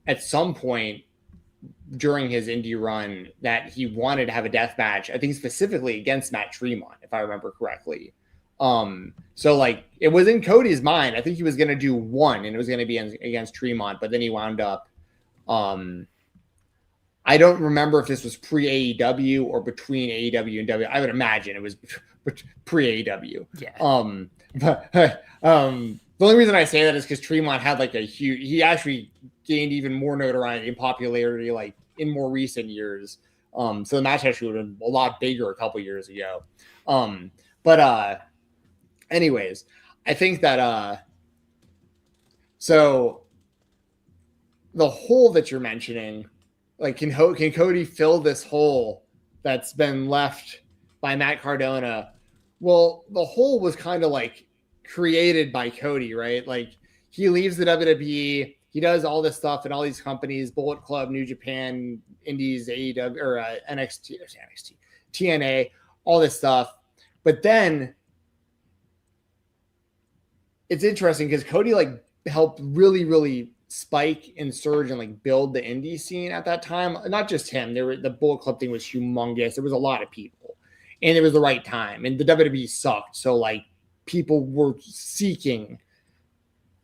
at some point during his indie run that he wanted to have a death match, I think specifically against Matt Tremont, if I remember correctly. So like it was in Cody's mind. I think he was going to do one and it was going to be against Tremont, but then he wound up, I don't remember if this was pre-AEW or between AEW and W. I would imagine it was pre-AEW. Yeah. The only reason I say that is because Tremont had like he actually gained even more notoriety and popularity like in more recent years. So the match actually would have been a lot bigger a couple years ago. Anyways, I think that so the hole that you're mentioning, like can Cody fill this hole that's been left by Matt Cardona? Well, the hole was kind of like created by Cody, right? Like he leaves the WWE, he does all this stuff in all these companies, Bullet Club, New Japan, Indies, AEW, or NXT, TNA, all this stuff. But then it's interesting because Cody like helped really, really spike and surge and like build the indie scene at that time. Not just him. The Bullet Club thing was humongous. There was a lot of people, and it was the right time. And the WWE sucked, so like people were seeking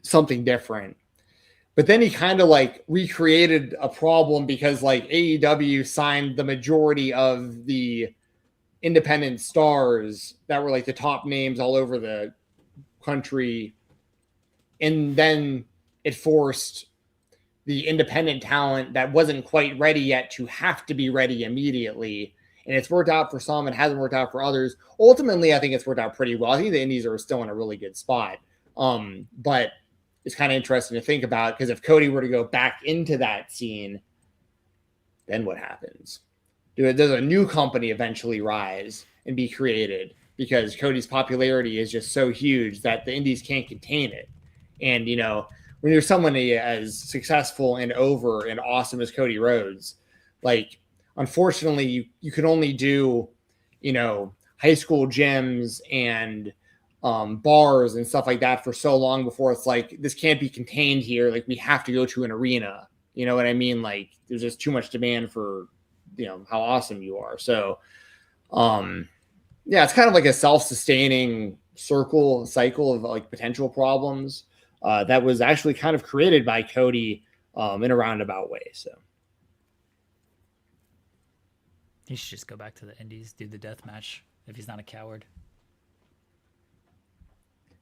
something different. But then he kind of like recreated a problem because like AEW signed the majority of the independent stars that were like the top names all over the country. And then it forced the independent talent that wasn't quite ready yet to have to be ready immediately. And it's worked out for some, it hasn't worked out for others. Ultimately, I think it's worked out pretty well. I think the indies are still in a really good spot. But it's kind of interesting to think about because if Cody were to go back into that scene, then what happens? Does a new company eventually rise and be created? Because Cody's popularity is just so huge that the indies can't contain it. And, when you're someone as successful and over and awesome as Cody Rhodes, like, unfortunately, you can only do, high school gyms and bars and stuff like that for so long before it's like, this can't be contained here. Like, we have to go to an arena. You know what I mean? Like, there's just too much demand for, how awesome you are. So, it's kind of like a self-sustaining cycle of like potential problems that was actually kind of created by Cody in a roundabout way. So. He should just go back to the indies, do the death match if he's not a coward.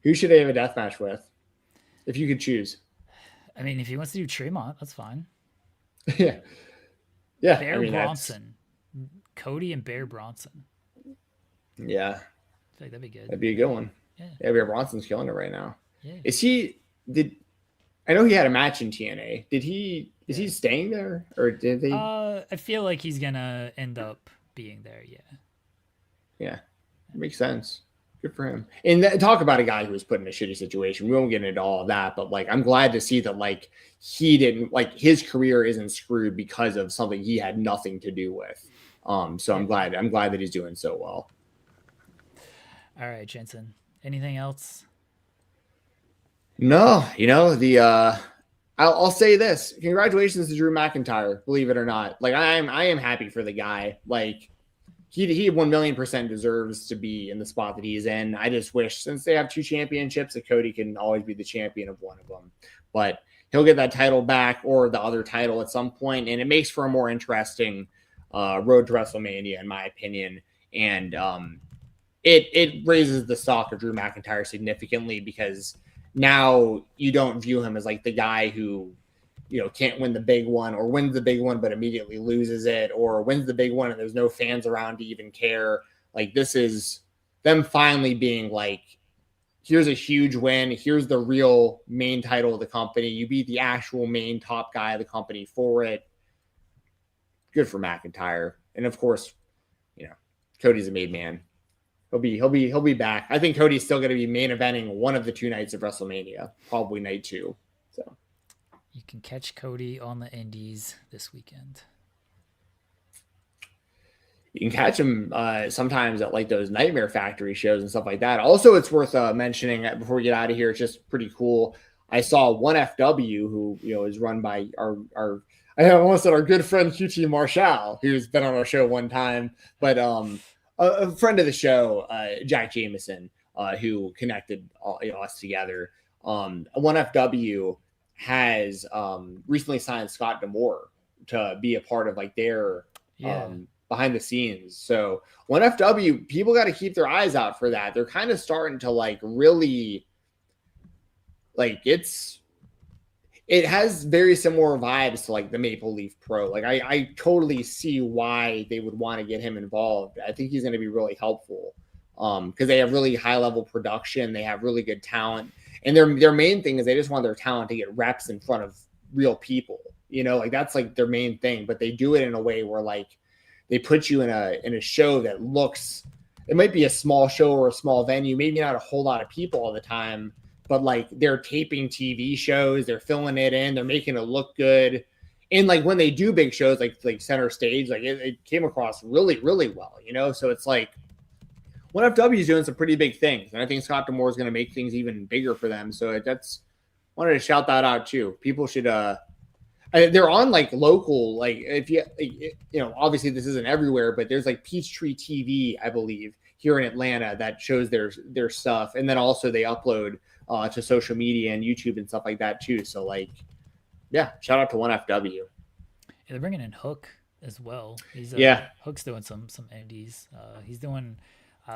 Who should they have a death match with? If you could choose. I mean, if he wants to do Tremont, that's fine. Yeah. Bear Bronson. Cody and Bear Bronson. Yeah. I feel like that'd be good. That'd be a good one. Yeah, Bear Bronson's killing it right now. Yeah. I know he had a match in TNA. Is he staying there or did they? I feel like he's gonna end up being there. Yeah. Yeah. It makes sense. Good for him. And talk about a guy who was put in a shitty situation. We won't get into all of that, but like, I'm glad to see that like he didn't like his career isn't screwed because of something he had nothing to do with. So I'm glad that he's doing so well. All right, Jensen. Anything else? No, I'll say this. Congratulations to Drew McIntyre, believe it or not. Like I am happy for the guy. Like he 1,000,000% deserves to be in the spot that he's in. I just wish, since they have 2 championships, that Cody can always be the champion of one of them. But he'll get that title back or the other title at some point, and it makes for a more interesting road to WrestleMania, in my opinion. And it raises the stock of Drew McIntyre significantly, because now you don't view him as like the guy who, can't win the big one, or wins the big one but immediately loses it, or wins the big one and there's no fans around to even care. Like, this is them finally being like, here's a huge win. Here's the real main title of the company. You beat the actual main top guy of the company for it. Good for McIntyre. And of course, Cody's a made man. He'll be back. I think Cody's still going to be main eventing one of the 2 nights of WrestleMania, probably night 2. So you can catch Cody on the Indies this weekend. You can catch him sometimes at like those Nightmare Factory shows and stuff like that. Also, it's worth mentioning before we get out of here. It's just pretty cool. I saw 1FW, who is run by our I almost said our good friend QT Marshall, who's been on our show one time, but a friend of the show, Jack Jameson, who connected us together. 1FW has recently signed Scott D'Amore to be a part of like their behind the scenes. So 1FW, people got to keep their eyes out for that. They're kind of starting to like really like it has very similar vibes to like the Maple Leaf Pro. Like I totally see why they would want to get him involved. I think he's going to be really helpful because they have really high level production. They have really good talent, and their main thing is they just want their talent to get reps in front of real people. Like that's like their main thing. But they do it in a way where like they put you in a show that looks. It might be a small show or a small venue, maybe not a whole lot of people all the time. But like they're taping TV shows, they're filling it in, they're making it look good. And like when they do big shows like Center Stage, like it came across really, really well, So it's like 1FW is doing some pretty big things. And I think Scott D'Amore is going to make things even bigger for them. So wanted to shout that out too. People should they're on like local, like if you obviously this isn't everywhere, but there's like Peachtree TV, I believe, here in Atlanta that shows their stuff. And then also they upload to social media and YouTube and stuff like that too. So like, yeah, shout out to 1FW. Yeah, they're bringing in Hook as well. He's Hook's doing some indies. He's doing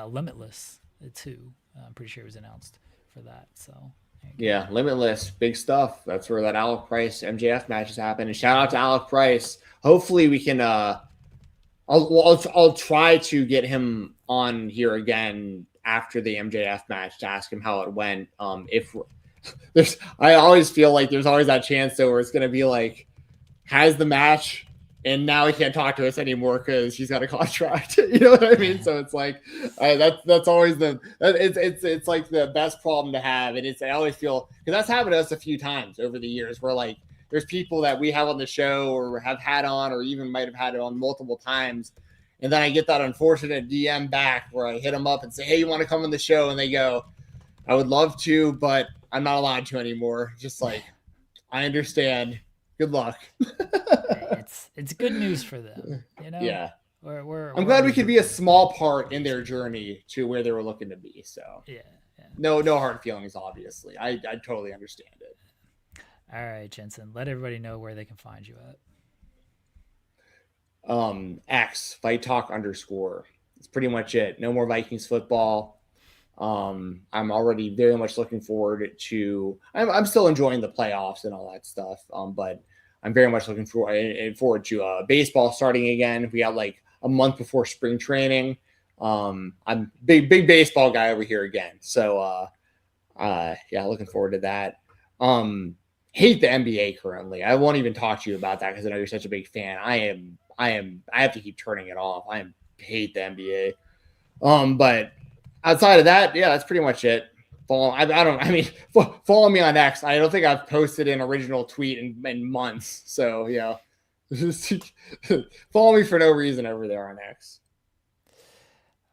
Limitless too. I'm pretty sure it was announced for that. So yeah, Limitless, big stuff. That's where that Alec Price MJF matches happen. And shout out to Alec Price. Hopefully we can. I'll try to get him on here again after the MJF match to ask him how it went. I always feel like there's always that chance though where it's going to be like, has the match and now he can't talk to us anymore because he's got a contract. You know what I mean? So it's like that's always it's like the best problem to have. And I always feel, because that's happened to us a few times over the years where like there's people that we have on the show or have had on or even might have had it on multiple times. And then I get that unfortunate DM back where I hit them up and say, hey, you want to come on the show? And they go, I would love to, but I'm not allowed to anymore. Just like, I understand. Good luck. It's good news for them. Yeah. I'm glad we could be a small part in their journey to where they were looking to be. So yeah. No hard feelings, obviously. I totally understand it. All right, Jensen, let everybody know where they can find you at. X Fight Talk _. It's pretty much it. No more Vikings football. I'm already very much looking forward to. I'm still enjoying the playoffs and all that stuff. But I'm very much looking forward to baseball starting again. We got like a month before spring training. I'm big baseball guy over here again. So looking forward to that. Hate the NBA currently. I won't even talk to you about that because I know you're such a big fan. I have to keep turning it off. I hate the NBA. But outside of that, yeah, that's pretty much it. Follow me on X. I don't think I've posted an original tweet in months. So, follow me for no reason over there on X.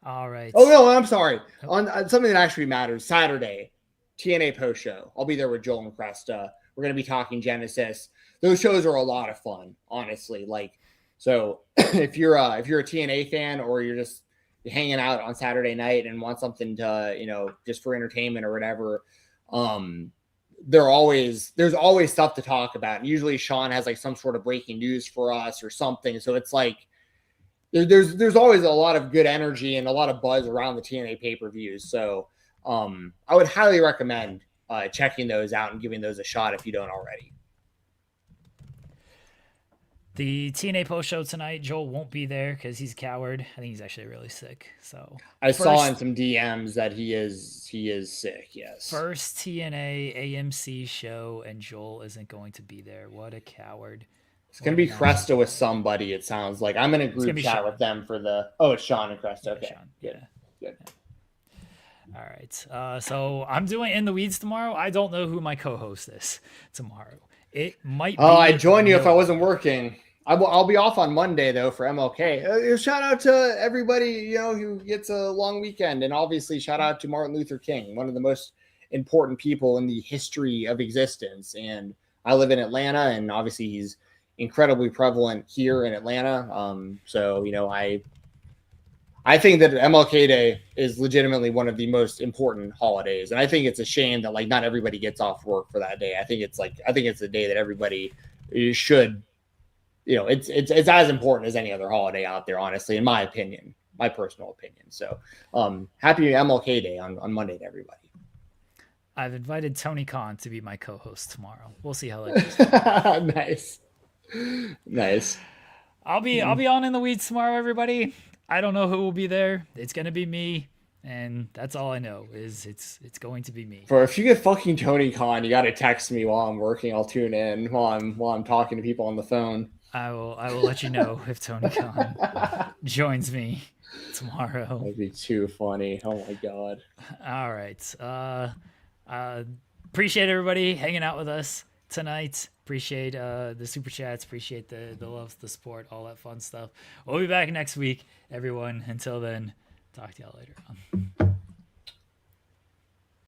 All right. Oh, no, I'm sorry. On something that actually matters, Saturday, TNA post show. I'll be there with Joel and Cresta. We're going to be talking Genesis. Those shows are a lot of fun, honestly. So if you're a TNA fan or you're just hanging out on Saturday night and want something to, just for entertainment or whatever, there's always stuff to talk about. And usually Sean has some sort of breaking news for us or something. So it's there's always a lot of good energy and a lot of buzz around the TNA pay-per-views. So I would highly recommend checking those out and giving those a shot if you don't already. The TNA post show tonight, Joel won't be there because he's a coward. I think he's actually really sick. So I saw in some DMs that he is sick. Yes. First TNA AMC show, and Joel isn't going to be there. What a coward! It's gonna be Cresta with somebody. It sounds like I'm in a group chat with them for the. Oh, it's Sean and Cresta. Okay. Sean. Good. All right. So I'm doing In the Weeds tomorrow. I don't know who my co-host is tomorrow. It might be. Oh, I'd join you if I wasn't working. I'll be off on Monday, though, for MLK. Shout out to everybody, who gets a long weekend. And obviously, shout out to Martin Luther King, one of the most important people in the history of existence. And I live in Atlanta, and obviously he's incredibly prevalent here in Atlanta. So, I think that MLK Day is legitimately one of the most important holidays. And I think it's a shame that not everybody gets off work for that day. I think it's a day that everybody should, it's as important as any other holiday out there, honestly, in my opinion, my personal opinion. So happy MLK Day on Monday to everybody. I've invited Tony Khan to be my co-host tomorrow. We'll see how that goes. Nice. I'll be on In the Weeds tomorrow, everybody. I don't know who will be there. It's going to be me. And that's all I know is it's going to be me. For if you get fucking Tony Khan, you got to text me while I'm working. I'll tune in while I'm talking to people on the phone. I will let you know if Tony Khan joins me tomorrow. That'd be too funny. Oh my God. All right. Appreciate everybody hanging out with us tonight. Appreciate the super chats. Appreciate the love, the support, all that fun stuff. We'll be back next week, everyone. Until then, talk to y'all later.